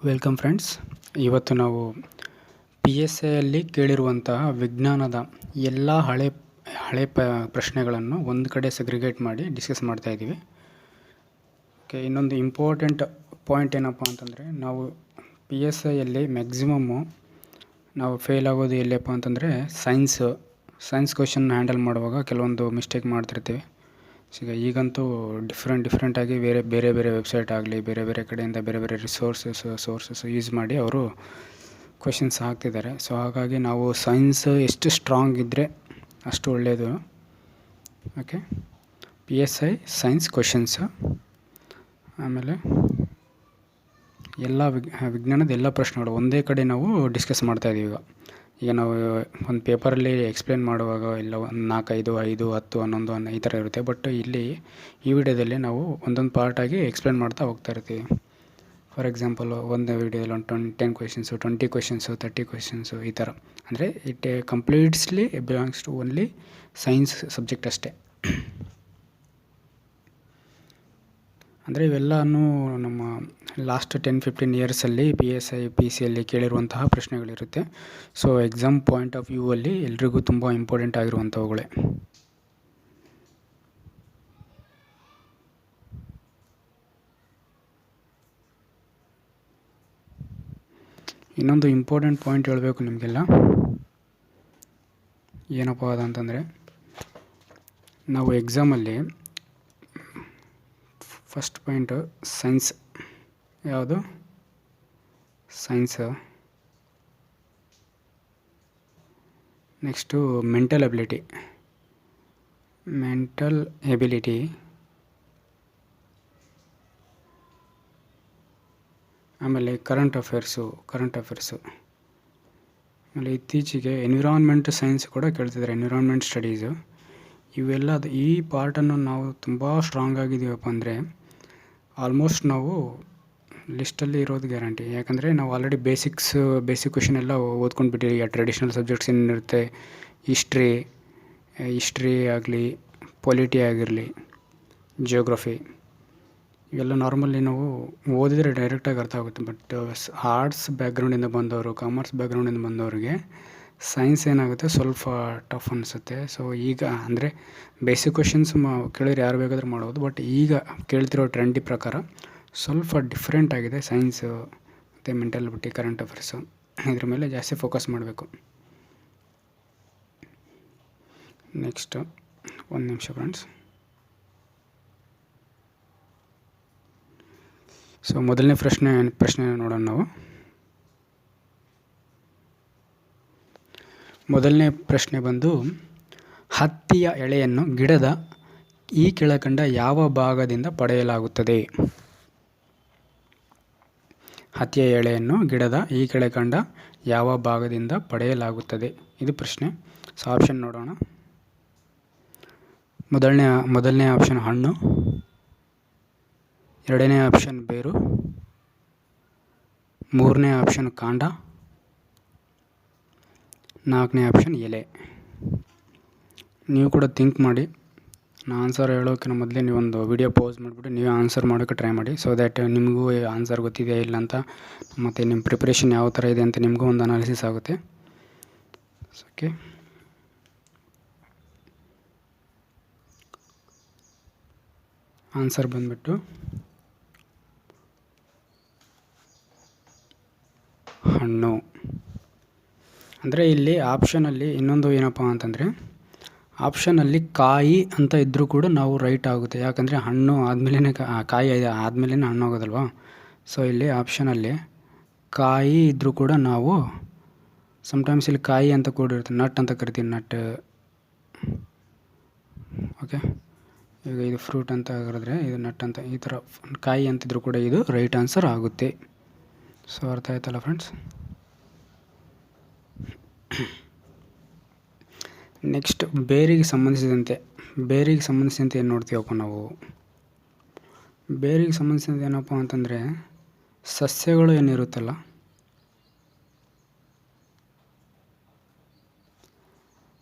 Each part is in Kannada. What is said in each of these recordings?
Welcome friends. ಇವತ್ತು ನಾವು ಪಿ ಎಸ್ ಐಯಲ್ಲಿ ಕೇಳಿರುವಂತಹ ವಿಜ್ಞಾನದ ಎಲ್ಲ ಹಳೆ ಪ್ರಶ್ನೆಗಳನ್ನು ಒಂದು ಕಡೆ ಸೆಗ್ರಿಗೇಟ್ ಮಾಡಿ ಡಿಸ್ಕಸ್ ಮಾಡ್ತಾ ಇದ್ದೀವಿ. ಓಕೆ, ಇನ್ನೊಂದು ಇಂಪಾರ್ಟೆಂಟ್ ಪಾಯಿಂಟ್ ಏನಪ್ಪ ಅಂತಂದರೆ, ನಾವು ಪಿ ಎಸ್ ಐಯಲ್ಲಿ ಮ್ಯಾಕ್ಸಿಮಮ್ಮು ನಾವು ಫೇಲ್ ಆಗೋದು ಎಲ್ಲಪ್ಪ ಅಂತಂದರೆ ಸೈನ್ಸ್ ಕ್ವೆಶನ್ ಹ್ಯಾಂಡಲ್ ಮಾಡುವಾಗ ಕೆಲವೊಂದು ಮಿಸ್ಟೇಕ್ ಮಾಡ್ತಿರ್ತೀವಿ. ಈಗಂತೂ ಡಿಫ್ರೆಂಟಾಗಿ ಬೇರೆ ವೆಬ್ಸೈಟ್ ಆಗಲಿ, ಬೇರೆ ಕಡೆಯಿಂದ ಬೇರೆ ಸೋರ್ಸಸ್ ಯೂಸ್ ಮಾಡಿ ಅವರು ಕ್ವೆಶನ್ಸ್ ಹಾಕ್ತಿದ್ದಾರೆ. ಸೊ ಹಾಗಾಗಿ ನಾವು ಸೈನ್ಸ್ ಎಷ್ಟು ಸ್ಟ್ರಾಂಗ್ ಇದ್ದರೆ ಅಷ್ಟು ಒಳ್ಳೆಯದು. Okay, P S I science questions, ಆಮೇಲೆ ಎಲ್ಲ ವಿಜ್ಞಾನದ ಎಲ್ಲ ಪ್ರಶ್ನೆಗಳು ಒಂದೇ ಕಡೆ ನಾವು ಡಿಸ್ಕಸ್ ಮಾಡ್ತಾಯಿದ್ದೀವಿ. ಈಗ ನಾವು ಒಂದು ಪೇಪರಲ್ಲಿ ಎಕ್ಸ್ಪ್ಲೇನ್ ಮಾಡುವಾಗ ಇಲ್ಲ ಒಂದು 4, 5, 5, 10, 11 ಈ ಥರ ಇರುತ್ತೆ. ಬಟ್ ಇಲ್ಲಿ ಈ ವಿಡಿಯೋದಲ್ಲಿ ನಾವು ಒಂದೊಂದು ಪಾರ್ಟಾಗಿ ಎಕ್ಸ್ಪ್ಲೇನ್ ಮಾಡ್ತಾ ಹೋಗ್ತಾ ಇರ್ತೀವಿ. ಫಾರ್ ಎಕ್ಸಾಂಪಲ್, ಒಂದು ವಿಡಿಯೋದಲ್ಲಿ ಒಂದು 10 ಕ್ವೆಶನ್ಸು, 20 ಕ್ವೆಶನ್ಸು, 30 ಕ್ವೆಶನ್ಸು ಈ ಥರ. ಅಂದರೆ it completely belongs to only science subject ಅಷ್ಟೇ. ಅಂದರೆ ಇವೆಲ್ಲನೂ ನಮ್ಮ ಲಾಸ್ಟ್ 10-15 ಇಯರ್ಸಲ್ಲಿ P S I, P C ಅಲ್ಲಿ ಕೇಳಿರುವಂತಹ ಪ್ರಶ್ನೆಗಳಿರುತ್ತೆ. So exam point of view ಅಲ್ಲಿ ಎಲ್ರಿಗೂ ತುಂಬ ಇಂಪಾರ್ಟೆಂಟ್ ಆಗಿರುವಂಥವುಗಳೇ. ಇನ್ನೊಂದು ಇಂಪಾರ್ಟೆಂಟ್ ಪಾಯಿಂಟ್ ಹೇಳಬೇಕು ನಿಮಗೆಲ್ಲ. ಏನಪ್ಪ ಅದಂತಂದರೆ, ನಾವು ಎಕ್ಸಾಮಲ್ಲಿ ಫಸ್ಟ್ ಪಾಯಿಂಟು ಸೈನ್ಸ್. ಯಾವುದು? ಸೈನ್ಸ್. Next mental ability. ಆಮೇಲೆ ಕರೆಂಟ್ ಅಫೇರ್ಸು. ಆಮೇಲೆ ಇತ್ತೀಚೆಗೆ ಎನ್ವಿರಾನ್ಮೆಂಟ್ ಸೈನ್ಸ್ ಕೂಡ ಕೇಳ್ತಿದ್ದಾರೆ, ಎನ್ವಿರಾನ್ಮೆಂಟ್ ಸ್ಟಡೀಸು. ಇವೆಲ್ಲ ಈ ಪಾರ್ಟನ್ನು ನಾವು ತುಂಬ ಸ್ಟ್ರಾಂಗ್ ಆಗಿದ್ದೀವಪ್ಪ ಅಂದರೆ ಆಲ್ಮೋಸ್ಟ್ ನಾವು ಲಿಸ್ಟಲ್ಲಿ ಇರೋದು ಗ್ಯಾರಂಟಿ. ಯಾಕಂದರೆ ನಾವು ಆಲ್ರೆಡಿ ಬೇಸಿಕ್ ಕ್ವೆಶನ್ ಎಲ್ಲ ಓದ್ಕೊಂಡು ಬಿಟ್ಟಿದ್ದೀವಿ. ಟ್ರೆಡಿಷ್ನಲ್ ಸಬ್ಜೆಕ್ಟ್ಸ್ ಏನಿರುತ್ತೆ, ಹಿಸ್ಟ್ರಿ ಆಗಲಿ, ಪೊಲಿಟಿ ಆಗಿರಲಿ, ಜಿಯೋಗ್ರಫಿ, ಇವೆಲ್ಲ ನಾರ್ಮಲಿ ನಾವು ಓದಿದರೆ ಡೈರೆಕ್ಟಾಗಿ ಅರ್ಥ ಆಗುತ್ತೆ. ಬಟ್ ಆರ್ಟ್ಸ್ ಬ್ಯಾಕ್ಗ್ರೌಂಡಿಂದ ಬಂದವರು, ಕಾಮರ್ಸ್ ಬ್ಯಾಕ್ಗ್ರೌಂಡಿಂದ ಬಂದವರಿಗೆ ಸೈನ್ಸ್ ಏನಾಗುತ್ತೆ ಸ್ವಲ್ಪ ಟಫ್ ಅನಿಸುತ್ತೆ. ಸೊ ಈಗ ಅಂದರೆ ಬೇಸಿಕ್ ಕ್ವೆಶನ್ಸ್ ಕೇಳಿದ್ರೆ ಯಾರು ಬೇಕಾದರೂ ಮಾಡ್ಬೋದು. ಬಟ್ ಈಗ ಕೇಳ್ತಿರೋ ಟ್ರೆಂಡಿ ಪ್ರಕಾರ ಸ್ವಲ್ಪ ಡಿಫ್ರೆಂಟ್ ಆಗಿದೆ ಸೈನ್ಸು ಮತ್ತು ಮೆಂಟಲ್ ಎಬಿಲಿಟಿ, ಕರೆಂಟ್ ಅಫೇರ್ಸು. ಇದ್ರ ಮೇಲೆ ಜಾಸ್ತಿ ಫೋಕಸ್ ಮಾಡಬೇಕು. ನೆಕ್ಸ್ಟು ಒಂದು ನಿಮಿಷ ಫ್ರೆಂಡ್ಸ್. ಸೊ ಮೊದಲನೇ ಪ್ರಶ್ನೆ ನೋಡೋಣ ನಾವು. ಮೊದಲನೇ ಪ್ರಶ್ನೆ ಬಂದು, ಹತ್ತಿಯ ಎಳೆಯನ್ನು ಗಿಡದ ಈ ಕೆಳಕಂಡ ಯಾವ ಭಾಗದಿಂದ ಪಡೆಯಲಾಗುತ್ತದೆ? ಹತ್ತಿಯ ಎಳೆಯನ್ನು ಗಿಡದ ಈ ಕೆಳಕಂಡ ಯಾವ ಭಾಗದಿಂದ ಪಡೆಯಲಾಗುತ್ತದೆ? ಇದು ಪ್ರಶ್ನೆ. ಸೊ ಆಪ್ಷನ್ ನೋಡೋಣ. ಮೊದಲನೇ ಆಪ್ಷನ್ ಹಣ್ಣು, ಎರಡನೇ ಆಪ್ಷನ್ ಬೇರು, ಮೂರನೇ ಆಪ್ಷನ್ ಕಾಂಡ, ನಾಲ್ಕನೇ ಆಪ್ಷನ್ ಎಲೆ. ನೀವು ಕೂಡ ಥಿಂಕ್ ಮಾಡಿ. ನಾನು ಆನ್ಸರ್ ಹೇಳೋಕ್ಕಿಂತ ಮೊದಲೇ ನೀವೊಂದು ವಿಡಿಯೋ ಪೌಸ್ ಮಾಡಿಬಿಟ್ಟು ನೀವೇ ಆನ್ಸರ್ ಮಾಡೋಕ್ಕೆ ಟ್ರೈ ಮಾಡಿ. ಸೊ ದ್ಯಾಟ್ ನಿಮಗೂ ಆನ್ಸರ್ ಗೊತ್ತಿದೆಯಾ ಇಲ್ಲ ಅಂತ, ಮತ್ತು ನಿಮ್ಮ ಪ್ರಿಪ್ರೇಷನ್ ಯಾವ ಥರ ಇದೆ ಅಂತ ನಿಮಗೂ ಒಂದು ಅನಾಲಿಸಿಸ್ ಆಗುತ್ತೆ. ಓಕೆ, ಆನ್ಸರ್ ಬಂದುಬಿಟ್ಟು ಹಣ್ಣು. ಅಂದರೆ ಇಲ್ಲಿ ಆಪ್ಷನಲ್ಲಿ ಇನ್ನೊಂದು ಏನಪ್ಪ ಅಂತಂದರೆ, ಆಪ್ಷನಲ್ಲಿ ಕಾಯಿ ಅಂತ ಇದ್ದರೂ ಕೂಡ ನಾವು ರೈಟ್ ಆಗುತ್ತೆ. ಯಾಕಂದರೆ ಹಣ್ಣು ಆದಮೇಲೆ ಕಾಯಿ ಆದಮೇಲೆ ಹಣ್ಣು ಆಗೋದಲ್ವಾ. ಸೊ ಇಲ್ಲಿ ಆಪ್ಷನಲ್ಲಿ ಕಾಯಿ ಇದ್ದರೂ ಕೂಡ ನಾವು ಸಮ್ಟೈಮ್ಸ್ ಇಲ್ಲಿ ಕಾಯಿ ಅಂತ ಕೂಡ ಇರುತ್ತೆ, ನಟ್ ಅಂತ ಕರಿತೀವಿ, ನಟ್. ಓಕೆ, ಈಗ ಇದು ಫ್ರೂಟ್ ಅಂತ ಕರೆದ್ರೆ ಇದು ನಟ್ ಅಂತ, ಈ ಥರ ಕಾಯಿ ಅಂತಿದ್ರೂ ಕೂಡ ಇದು ರೈಟ್ ಆನ್ಸರ್ ಆಗುತ್ತೆ. ಸೊ ಅರ್ಥ ಆಯ್ತಲ್ಲ ಫ್ರೆಂಡ್ಸ್. ನೆಕ್ಸ್ಟ್ ಬೇರಿಗೆ ಸಂಬಂಧಿಸಿದಂತೆ ಏನು ನೋಡ್ತೀವಪ್ಪ ನಾವು? ಬೇರಿಗೆ ಸಂಬಂಧಿಸಿದಂತೆ ಏನಪ್ಪ ಅಂತಂದರೆ, ಸಸ್ಯಗಳು ಏನಿರುತ್ತಲ್ಲ,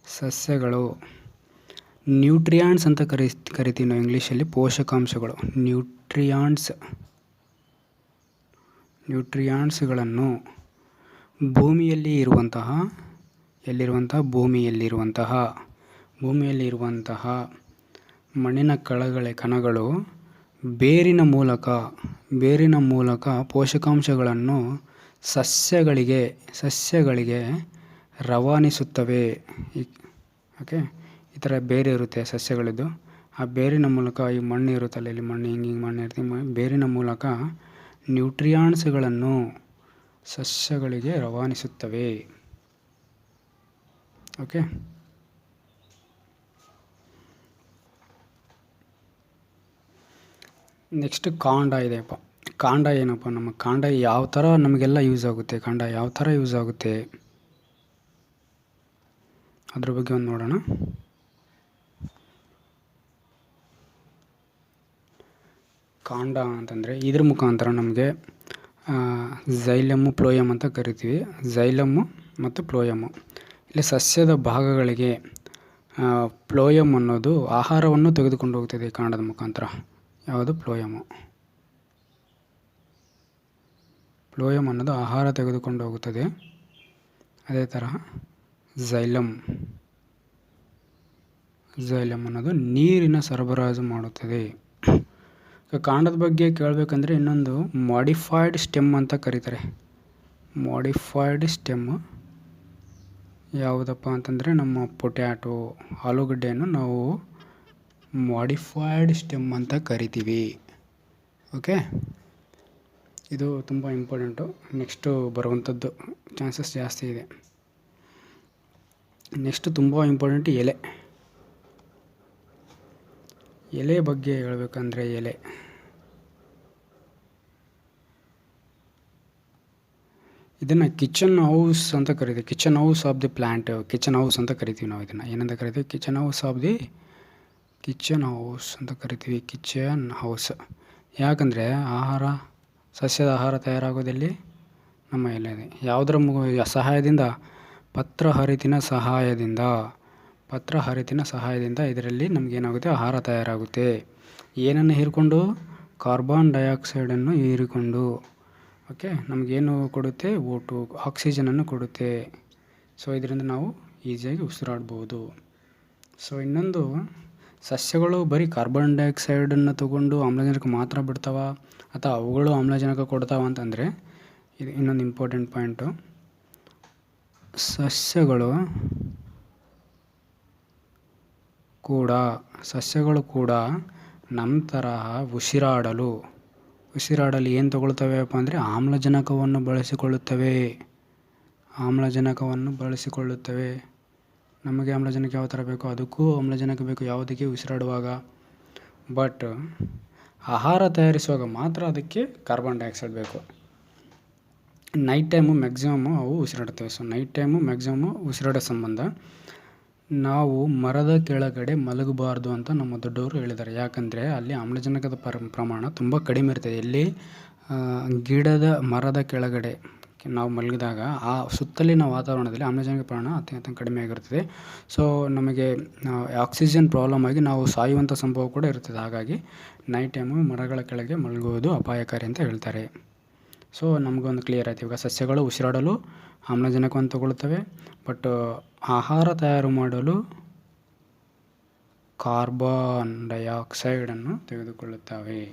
ಸಸ್ಯಗಳು ನ್ಯೂಟ್ರಿಯಾಂಟ್ಸ್ ಅಂತ ಕರಿತೀವಿ ನಾವು ಇಂಗ್ಲೀಷಲ್ಲಿ. ಪೋಷಕಾಂಶಗಳು, ನ್ಯೂಟ್ರಿಯೆಂಟ್ಸ್ಗಳನ್ನು ಭೂಮಿಯಲ್ಲಿ ಇರುವಂತಹ ಮಣ್ಣಿನ ಕಣಗಳು ಬೇರಿನ ಮೂಲಕ ಪೋಷಕಾಂಶಗಳನ್ನು ಸಸ್ಯಗಳಿಗೆ ರವಾನಿಸುತ್ತವೆ. ಓಕೆ, ಈ ಥರ ಬೇರೆ ಇರುತ್ತೆ ಸಸ್ಯಗಳದ್ದು. ಆ ಬೇರಿನ ಮೂಲಕ ಈ ಮಣ್ಣು ಇರುತ್ತಲ್ಲ, ಇಲ್ಲಿ ಮಣ್ಣು ಹಿಂಗೆ ಮಣ್ಣು ಇರ್ತೀವಿ, ಬೇರಿನ ಮೂಲಕ ನ್ಯೂಟ್ರಿಯೆಂಟ್ಸ್ಗಳನ್ನು ಸಸ್ಯಗಳಿಗೆ ರವಾನಿಸುತ್ತವೆ. ಓಕೆ, ನೆಕ್ಸ್ಟ್ ಕಾಂಡ ಇದೆಯಪ್ಪ. ಕಾಂಡ ಏನಪ್ಪ, ನಮ್ಮ ಕಾಂಡ ಯಾವ ಥರ ನಮಗೆಲ್ಲ ಯೂಸ್ ಆಗುತ್ತೆ, ಅದ್ರ ಬಗ್ಗೆ ಒಂದು ನೋಡೋಣ. ಕಾಂಡ ಅಂತಂದರೆ ಇದ್ರ ಮುಖಾಂತರ ನಮಗೆ ಝೈಲಮ್ಮು ಫ್ಲೋಯಮ್ ಅಂತ ಕರಿತೀವಿ. ಝೈಲಮ್ಮು ಮತ್ತು ಫ್ಲೋಯಮ್ಮು, ಇಲ್ಲಿ ಸಸ್ಯದ ಭಾಗಗಳಿಗೆ ಫ್ಲೋಯಮ್ ಅನ್ನೋದು ಆಹಾರವನ್ನು ತೆಗೆದುಕೊಂಡು ಹೋಗ್ತದೆ ಕಾಂಡದ ಮುಖಾಂತರ. ಯಾವುದು? ಫ್ಲೋಯಮ್ ಅನ್ನೋದು ಆಹಾರ ತೆಗೆದುಕೊಂಡು ಹೋಗುತ್ತದೆ. ಅದೇ ತರಹ ಝೈಲಮ್ ಅನ್ನೋದು ನೀರಿನ ಸರಬರಾಜು ಮಾಡುತ್ತದೆ. ಕಾಂಡದ ಬಗ್ಗೆ ಕೇಳಬೇಕಂದ್ರೆ ಇನ್ನೊಂದು ಮಾಡಿಫೈಡ್ ಸ್ಟೆಮ್ ಅಂತ ಕರೀತಾರೆ. ಮಾಡಿಫೈಡ್ ಸ್ಟೆಮ್ ಯಾವುದಪ್ಪ ಅಂತಂದರೆ ನಮ್ಮ ಪೊಟ್ಯಾಟೊ, ಆಲೂಗಡ್ಡೆಯನ್ನು ನಾವು ಮಾಡಿಫೈಡ್ ಸ್ಟೆಮ್ ಅಂತ ಕರಿತೀವಿ. ಓಕೆ, ಇದು ತುಂಬ ಇಂಪಾರ್ಟೆಂಟು. ನೆಕ್ಸ್ಟು ಬರುವಂಥದ್ದು ಚಾನ್ಸಸ್ ಜಾಸ್ತಿ ಇದೆ. ನೆಕ್ಸ್ಟ್ ತುಂಬ ಇಂಪಾರ್ಟೆಂಟ್ ಎಲೆ ಬಗ್ಗೆ ಹೇಳಬೇಕಂದ್ರೆ, ಇದನ್ನು ಕಿಚನ್ ಹೌಸ್ ಅಂತ ಕರಿತೀವಿ. Kitchen house of the plant, kitchen house ಅಂತ ಕರಿತೀವಿ ನಾವು. ಇದನ್ನು ಏನಂತ ಕರಿತೀವಿ? ಕಿಚನ್ ಹೌಸ್ ಅಂತ ಕರಿತೀವಿ. ಕಿಚನ್ ಹೌಸ್ ಯಾಕಂದರೆ ಸಸ್ಯದ ಆಹಾರ ತಯಾರಾಗೋದಲ್ಲಿ ನಮ್ಮ ಎಲೆ ಇದೆ. ಯಾವುದರ ಸಹಾಯದಿಂದ? ಪತ್ರಹರಿತಿನ ಸಹಾಯದಿಂದ ಇದರಲ್ಲಿ ನಮಗೇನಾಗುತ್ತೆ? ಆಹಾರ ತಯಾರಾಗುತ್ತೆ. ಏನನ್ನು ಹೀರಿಕೊಂಡು? ಕಾರ್ಬನ್ ಡೈಆಕ್ಸೈಡನ್ನು ಹೀರಿಕೊಂಡು. ಓಕೆ, ನಮಗೇನು ಕೊಡುತ್ತೆ? ಓಟು, ಆಕ್ಸಿಜನನ್ನು ಕೊಡುತ್ತೆ. ಸೊ ಇದರಿಂದ ನಾವು ಈಸಿಯಾಗಿ ಉಸಿರಾಡ್ಬೋದು. ಸೊ ಇನ್ನೊಂದು, ಸಸ್ಯಗಳು ಬರೀ ಕಾರ್ಬನ್ ಡೈಆಕ್ಸೈಡನ್ನು ತಗೊಂಡು ಆಮ್ಲಜನಕ ಮಾತ್ರ ಬಿಡ್ತಾವ ಅಥವಾ ಅವುಗಳು ಆಮ್ಲಜನಕ ಕೊಡ್ತಾವ ಅಂತಂದರೆ, ಇದು ಇನ್ನೊಂದು ಇಂಪಾರ್ಟೆಂಟ್ ಪಾಯಿಂಟು. ಸಸ್ಯಗಳು ಕೂಡ ನಮ್ಮ ತರಹ ಉಸಿರಾಡಲು ಏನು ತಗೊಳ್ತವೆಪ್ಪ ಅಂದರೆ ಆಮ್ಲಜನಕವನ್ನು ಬಳಸಿಕೊಳ್ಳುತ್ತವೆ. ನಮಗೆ ಆಮ್ಲಜನಕ ಯಾವ ಥರ ಬೇಕೋ ಅದಕ್ಕೂ ಆಮ್ಲಜನಕ ಬೇಕು, ಯಾವುದಕ್ಕೆ? ಉಸಿರಾಡುವಾಗ. ಬಟ್ ಆಹಾರ ತಯಾರಿಸುವಾಗ ಮಾತ್ರ ಅದಕ್ಕೆ ಕಾರ್ಬನ್ ಡೈಆಕ್ಸೈಡ್ ಬೇಕು. ನೈಟ್ ಟೈಮು ಮ್ಯಾಕ್ಸಿಮಮ್ಮು ಅವು ಉಸಿರಾಡ್ತವೆ. ಸೊ ನೈಟ್ ಟೈಮು ಮ್ಯಾಕ್ಸಿಮಮ್ಮು ಉಸಿರಾಡೋ ಸಂಬಂಧ ನಾವು ಮರದ ಕೆಳಗಡೆ ಮಲಗಬಾರ್ದು ಅಂತ ನಮ್ಮ ದೊಡ್ಡವರು ಹೇಳಿದ್ದಾರೆ. ಯಾಕಂದರೆ ಅಲ್ಲಿ ಆಮ್ಲಜನಕದ ಪ್ರಮಾಣ ತುಂಬ ಕಡಿಮೆ ಇರ್ತದೆ. ಎಲ್ಲಿ? ಮರದ ಕೆಳಗಡೆ ನಾವು ಮಲಗಿದಾಗ ಆ ಸುತ್ತಲಿನ ವಾತಾವರಣದಲ್ಲಿ ಆಮ್ಲಜನಕ ಪ್ರಮಾಣ ಅತ್ಯಂತ ಕಡಿಮೆ ಆಗಿರ್ತದೆ. ಸೊ ನಮಗೆ ಆಕ್ಸಿಜನ್ ಪ್ರಾಬ್ಲಮ್ ಆಗಿ ನಾವು ಸಾಯುವಂಥ ಸಂಭವ ಕೂಡ ಇರ್ತದೆ. ಹಾಗಾಗಿ ನೈಟ್ ಟೈಮು ಮರಗಳ ಕೆಳಗೆ ಮಲಗುವುದು ಅಪಾಯಕಾರಿ ಅಂತ ಹೇಳ್ತಾರೆ. ಸೊ ನಮಗೊಂದು ಕ್ಲಿಯರ್ ಆಯ್ತು. ಇವಾಗ ಸಸ್ಯಗಳು ಉಸಿರಾಡಲು ಆಮ್ಲಜನಕವನ್ನು ತಗೊಳ್ತವೆ, ಬಟ್ ಆಹಾರ ತಯಾರು ಮಾಡಲು ಕಾರ್ಬನ್ ಡೈಆಕ್ಸೈಡನ್ನು ತೆಗೆದುಕೊಳ್ಳುತ್ತವೆ.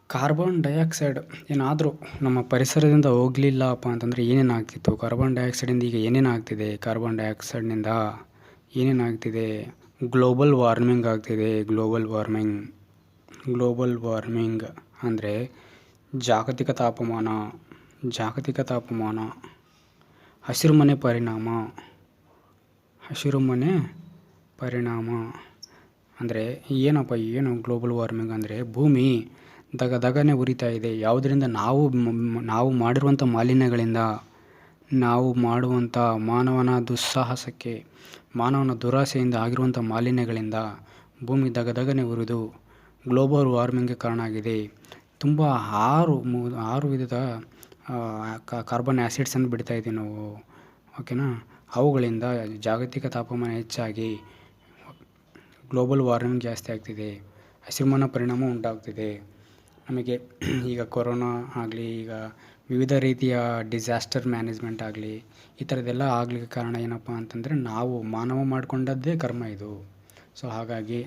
ಕಾರ್ಬನ್ ಡೈಆಕ್ಸೈಡ್ ಏನಾದರೂ ನಮ್ಮ ಪರಿಸರದಿಂದ ಹೋಗಲಿಲ್ಲಪ್ಪ ಅಂತಂದರೆ ಏನೇನಾಗ್ತಿತ್ತು? ಕಾರ್ಬನ್ ಡೈಆಕ್ಸೈಡಿಂದ ಈಗ ಏನೇನಾಗ್ತಿದೆ? ಕಾರ್ಬನ್ ಡೈಆಕ್ಸೈಡ್ನಿಂದ ಏನೇನಾಗ್ತಿದೆ? ಗ್ಲೋಬಲ್ ವಾರ್ಮಿಂಗ್ ಆಗ್ತಿದೆ. ಗ್ಲೋಬಲ್ ವಾರ್ಮಿಂಗ್ ಅಂದರೆ ಜಾಗತಿಕ ತಾಪಮಾನ, ಹಸಿರುಮನೆ ಪರಿಣಾಮ ಅಂದರೆ ಏನು ಗ್ಲೋಬಲ್ ವಾರ್ಮಿಂಗ್ ಅಂದರೆ ಭೂಮಿ ದಗದಗನೆ ಉರಿತಾ ಇದೆ. ಯಾವುದರಿಂದ? ನಾವು ಮಾಡಿರುವಂಥ ಮಾಲಿನ್ಯಗಳಿಂದ, ನಾವು ಮಾಡುವಂಥ ಮಾನವನ ದುರಾಸೆಯಿಂದ ಆಗಿರುವಂಥ ಮಾಲಿನ್ಯಗಳಿಂದ ಭೂಮಿ ದಗದಗನೆ ಉರಿದು ಗ್ಲೋಬಲ್ ವಾರ್ಮಿಂಗ್ಗೆ ಕಾರಣ ಆಗಿದೆ. ತುಂಬ 6 ವಿಧದ ಕಾರ್ಬನ್ ಆ್ಯಸಿಡ್ಸನ್ನು ಬಿಡ್ತಾ ಇದ್ದೀವಿ ನಾವು. ಓಕೆನಾ? ಅವುಗಳಿಂದ ಜಾಗತಿಕ ತಾಪಮಾನ ಹೆಚ್ಚಾಗಿ ಗ್ಲೋಬಲ್ ವಾರ್ಮಿಂಗ್ ಜಾಸ್ತಿ ಆಗ್ತಿದೆ, ಹಸಿರುಮನೆ ಪರಿಣಾಮ ಉಂಟಾಗ್ತಿದೆ. ನಮಗೆ ಈಗ ಕೊರೋನಾ ಆಗಲಿ, ಈಗ ವಿವಿಧ ರೀತಿಯ ಡಿಸಾಸ್ಟರ್ ಮ್ಯಾನೇಜ್ಮೆಂಟ್ ಆಗಲಿ, ಈ ಥರದ್ದೆಲ್ಲ ಆಗಲಿಕ್ಕೆ ಕಾರಣ ಏನಪ್ಪ ಅಂತಂದರೆ ನಾವು ಮಾನವ ಮಾಡಿಕೊಂಡದ್ದೇ ಕರ್ಮ ಇದು. ಸೊ ಹಾಗಾಗಿ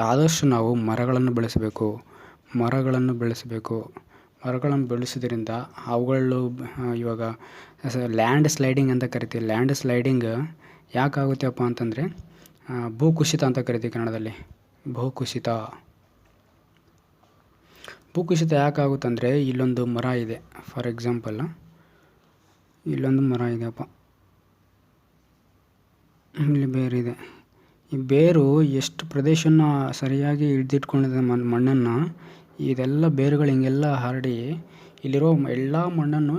ಆದಷ್ಟು ನಾವು ಮರಗಳನ್ನು ಬೆಳೆಸಬೇಕು. ಮರಗಳನ್ನು ಬೆಳೆಸೋದ್ರಿಂದ ಅವುಗಳು ಇವಾಗ ಲ್ಯಾಂಡ್ ಸ್ಲೈಡಿಂಗ್ ಅಂತ ಕರಿತೀವಿ. ಲ್ಯಾಂಡ್ ಸ್ಲೈಡಿಂಗ್ ಯಾಕಾಗುತ್ತೆಪ್ಪ ಅಂತಂದರೆ ಭೂಕುಸಿತ ಅಂತ ಕರಿತೀವಿ ಕನ್ನಡದಲ್ಲಿ. ಭೂಕುಸಿತ ಯಾಕಾಗುತ್ತಂದರೆ ಇಲ್ಲೊಂದು ಮರ ಇದೆ, ಫಾರ್ ಎಕ್ಸಾಂಪಲ್ ಇಲ್ಲೊಂದು ಮರ ಇದೆಯಪ್ಪ, ಇಲ್ಲಿ ಬೇರಿದೆ. ಈ ಬೇರು ಎಷ್ಟು ಪ್ರದೇಶನ ಸರಿಯಾಗಿ ಹಿಡಿದಿಟ್ಕೊಂಡಿದೆ ಮಣ್ಣನ್ನು, ಇದೆಲ್ಲ ಬೇರುಗಳು ಹಿಂಗೆಲ್ಲ ಹರಡಿ ಇಲ್ಲಿರೋ ಎಲ್ಲ ಮಣ್ಣನ್ನು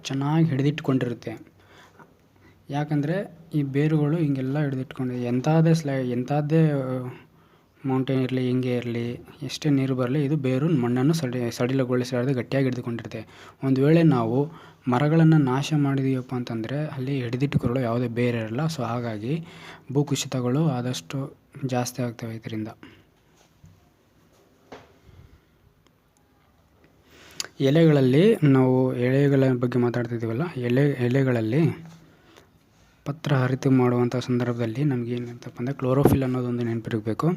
ಚೆನ್ನಾಗಿ ಹಿಡಿದಿಟ್ಕೊಂಡಿರುತ್ತೆ. ಯಾಕಂದರೆ ಈ ಬೇರುಗಳು ಹಿಂಗೆಲ್ಲ ಹಿಡಿದಿಟ್ಕೊಂಡಿದೆ. ಎಂಥದ್ದೇ ಮೌಂಟೇನ್ ಇರಲಿ, ಹಿಂಗೆ ಇರಲಿ, ಎಷ್ಟೇ ನೀರು ಬರಲಿ, ಇದು ಬೇರು ಮಣ್ಣನ್ನು ಸಡಿಲಗೊಳಿಸಲಾರದೆ ಗಟ್ಟಿಯಾಗಿ ಹಿಡಿದುಕೊಂಡಿರುತ್ತೆ. ಒಂದು ವೇಳೆ ನಾವು ಮರಗಳನ್ನು ನಾಶ ಮಾಡಿದೀವಪ್ಪ ಅಂತಂದರೆ ಅಲ್ಲಿ ಹಿಡಿದಿಟ್ಟುಕೊಳ್ಳೋ ಯಾವುದೇ ಬೇರೆ ಇರಲ್ಲ. ಸೊ ಹಾಗಾಗಿ ಭೂಕುಸಿತಗಳು ಆದಷ್ಟು ಜಾಸ್ತಿ ಆಗ್ತವೆ ಇದರಿಂದ. ಎಲೆಗಳಲ್ಲಿ ನಾವು ಎಲೆಗಳ ಬಗ್ಗೆ ಮಾತಾಡ್ತಿದ್ದೀವಲ್ಲ, ಎಲೆಗಳಲ್ಲಿ ಪತ್ರ ಹರಿತು ಮಾಡುವಂಥ ಸಂದರ್ಭದಲ್ಲಿ ನಮಗೆ ಏನಂತಪ್ಪ ಅಂದರೆ ಕ್ಲೋರೋಫಿಲ್ ಅನ್ನೋದೊಂದು ನೆನಪಿರಬೇಕು.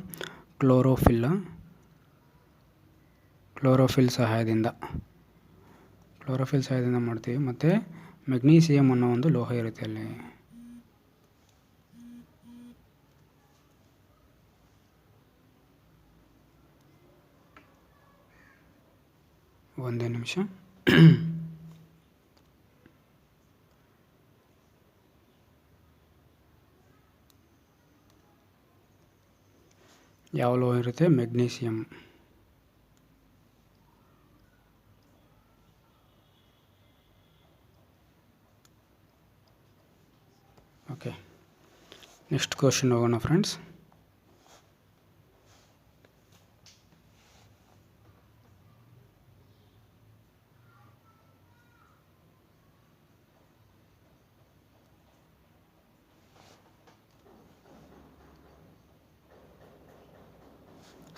ಕ್ಲೋರೋಫಿಲ್ ಸಹಾಯದಿಂದ ಮಾಡ್ತೀವಿ. ಮತ್ತು ಮೆಗ್ನೀಸಿಯಮ್ ಅನ್ನೋ ಒಂದು ಲೋಹ ಇರುತ್ತೆ ಅಲ್ಲಿ. ಒಂದೇ ನಿಮಿಷ. ಯಾವ ಲೋಹ ಇರುತ್ತೆ? ಮೆಗ್ನೀಸಿಯಮ್. ಓಕೆ, ನೆಕ್ಸ್ಟ್ ಕ್ವಶನ್ ಹೋಗೋಣ ಫ್ರೆಂಡ್ಸ್.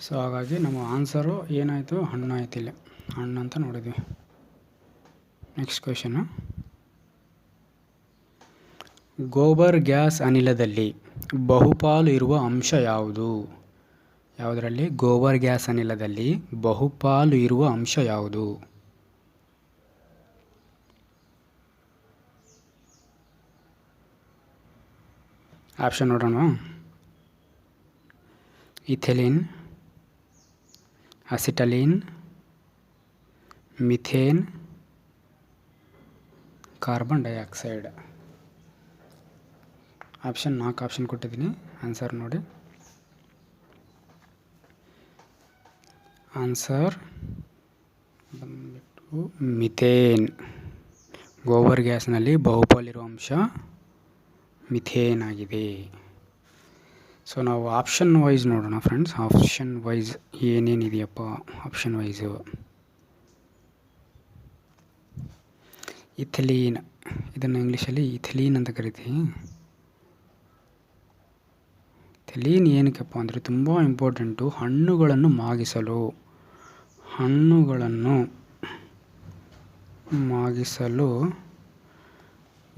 ಸೊ ಹಾಗಾಗಿ ನಮ್ಮ ಆನ್ಸರು ಏನಾಯಿತು? ಹಣ್ಣಾಯ್ತು. ಇಲ್ಲಿ ಹಣ್ಣು ಅಂತ ನೋಡಿದ್ವಿ. ನೆಕ್ಸ್ಟ್ ಕ್ವೆಶನು, ಗೋಬರ್ ಗ್ಯಾಸ್ ಅನಿಲದಲ್ಲಿ ಬಹುಪಾಲು ಇರುವ ಅಂಶ ಯಾವುದು? ಯಾವುದರಲ್ಲಿ? ಗೋಬರ್ ಗ್ಯಾಸ್ ಅನಿಲದಲ್ಲಿ ಬಹುಪಾಲು ಇರುವ ಅಂಶ ಯಾವುದು? ಆಪ್ಷನ್ ನೋಡೋಣ. Ethylene, acetylene, methane, carbon dioxide. Option 4 option ಕೊಟ್ಟಿದ್ದೀನಿ. ಆನ್ಸರ್ ನೋಡಿ. ಆನ್ಸರ್ ಬಂದ್ಬಿಟ್ಟು ಮಿಥೇನ್. ಗೋಬರ್ ಗ್ಯಾಸ್ನಲ್ಲಿ ಬಹುಪಾಲಿರುವ ಅಂಶ ಮಿಥೇನ್ ಆಗಿದೆ. ಸೊ ನಾವು ಆಪ್ಷನ್ ವೈಸ್ ನೋಡೋಣ ಫ್ರೆಂಡ್ಸ್. ಆಪ್ಷನ್ ವೈಸ್ ಏನೇನಿದೆಯಪ್ಪ? ಆಪ್ಷನ್ ವೈಸು ಇಥಿಲೀನ್, ಇದನ್ನು ಇಂಗ್ಲೀಷಲ್ಲಿ ಇಥಿಲೀನ್ ಅಂತ ಕರಿತೀವಿ. ಇಥಿಲೀನ್ ಏನಕ್ಕಪ್ಪ ಅಂದರೆ ತುಂಬ ಇಂಪಾರ್ಟೆಂಟು. ಹಣ್ಣುಗಳನ್ನು ಮಾಗಿಸಲು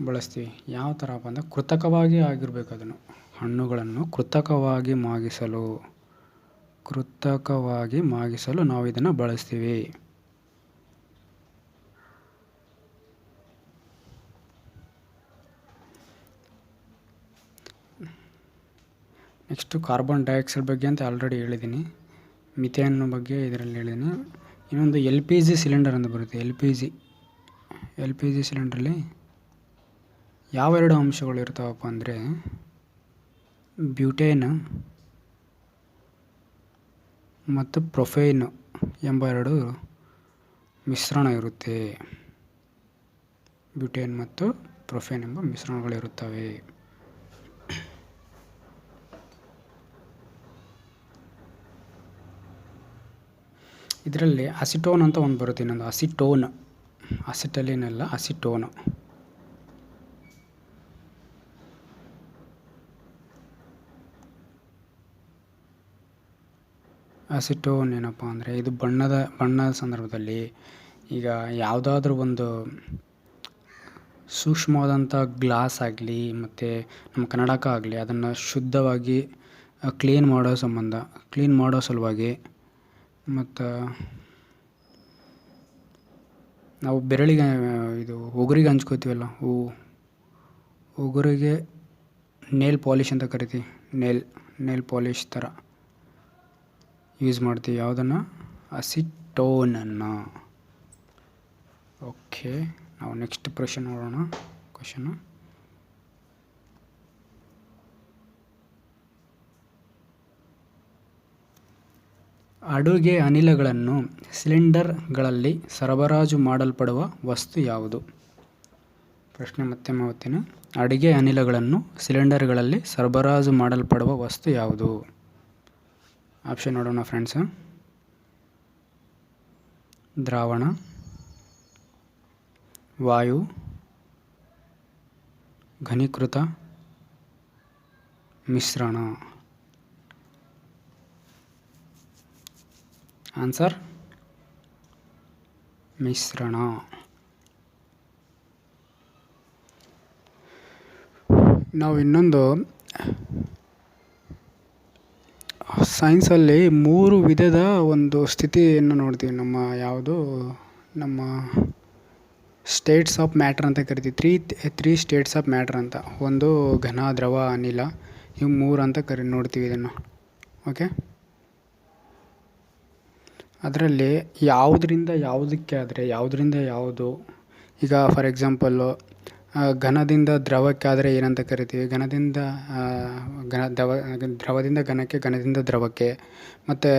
ಬಳಸ್ತೀವಿ. ಯಾವ ಥರಪ್ಪ ಅಂದರೆ ಕೃತಕವಾಗಿ ಆಗಿರಬೇಕು. ಅದನ್ನು ಹಣ್ಣುಗಳನ್ನು ಕೃತಕವಾಗಿ ಮಾಗಿಸಲು ನಾವು ಇದನ್ನು ಬಳಸ್ತೀವಿ. ನೆಕ್ಸ್ಟು ಕಾರ್ಬನ್ ಡೈಆಕ್ಸೈಡ್ ಬಗ್ಗೆ ಅಂತ ಆಲ್ರೆಡಿ ಹೇಳಿದ್ದೀನಿ. ಮಿಥೇನ್ ಬಗ್ಗೆ ಇದರಲ್ಲಿ ಹೇಳಿದ್ದೀನಿ. ಇನ್ನೊಂದು LPG ಸಿಲಿಂಡರ್ ಅಂತ ಬರುತ್ತೆ. LPG ಸಿಲಿಂಡ್ರಲ್ಲಿ ಯಾವೆರಡು ಅಂಶಗಳು ಇರ್ತಾವಪ್ಪ ಅಂದರೆ ಬ್ಯೂಟೇನ್ ಮತ್ತು ಪ್ರೊಫೈನ್ ಎಂಬ ಎರಡು ಮಿಶ್ರಣ ಇರುತ್ತೆ. ಬ್ಯೂಟೇನ್ ಮತ್ತು ಪ್ರೊಫೈನ್ ಎಂಬ ಮಿಶ್ರಣಗಳಿರುತ್ತವೆ. ಇದರಲ್ಲಿ ಅಸಿಟೋನ್ ಅಂತ ಒಂದು ಬರುತ್ತೆ. ಇನ್ನೊಂದು ಅಸಿಟೋನ್, ಅಸಿಟಲಿನ್ ಅಲ್ಲ, ಅಸಿಟೋನ್. ಅಸಿಟೋನ್ ಏನಪ್ಪ ಅಂದರೆ ಇದು ಬಣ್ಣದ ಸಂದರ್ಭದಲ್ಲಿ ಈಗ ಯಾವುದಾದ್ರೂ ಒಂದು ಸೂಕ್ಷ್ಮವಾದಂಥ ಗ್ಲಾಸ್ ಆಗಲಿ ಮತ್ತು ನಮ್ಮ ಕನ್ನಡಕ ಆಗಲಿ ಅದನ್ನು ಶುದ್ಧವಾಗಿ ಕ್ಲೀನ್ ಮಾಡೋ ಸಲುವಾಗಿ ಮತ್ತು ನಾವು ಬೆರಳಿಗೆ ಇದು ಉಗುರಿಗೆ ಹಂಚ್ಕೋತೀವಲ್ಲ ಉಗುರಿಗೆ ನೇಲ್ ಪಾಲಿಷ್ ಅಂತ ಕರಿತೀವಿ. ನೇಲ್ ಪಾಲಿಷ್ ಥರ ಯೂಸ್ ಮಾಡ್ತೀವಿ ಯಾವುದನ್ನು, ಅಸಿಟೋನನ್ನು. ಓಕೆ, ನಾವು ನೆಕ್ಸ್ಟ್ ಪ್ರಶ್ನೆ ನೋಡೋಣ. ಕ್ವಶನು ಅಡುಗೆ ಅನಿಲಗಳನ್ನು ಸಿಲಿಂಡರ್ಗಳಲ್ಲಿ ಸರಬರಾಜು ಮಾಡಲ್ಪಡುವ ವಸ್ತು ಯಾವುದು? ಪ್ರಶ್ನೆ ಮತ್ತೆ ಓದ್ತೀನಿ. ಅಡುಗೆ ಅನಿಲಗಳನ್ನು ಸಿಲಿಂಡರ್ಗಳಲ್ಲಿ ಸರಬರಾಜು ಮಾಡಲ್ಪಡುವ ವಸ್ತು ಯಾವುದು? ಆಪ್ಷನ್ ನೋಡೋಣ ಫ್ರೆಂಡ್ಸ್. ದ್ರಾವಣ, ವಾಯು, ಘನೀಕೃತ, ಮಿಶ್ರಣ. ಆನ್ಸರ್ ಮಿಶ್ರಣ. ನಾವು ಇನ್ನೊಂದು ಸೈನ್ಸಲ್ಲಿ 3 ವಿಧದ ಒಂದು ಸ್ಥಿತಿಯನ್ನು ನೋಡ್ತೀವಿ. ನಮ್ಮ ಸ್ಟೇಟ್ಸ್ ಆಫ್ ಮ್ಯಾಟರ್ ಅಂತ ಕರಿತೀವಿ. ತ್ರೀ ಸ್ಟೇಟ್ಸ್ ಆಫ್ ಮ್ಯಾಟರ್ ಅಂತ. ಒಂದು ಘನ, ದ್ರವ, ಅನಿಲ. ಇವು 3 ಅಂತ ನೋಡ್ತೀವಿ ಇದನ್ನು. ಓಕೆ, ಅದರಲ್ಲಿ ಯಾವುದರಿಂದ ಯಾವುದು. ಈಗ ಫಾರ್ ಎಕ್ಸಾಂಪಲ್ಲು ಘನದಿಂದ ದ್ರವಕ್ಕೆ ಆದರೆ ಏನಂತ ಕರಿತೀವಿ, ದ್ರವದಿಂದ ಘನಕ್ಕೆ, ಘನದಿಂದ ದ್ರವಕ್ಕೆ. ಮತ್ತು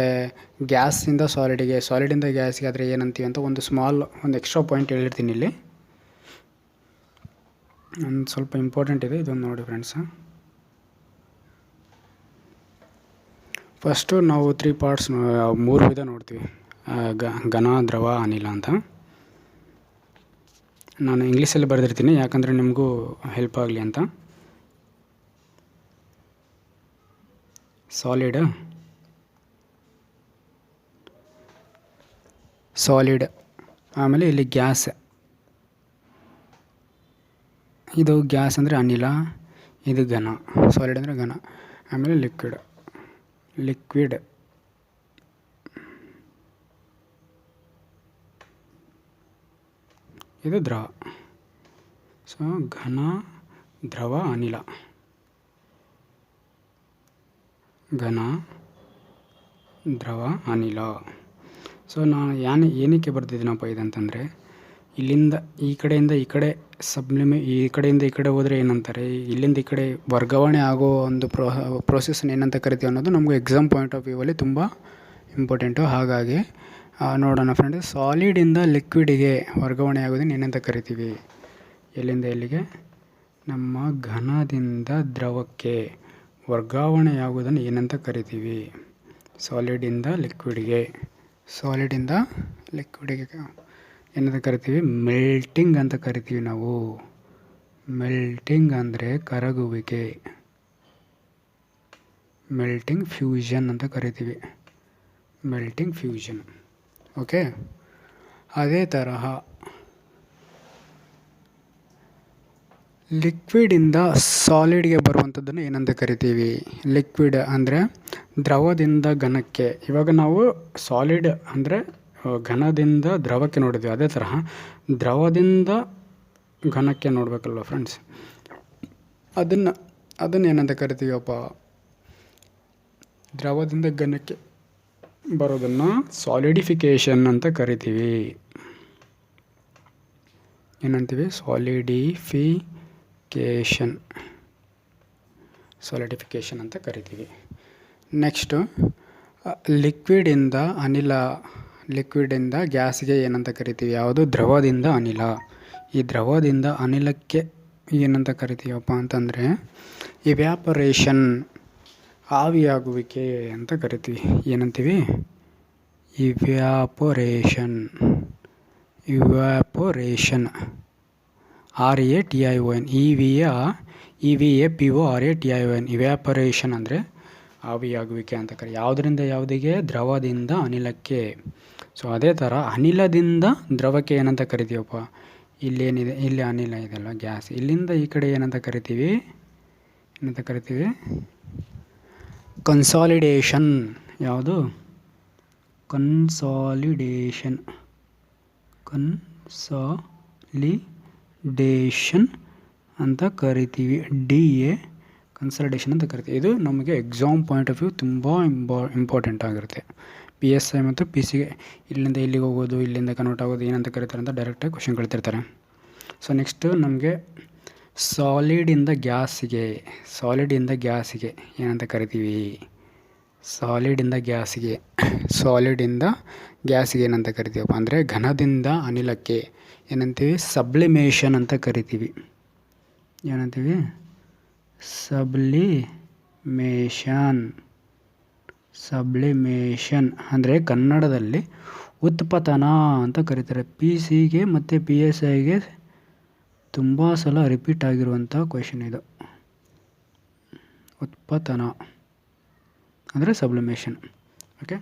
ಗ್ಯಾಸಿಂದ ಸಾಲಿಡಿಂದ ಗ್ಯಾಸ್ಗೆ ಆದರೆ ಏನಂತೀವಿ ಅಂತ ಒಂದು ಎಕ್ಸ್ಟ್ರಾ ಪಾಯಿಂಟ್ ಹೇಳಿರ್ತೀನಿ ಇಲ್ಲಿ. ಒಂದು ಸ್ವಲ್ಪ ಇಂಪಾರ್ಟೆಂಟ್ ಇದೆ, ಇದೊಂದು ನೋಡಿ ಫ್ರೆಂಡ್ಸ್. ಫಸ್ಟು ನಾವು 3 ಪಾರ್ಟ್ಸ್ 3 ವಿಧ ನೋಡ್ತೀವಿ, ಘನ, ದ್ರವ, ಅನಿಲ ಅಂತ. ನಾನು ಇಂಗ್ಲೀಷಲ್ಲಿ ಬರೆದಿರ್ತೀನಿ ಯಾಕಂದರೆ ನಿಮಗೂ ಹೆಲ್ಪ್ ಆಗಲಿ ಅಂತ. ಸಾಲಿಡ್, ಆಮೇಲೆ ಇಲ್ಲಿ ಗ್ಯಾಸ್. ಇದು ಗ್ಯಾಸ್ ಅಂದರೆ ಅನಿಲ, ಇದು ಘನ. ಸಾಲಿಡ್ ಅಂದರೆ ಘನ. ಆಮೇಲೆ ಲಿಕ್ವಿಡ್. ಇದು ದ್ರವ. ಸೊ ಘನ, ದ್ರವ, ಅನಿಲ. ಘನ, ದ್ರವ, ಅನಿಲ. ಸೊ ನಾನು ಏನಕ್ಕೆ ಬರ್ತಿದ್ದೀನಪ್ಪ ಇದಂತಂದರೆ, ಇಲ್ಲಿಂದ ಈ ಕಡೆಯಿಂದ ಈ ಕಡೆ ಈ ಕಡೆಯಿಂದ ಈ ಕಡೆ ಹೋದರೆ ಏನಂತಾರೆ, ಇಲ್ಲಿಂದ ಈ ಕಡೆ ವರ್ಗಾವಣೆ ಆಗೋ ಒಂದು ಪ್ರೋಸೆಸ್ನ ಏನಂತ ಕರಿತೀವಿ ಅನ್ನೋದು ನಮಗೆ ಎಕ್ಸಾಮ್ ಪಾಯಿಂಟ್ ಆಫ್ ವ್ಯೂವಲ್ಲಿ ತುಂಬ ಇಂಪಾರ್ಟೆಂಟು. ಹಾಗಾಗಿ ನೋಡೋಣ ಫ್ರೆಂಡ್, ಸಾಲಿಡಿಂದ ಲಿಕ್ವಿಡಿಗೆ ವರ್ಗಾವಣೆ ಆಗೋದನ್ನು ಏನಂತ ಕರಿತೀವಿ? ಎಲ್ಲಿಂದ ಎಲ್ಲಿಗೆ? ನಮ್ಮ ಘನದಿಂದ ದ್ರವಕ್ಕೆ ವರ್ಗಾವಣೆಯಾಗುವುದನ್ನು ಏನಂತ ಕರಿತೀವಿ? ಸಾಲಿಡಿಂದ ಲಿಕ್ವಿಡಿಗೆ ಏನಂತ ಕರಿತೀವಿ? ಮೆಲ್ಟಿಂಗ್ ಅಂತ ಕರಿತೀವಿ ನಾವು. ಮೆಲ್ಟಿಂಗ್ ಅಂದರೆ ಕರಗುವಿಕೆ. ಮೆಲ್ಟಿಂಗ್ ಫ್ಯೂಷನ್ ಅಂತ ಕರಿತೀವಿ. Melting fusion. ಓಕೆ, ಅದೇ ತರಹ ಲಿಕ್ವಿಡಿಂದ ಸಾಲಿಡ್ಗೆ ಬರುವಂಥದ್ದನ್ನು ಏನಂತ ಕರಿತೀವಿ? ಲಿಕ್ವಿಡ್ ಅಂದರೆ ದ್ರವದಿಂದ ಘನಕ್ಕೆ. ಇವಾಗ ನಾವು ಸಾಲಿಡ್ ಅಂದರೆ ಘನದಿಂದ ದ್ರವಕ್ಕೆ ನೋಡಿದ್ವಿ, ಅದೇ ತರಹ ದ್ರವದಿಂದ ಘನಕ್ಕೆ ನೋಡಬೇಕಲ್ವ ಫ್ರೆಂಡ್ಸ್. ಅದನ್ನು ಏನಂತ ಕರಿತೀವಪ್ಪ? ದ್ರವದಿಂದ ಘನಕ್ಕೆ ಬರೋದನ್ನು ಸಾಲಿಡಿಫಿಕೇಷನ್ ಅಂತ ಕರಿತೀವಿ. ಏನಂತೀವಿ? ಸಾಲಿಡಿಫಿಕೇಷನ್ ಅಂತ ಕರಿತೀವಿ. ನೆಕ್ಸ್ಟು ಲಿಕ್ವಿಡಿಂದ ಗ್ಯಾಸ್ಗೆ ಏನಂತ ಕರಿತೀವಿ? ಯಾವುದು? ದ್ರವದಿಂದ ಅನಿಲ. ಈ ದ್ರವದಿಂದ ಅನಿಲಕ್ಕೆ ಏನಂತ ಕರಿತೀವಪ್ಪ ಅಂತಂದರೆ ಇವ್ಯಾಪರೇಷನ್, ಆವಿಯಾಗುವಿಕೆ ಅಂತ ಕರಿತೀವಿ. ಏನಂತೀವಿ? ಇವ್ಯಾಪೊರೇಷನ್. RATION. EVAPORATION. ಇವ್ಯಾಪರೇಷನ್ ಅಂದರೆ ಆವಿಯಾಗುವಿಕೆ ಅಂತ ಯಾವುದರಿಂದ ಯಾವುದಿಗೆ? ದ್ರವದಿಂದ ಅನಿಲಕ್ಕೆ. ಸೊ ಅದೇ ಥರ ಅನಿಲದಿಂದ ದ್ರವಕ್ಕೆ ಏನಂತ ಕರಿತೀವಪ್ಪ? ಇಲ್ಲೇನಿದೆ, ಇಲ್ಲಿ ಅನಿಲ ಇದೆಲ್ಲ ಗ್ಯಾಸ್, ಇಲ್ಲಿಂದ ಈ ಕಡೆ ಏನಂತ ಕರಿತೀವಿ? ಕನ್ಸಾಲಿಡೇಷನ್. ಯಾವುದು? ಕನ್ಸಾಲಿಡೇಷನ್ ಅಂತ ಕರಿತೀವಿ. DA ಕನ್ಸಾಲಿಡೇಷನ್ ಅಂತ ಕರಿತೀವಿ. ಇದು ನಮಗೆ ಎಕ್ಸಾಮ್ ಪಾಯಿಂಟ್ ಆಫ್ ವ್ಯೂ ತುಂಬ ಇಂಪಾರ್ಟೆಂಟ್ ಆಗಿರುತ್ತೆ. PSI ಮತ್ತು PCಗೆ ಇಲ್ಲಿಂದ ಇಲ್ಲಿಗೆ ಹೋಗೋದು, ಇಲ್ಲಿಂದ ಕನ್ವರ್ಟ್ ಆಗೋದು ಏನಂತ ಕರೀತಾರೆ ಅಂತ ಡೈರೆಕ್ಟಾಗಿ ಕ್ವಶನ್ ಕೇಳ್ತಿರ್ತಾರೆ. ಸೊ ನೆಕ್ಸ್ಟು ನಮಗೆ ಸಾಲಿಡಿಂದ ಗ್ಯಾಸಿಗೆ ಏನಂತ ಕರಿತೀವಿ? ಸಾಲಿಡಿಂದ ಗ್ಯಾಸಿಗೆ ಏನಂತ ಕರಿತೀವಪ್ಪ ಅಂದರೆ ಘನದಿಂದ ಅನಿಲಕ್ಕೆ ಏನಂತೀವಿ? ಸಬ್ಲಿಮೇಷನ್ ಅಂತ ಕರಿತೀವಿ. ಏನಂತೀವಿ? ಸಬ್ಲಿಮೇಷನ್ ಅಂದರೆ ಕನ್ನಡದಲ್ಲಿ ಉತ್ಪತನ ಅಂತ ಕರೀತಾರೆ. PCಗೆ ಮತ್ತು PSIಗೆ ತುಂಬ ಸಲ ರಿಪೀಟ್ ಆಗಿರುವಂಥ ಕ್ವೆಶನ್ ಇದು. ಉತ್ಪತನ ಅಂದರೆ ಸಬ್ಲಿಮೇಷನ್. ಓಕೆ,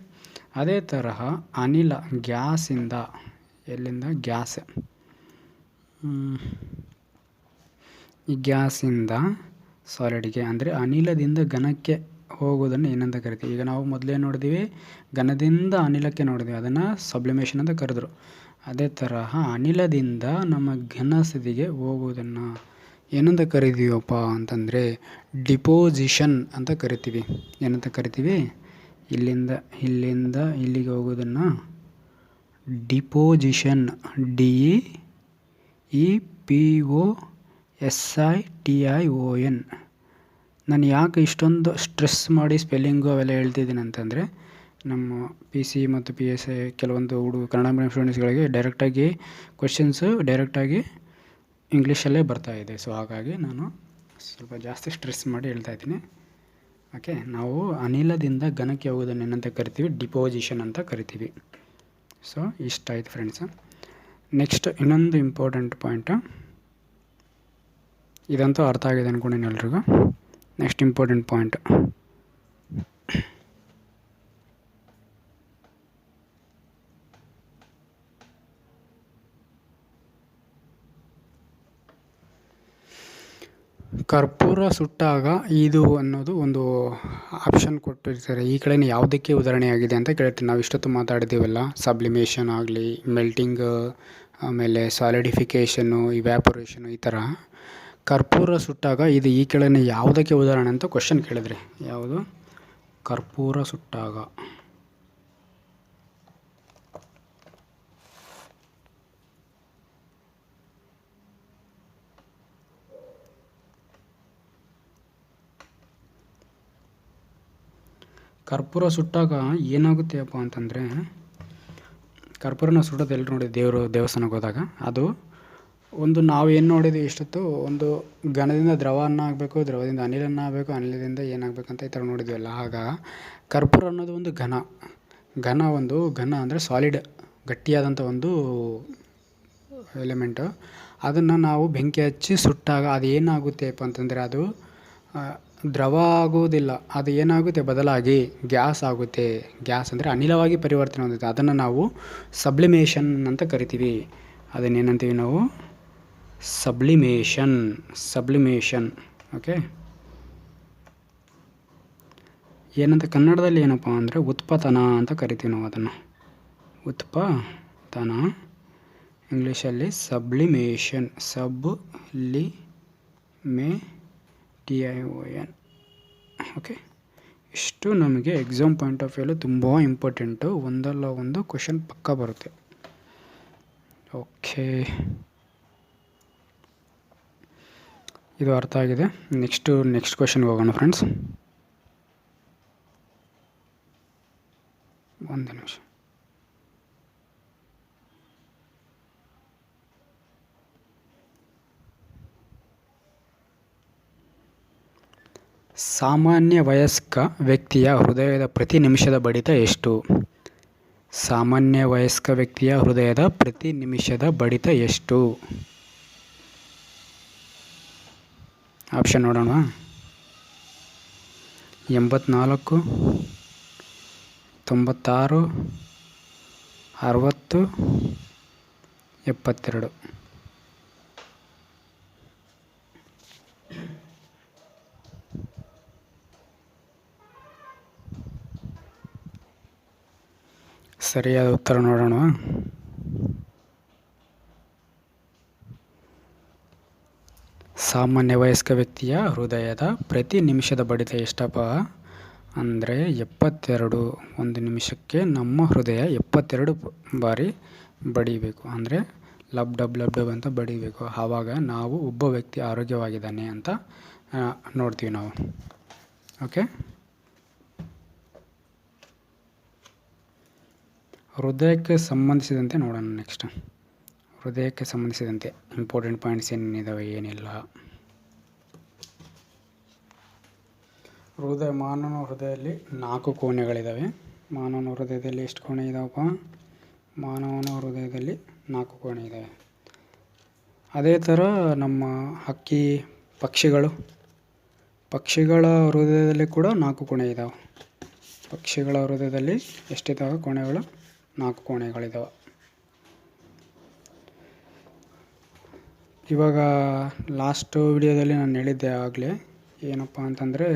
ಅದೇ ತರಹ ಅನಿಲ ಗ್ಯಾಸಿಂದ, ಎಲ್ಲಿಂದ? ಗ್ಯಾಸ್. ಈ ಗ್ಯಾಸಿಂದ ಸಾಲಿಡ್ಗೆ ಅಂದರೆ ಅನಿಲದಿಂದ ಘನಕ್ಕೆ ಹೋಗೋದನ್ನು ಏನಂತ ಕರಿತೀವಿ? ಈಗ ನಾವು ಮೊದಲೇ ನೋಡಿದ್ದೀವಿ, ಘನದಿಂದ ಅನಿಲಕ್ಕೆ ನೋಡಿದ್ದೀವಿ, ಅದನ್ನು ಸಬ್ಲಿಮೇಷನ್ ಅಂತ ಕರೆದ್ರು. ಅದೇ ತರಹ ಅನಿಲದಿಂದ ನಮ್ಮ ಘನ ಸ್ಥಿತಿಗೆ ಹೋಗುವುದನ್ನು ಏನಂತ ಕರಿತೀವಪ್ಪ ಅಂತಂದರೆ ಡಿಪೋಸಿಷನ್ ಅಂತ ಕರಿತೀವಿ. ಏನಂತ ಕರಿತೀವಿ? ಇಲ್ಲಿಂದ ಇಲ್ಲಿಗೆ ಹೋಗೋದನ್ನು ಡಿಪೋಸಿಷನ್. DEPOSITION. ನಾನು ಯಾಕೆ ಇಷ್ಟೊಂದು ಸ್ಟ್ರೆಸ್ ಮಾಡಿ ಸ್ಪೆಲ್ಲಿಂಗು ಅವೆಲ್ಲ ಹೇಳ್ತಿದ್ದೀನಿ ಅಂತಂದರೆ, ನಮ್ಮ PC ಮತ್ತು PSI ಕೆಲವೊಂದು ಕನ್ನಡ ಮೀಡಿಯಂ ಸ್ಟೂಡೆಂಟ್ಸ್ಗಳಿಗೆ ಡೈರೆಕ್ಟಾಗಿ ಕ್ವೆಶನ್ಸು ಡೈರೆಕ್ಟಾಗಿ ಇಂಗ್ಲೀಷಲ್ಲೇ ಬರ್ತಾಯಿದೆ. ಸೊ ಹಾಗಾಗಿ ನಾನು ಸ್ವಲ್ಪ ಜಾಸ್ತಿ ಸ್ಟ್ರೆಸ್ ಮಾಡಿ ಹೇಳ್ತಾಯಿದ್ದೀನಿ. ಓಕೆ, ನಾವು ಅನಿಲದಿಂದ ಘನಕ್ಕೆ ಹೋಗೋದನ್ನು ಏನಂತ ಕರಿತೀವಿ? ಡಿಪೋಸಿಷನ್ ಅಂತ ಕರಿತೀವಿ. ಸೊ ಇಷ್ಟ ಆಯ್ತು ಫ್ರೆಂಡ್ಸ್. ನೆಕ್ಸ್ಟ್ ಇನ್ನೊಂದು ಇಂಪಾರ್ಟೆಂಟ್ ಪಾಯಿಂಟು, ಇದಂತೂ ಅರ್ಥ ಆಗಿದೆ ಅಂದ್ಕೊಂಡಿನಿ ಎಲ್ರಿಗೂ. ನೆಕ್ಸ್ಟ್ ಇಂಪಾರ್ಟೆಂಟ್ ಪಾಯಿಂಟ್, ಕರ್ಪೂರ ಸುಟ್ಟಾಗ ಇದು ಅನ್ನೋದು ಒಂದು ಆಪ್ಷನ್ ಕೊಟ್ಟಿರ್ತಾರೆ. ಈ ಕಡೆ ಯಾವುದಕ್ಕೆ ಉದಾಹರಣೆಯಾಗಿದೆ ಅಂತ ಕೇಳ್ತೀನಿ. ನಾವು ಇಷ್ಟೊತ್ತು ಮಾತಾಡಿದ್ದೀವಲ್ಲ, ಸಬ್ಲಿಮೇಷನ್ ಆಗಲಿ, ಮೆಲ್ಟಿಂಗ್, ಆಮೇಲೆ ಸಾಲಿಡಿಫಿಕೇಷನ್ನು, ಇವ್ಯಾಪೊರೇಷನು, ಈ ಥರ ಕರ್ಪೂರ ಸುಟ್ಟಾಗ ಇದು ಈ ಕೆಳಗಿನ ಯಾವುದಕ್ಕೆ ಉದಾಹರಣೆ ಅಂತ ಕ್ವಶನ್ ಕೇಳಿದ್ರಿ. ಯಾವುದು? ಕರ್ಪೂರ ಸುಟ್ಟಾಗ. ಕರ್ಪೂರ ಸುಟ್ಟಾಗ ಏನಾಗುತ್ತೆಯಪ್ಪ ಅಂತಂದರೆ, ಕರ್ಪೂರನ ಸುಡೋದು ಎಲ್ಲರೂ ನೋಡಿ ದೇವಸ್ಥಾನಕ್ಕೆ ಹೋದಾಗ, ಅದು ಒಂದು ನಾವೇನು ನೋಡಿದ್ವಿ ಇಷ್ಟೊತ್ತು, ಒಂದು ಘನದಿಂದ ದ್ರವವನ್ನು ಆಗಬೇಕು, ದ್ರವದಿಂದ ಅನಿಲನ್ನು ಆಗಬೇಕು, ಅನಿಲದಿಂದ ಏನಾಗಬೇಕಂತ ಈ ಥರ ನೋಡಿದ್ವಲ್ಲ. ಆಗ ಕರ್ಪೂರ ಅನ್ನೋದು ಒಂದು ಘನ ಅಂದರೆ ಸಾಲಿಡ್, ಗಟ್ಟಿಯಾದಂಥ ಒಂದು ಎಲಿಮೆಂಟು. ಅದನ್ನು ನಾವು ಬೆಂಕಿ ಹಚ್ಚಿ ಸುಟ್ಟಾಗ ಅದು ಏನಾಗುತ್ತೆಪ್ಪ ಅಂತಂದರೆ, ಅದು ದ್ರವ ಆಗುವುದಿಲ್ಲ, ಅದು ಏನಾಗುತ್ತೆ, ಬದಲಾಗಿ ಗ್ಯಾಸ್ ಆಗುತ್ತೆ. ಗ್ಯಾಸ್ ಅಂದರೆ ಅನಿಲವಾಗಿ ಪರಿವರ್ತನೆ ಹೊಂದುತ್ತೆ. ಅದನ್ನು ನಾವು ಸಬ್ಲಿಮೇಷನ್ ಅಂತ ಕರಿತೀವಿ. ಅದನ್ನೇನಂತೀವಿ ನಾವು? ಸಬ್ಲಿಮೇಷನ್. ಓಕೆ, ಏನಂತ ಕನ್ನಡದಲ್ಲಿ ಏನಪ್ಪ ಅಂದರೆ ಉತ್ಪತನ ಅಂತ ಕರಿತೀವಿ ನಾವು ಅದನ್ನು. ಉತ್ಪತನ, ಇಂಗ್ಲೀಷಲ್ಲಿ ಸಬ್ಲಿಮೇಷನ್. TION. ಓಕೆ, ಇಷ್ಟು ನಮಗೆ ಎಕ್ಸಾಮ್ ಪಾಯಿಂಟ್ ಆಫ್ ವ್ಯೂಲಿ ತುಂಬ ಇಂಪಾರ್ಟೆಂಟು. ಒಂದಲ್ಲ ಒಂದು ಕ್ವೆಶನ್ ಪಕ್ಕ ಬರುತ್ತೆ. ಓಕೆ, ಇದು ಅರ್ಥ ಆಗಿದೆ. ನೆಕ್ಸ್ಟ್ ಕ್ವೆಶನ್ಗೆ ಹೋಗೋಣ ಫ್ರೆಂಡ್ಸ್. ಒಂದು ನಿಮಿಷ. ಸಾಮಾನ್ಯ ವಯಸ್ಕ ವ್ಯಕ್ತಿಯ ಹೃದಯದ ಪ್ರತಿ ನಿಮಿಷದ ಬಡಿತ ಎಷ್ಟು? ಸಾಮಾನ್ಯ ವಯಸ್ಕ ವ್ಯಕ್ತಿಯ ಹೃದಯದ ಪ್ರತಿ ನಿಮಿಷದ ಬಡಿತ ಎಷ್ಟು? ಆಪ್ಷನ್ ನೋಡೋಣ. 84, 96, 60, 72. ಸರಿಯಾದ ಉತ್ತರ ನೋಡೋಣ. ಸಾಮಾನ್ಯ ವಯಸ್ಕ ವ್ಯಕ್ತಿಯ ಹೃದಯದ ಪ್ರತಿ ನಿಮಿಷದ ಬಡಿತ ಎಷ್ಟಪ್ಪ ಅಂದರೆ 72. ಒಂದು ನಿಮಿಷಕ್ಕೆ ನಮ್ಮ ಹೃದಯ 72 ಬಾರಿ ಬಡಿಬೇಕು. ಅಂದರೆ ಲಬ್ ಡಬ್ ಲಬ್ ಡಬ್ ಅಂತ ಬಡಿಬೇಕು. ಆವಾಗ ನಾವು ಒಬ್ಬ ವ್ಯಕ್ತಿ ಆರೋಗ್ಯವಾಗಿದ್ದಾನೆ ಅಂತ ನೋಡ್ತೀವಿ ನಾವು. ಓಕೆ, ಹೃದಯಕ್ಕೆ ಸಂಬಂಧಿಸಿದಂತೆ ನೋಡೋಣ. ನೆಕ್ಸ್ಟ್ ಹೃದಯಕ್ಕೆ ಸಂಬಂಧಿಸಿದಂತೆ ಇಂಪಾರ್ಟೆಂಟ್ ಪಾಯಿಂಟ್ಸ್ ಏನಿದ್ದಾವೆ, ಏನಿಲ್ಲ. ಮಾನವನ ಹೃದಯದಲ್ಲಿ 4 ಕೋಣೆಗಳಿದ್ದಾವೆ. ಮಾನವನ ಹೃದಯದಲ್ಲಿ ಎಷ್ಟು ಕೋಣೆ ಇದ್ದಾವಪ್ಪ? ಮಾನವನ ಹೃದಯದಲ್ಲಿ 4 ಕೋಣೆ ಇದ್ದಾವೆ. ಅದೇ ಥರ ನಮ್ಮ ಹಕ್ಕಿ ಪಕ್ಷಿಗಳ ಹೃದಯದಲ್ಲಿ ಕೂಡ 4 ಕೋಣೆ ಇದ್ದಾವೆ. ಪಕ್ಷಿಗಳ ಹೃದಯದಲ್ಲಿ ಎಷ್ಟಿದ್ದಾವೆ ಕೋಣೆಗಳು? 4 ಕೋಣೆಗಳಿದ್ದಾವೆ. ಇವಾಗ ಲಾಸ್ಟ್ ವಿಡಿಯೋದಲ್ಲಿ ನಾನು ಹೇಳಿದ್ದೆ ಆಗಲೇ, ಏನಪ್ಪ ಅಂತಂದರೆ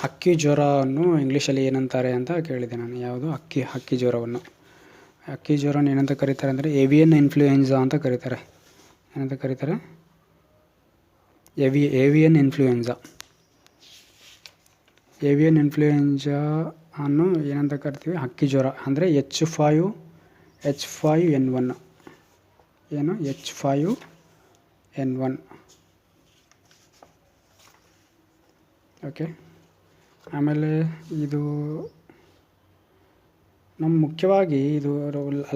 ಹಕ್ಕಿ ಜ್ವರವನ್ನು ಇಂಗ್ಲೀಷಲ್ಲಿ ಏನಂತಾರೆ ಅಂತ ಕೇಳಿದೆ ನಾನು. ಯಾವುದು? ಹಕ್ಕಿ ಜ್ವರವನ್ನು. ಹಕ್ಕಿ ಜ್ವರನ ಏನಂತ ಕರೀತಾರೆ ಅಂದರೆ ಏವಿಯನ್ ಇನ್ಫ್ಲೂಯೆನ್ಸಾ ಅಂತ ಕರೀತಾರೆ. ಏನಂತ ಕರೀತಾರೆ? Avian influenza. ಏವಿಯನ್ ಇನ್ಫ್ಲೂಯೆನ್ಸಾ ಅನ್ನು ಏನಂತ ಕರಿತೀವಿ? ಹಕ್ಕಿ ಜ್ವರ. ಅಂದರೆ H5N1. ಏನು? H5N1. ಓಕೆ, ಆಮೇಲೆ ಇದು ನಮ್ಮ ಮುಖ್ಯವಾಗಿ ಇದು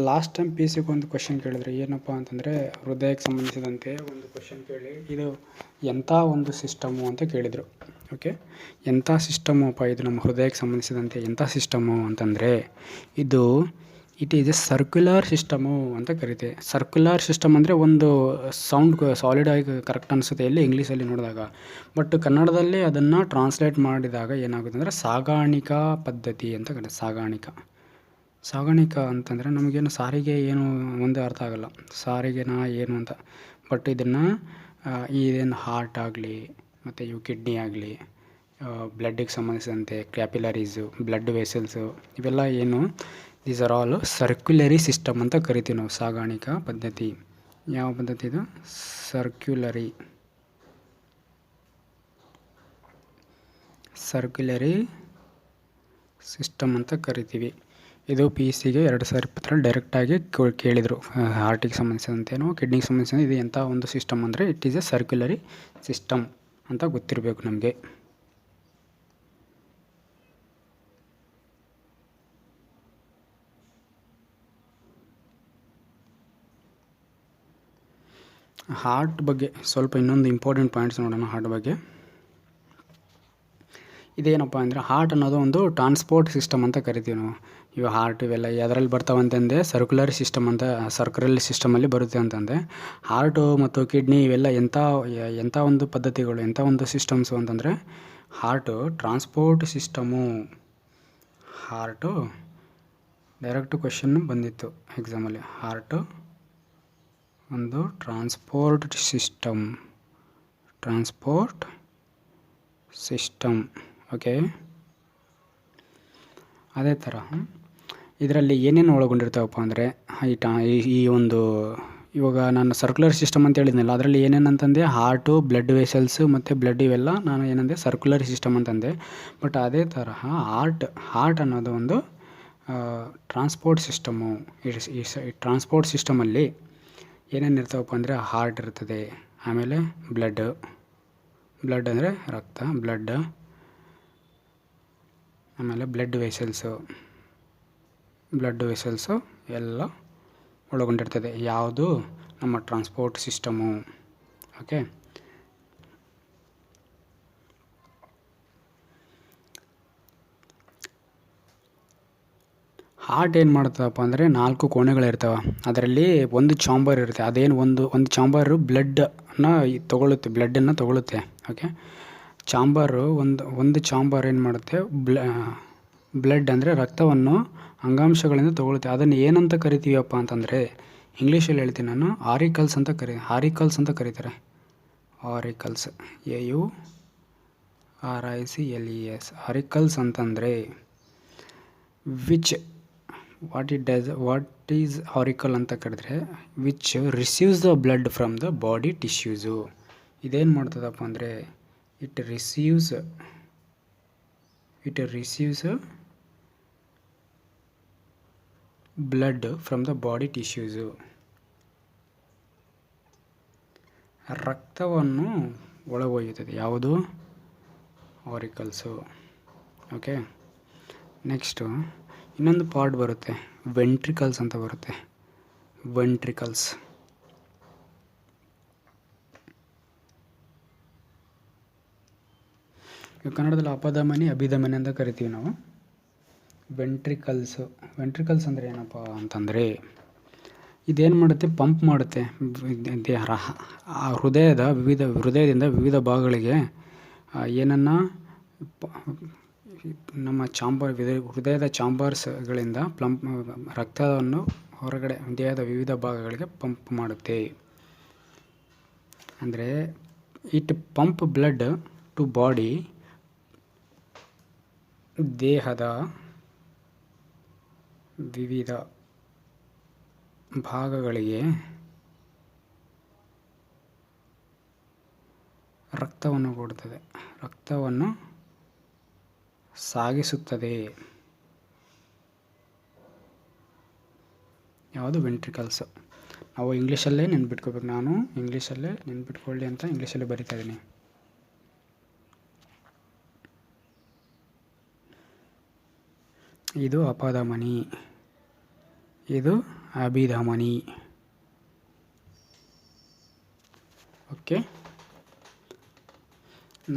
ಲಾಸ್ಟ್ ಟೈಮ್ PC ಒಂದು ಕ್ವೆಶನ್ ಕೇಳಿದ್ರು. ಏನಪ್ಪ ಅಂತಂದರೆ ಹೃದಯಕ್ಕೆ ಸಂಬಂಧಿಸಿದಂತೆ ಒಂದು ಕ್ವೆಶನ್ ಕೇಳಿ, ಇದು ಎಂಥ ಒಂದು ಸಿಸ್ಟಮು ಅಂತ ಕೇಳಿದರು. ಓಕೆ, ಎಂಥ ಸಿಸ್ಟಮು ಅಪ್ಪ ಇದು? ನಮ್ಮ ಹೃದಯಕ್ಕೆ ಸಂಬಂಧಿಸಿದಂತೆ ಎಂಥ ಸಿಸ್ಟಮು ಅಂತಂದರೆ it is A circular system ಅಂತ ಕರಿತೀವಿ. ಸರ್ಕ್ಯುಲರ್ ಸಿಸ್ಟಮ್ ಅಂದರೆ ಒಂದು ಸೌಂಡ್ ಸಾಲಿಡ್ ಆಗಿ ಕರೆಕ್ಟ್ ಅನಿಸುತ್ತೆ ಎಲ್ಲಿ ಇಂಗ್ಲೀಷಲ್ಲಿ ನೋಡಿದಾಗ. ಬಟ್ ಕನ್ನಡದಲ್ಲಿ ಅದನ್ನು ಟ್ರಾನ್ಸ್ಲೇಟ್ ಮಾಡಿದಾಗ ಏನಾಗುತ್ತೆ ಅಂದರೆ ಸಾಗಾಣಿಕಾ ಪದ್ಧತಿ ಅಂತ ಕರೀತಾರೆ. ಸಾಗಾಣಿಕಾ ಅಂತಂದರೆ ನಮಗೇನು ಸಾರಿಗೆ ಏನು ಮುಂದೆ ಅರ್ಥ ಆಗೋಲ್ಲ, ಸಾರಿಗೆನಾ ಏನು ಅಂತ. ಬಟ್ ಇದನ್ನು ಇದೇನು ಹಾರ್ಟ್ ಆಗಲಿ ಮತ್ತು ಇವು ಕಿಡ್ನಿ ಆಗಲಿ, ಬ್ಲಡ್ಡಿಗೆ ಸಂಬಂಧಿಸಿದಂತೆ ಕ್ಯಾಪಿಲರೀಸು, ಬ್ಲಡ್ ವೆಸಲ್ಸು, ಇವೆಲ್ಲ ಏನು, ದೀಸ್ ಆರ್ ಆಲ್ ಸರ್ಕ್ಯುಲರಿ ಸಿಸ್ಟಮ್ ಅಂತ ಕರಿತೀವಿ ನಾವು. ಸಾಗಾಣಿಕಾ ಪದ್ಧತಿ. ಯಾವ ಪದ್ಧತಿ ಇದು? ಸರ್ಕ್ಯುಲರಿ ಸಿಸ್ಟಮ್ ಅಂತ ಕರಿತೀವಿ. ಇದು PCಗೆ 2020 ಡೈರೆಕ್ಟಾಗಿ ಕೇಳಿದರು. ಹಾರ್ಟಿಗೆ ಸಂಬಂಧಿಸಿದಂತೇನೋ ಕಿಡ್ನಿಗೆ ಸಂಬಂಧಿಸಿದಂತೆ ಇದು ಎಂಥ ಒಂದು ಸಿಸ್ಟಮ್ ಅಂದರೆ ಇಟ್ ಈಸ್ ಎ ಸರ್ಕ್ಯುಲರಿ ಸಿಸ್ಟಮ್ ಅಂತ ಗೊತ್ತಿರಬೇಕು ನಮಗೆ. ಹಾರ್ಟ್ ಬಗ್ಗೆ ಸ್ವಲ್ಪ ಇನ್ನೊಂದು ಇಂಪಾರ್ಟೆಂಟ್ ಪಾಯಿಂಟ್ಸ್ ನೋಡೋಣ. ಹಾರ್ಟ್ ಬಗ್ಗೆ ಇದೇನಪ್ಪ ಅಂದರೆ ಹಾರ್ಟ್ ಅನ್ನೋದು ಒಂದು ಟ್ರಾನ್ಸ್ಪೋರ್ಟ್ ಸಿಸ್ಟಮ್ ಅಂತ ಕರಿತೀವಿ ನಾವು. ಇವು ಹಾರ್ಟ್ ಇವೆಲ್ಲ ಎದರಲ್ಲಿ ಬರ್ತಾವಂತಂದೆ ಸರ್ಕ್ಯುಲರ್ ಸಿಸ್ಟಮಲ್ಲಿ ಬರುತ್ತೆ ಅಂತಂದೆ. ಹಾರ್ಟು ಮತ್ತು ಕಿಡ್ನಿ ಇವೆಲ್ಲ ಎಂಥ ಒಂದು ಪದ್ಧತಿಗಳು, ಎಂಥ ಒಂದು ಸಿಸ್ಟಮ್ಸು ಅಂತಂದರೆ heart transport system. Heart direct question ಬಂದಿತ್ತು ಎಕ್ಸಾಮಲ್ಲಿ. ಹಾರ್ಟು ಒಂದು ಟ್ರಾನ್ಸ್ಪೋರ್ಟ್ ಸಿಸ್ಟಮ್. ಓಕೆ, ಅದೇ ಥರ ಇದರಲ್ಲಿ ಏನೇನು ಒಳಗೊಂಡಿರ್ತಾವಪ್ಪ ಅಂದರೆ ಈ ಒಂದು ಇವಾಗ ನಾನು ಸರ್ಕ್ಯುಲರ್ ಸಿಸ್ಟಮ್ ಅಂತ ಹೇಳಿದ್ನಲ್ಲ, ಅದರಲ್ಲಿ ಏನೇನಂತಂದೆ ಹಾರ್ಟು, ಬ್ಲಡ್ ವೆಸಲ್ಸು ಮತ್ತು ಬ್ಲಡ್ ಇವೆಲ್ಲ ನಾನು ಏನಂದೆ ಸರ್ಕ್ಯುಲರ್ ಸಿಸ್ಟಮ್ ಅಂತಂದೆ. ಬಟ್ ಅದೇ ತರಹ ಹಾರ್ಟ್ ಅನ್ನೋದು ಒಂದು ಟ್ರಾನ್ಸ್ಪೋರ್ಟ್ ಸಿಸ್ಟಮು. ಈ ಟ್ರಾನ್ಸ್ಪೋರ್ಟ್ ಸಿಸ್ಟಮಲ್ಲಿ ಏನೇನು ಇರ್ತಾವಪ್ಪ ಅಂದರೆ ಹಾರ್ಟ್ ಇರ್ತದೆ, ಆಮೇಲೆ ಬ್ಲಡ್ ಅಂದರೆ ರಕ್ತ, ಆಮೇಲೆ ಬ್ಲಡ್ ವೆಸಲ್ಸು ಎಲ್ಲ ಒಳಗೊಂಡಿರ್ತದೆ. ಯಾವುದು? ನಮ್ಮ ಟ್ರಾನ್ಸ್ಪೋರ್ಟ್ ಸಿಸ್ಟಮು. ಓಕೆ, ಹಾರ್ಟ್ ಏನು ಮಾಡ್ತದಪ್ಪ ಅಂದರೆ 4 ಕೋಣೆಗಳಿರ್ತವೆ. ಅದರಲ್ಲಿ ಒಂದು ಚಾಂಬರ್ ಇರುತ್ತೆ. ಅದೇನು ಒಂದು ಚಾಂಬರು ಬ್ಲಡ್ಡನ್ನು ತೊಗೊಳುತ್ತೆ. ಓಕೆ, ಚಾಂಬರು ಒಂದು ಚಾಂಬರ್ ಏನು ಮಾಡುತ್ತೆ, ಬ್ಲಡ್ ಅಂದರೆ ರಕ್ತವನ್ನು ಅಂಗಾಂಶಗಳಿಂದ ತಗೊಳುತ್ತೆ. ಅದನ್ನು ಏನಂತ ಕರಿತೀವಪ್ಪ ಅಂತಂದರೆ, ಇಂಗ್ಲೀಷಲ್ಲಿ ಹೇಳ್ತೀನಿ ನಾನು, ಆರಿಕಲ್ಸ್ ಅಂತ ಕರೀತಾರೆ. ಆರಿಕಲ್ಸ್, AURICLES, ಆರಿಕಲ್ಸ್ ಅಂತಂದರೆ ವಾಟ್ ಈಸ್ ಆರಿಕಲ್ ಅಂತ ಕರೆದ್ರೆ, which receives the blood from the body tissues. ಇದೇನು ಮಾಡ್ತದಪ್ಪ ಅಂದರೆ, it receives blood from the body tissues. ರಕ್ತವನ್ನು ಒಳಗೊಯ್ಯುತ್ತದೆ. ಯಾವುದು? ಆರಿಕಲ್ಸು. ಓಕೆ, ನೆಕ್ಸ್ಟು ಇನ್ನೊಂದು ಪಾರ್ಟ್ ಬರುತ್ತೆ, ವೆಂಟ್ರಿಕಲ್ಸ್ ಅಂತ ಬರುತ್ತೆ. ವೆಂಟ್ರಿಕಲ್ಸ್ ಕನ್ನಡದಲ್ಲಿ ಅಪಧಮನಿ, ಅಭಿಧಮನಿ ಅಂತ ಕರಿತೀವಿ ನಾವು. ವೆಂಟ್ರಿಕಲ್ಸ್ ಅಂದರೆ ಏನಪ್ಪ ಅಂತಂದರೆ, ಇದೇನು ಮಾಡುತ್ತೆ, ಪಂಪ್ ಮಾಡುತ್ತೆ ಹೃದಯದಿಂದ ವಿವಿಧ ಭಾಗಗಳಿಗೆ ಏನನ್ನು ನಮ್ಮ ಹೃದಯದ ಚಾಂಬರ್ಸ್ಗಳಿಂದ ರಕ್ತವನ್ನು ಹೊರಗಡೆ ದೇಹದ ವಿವಿಧ ಭಾಗಗಳಿಗೆ ಪಂಪ್ ಮಾಡುತ್ತೆ. ಅಂದರೆ it pump blood to body, ದೇಹದ ವಿವಿಧ ಭಾಗಗಳಿಗೆ ರಕ್ತವನ್ನು ಕೊಡುತ್ತದೆ, ರಕ್ತವನ್ನು ಸಾಗಿಸುತ್ತದೆ. ಯಾವುದು? ವೆಂಟ್ರಿಕಲ್ಸ್. ನಾವು ಇಂಗ್ಲೀಷಲ್ಲೇ ನೆನ್ಪಿಟ್ಕೋಬೇಕು. ನಾನು ಇಂಗ್ಲೀಷಲ್ಲೇ ನೆನ್ಪಿಟ್ಕೊಳ್ಳಿ ಅಂತ ಇಂಗ್ಲೀಷಲ್ಲೇ ಬರಿತಾ ಇದ್ದೀನಿ. ಇದು ಅಪಧಮನಿ, ಇದು ಅಭಿಧಮನಿ. ಓಕೆ,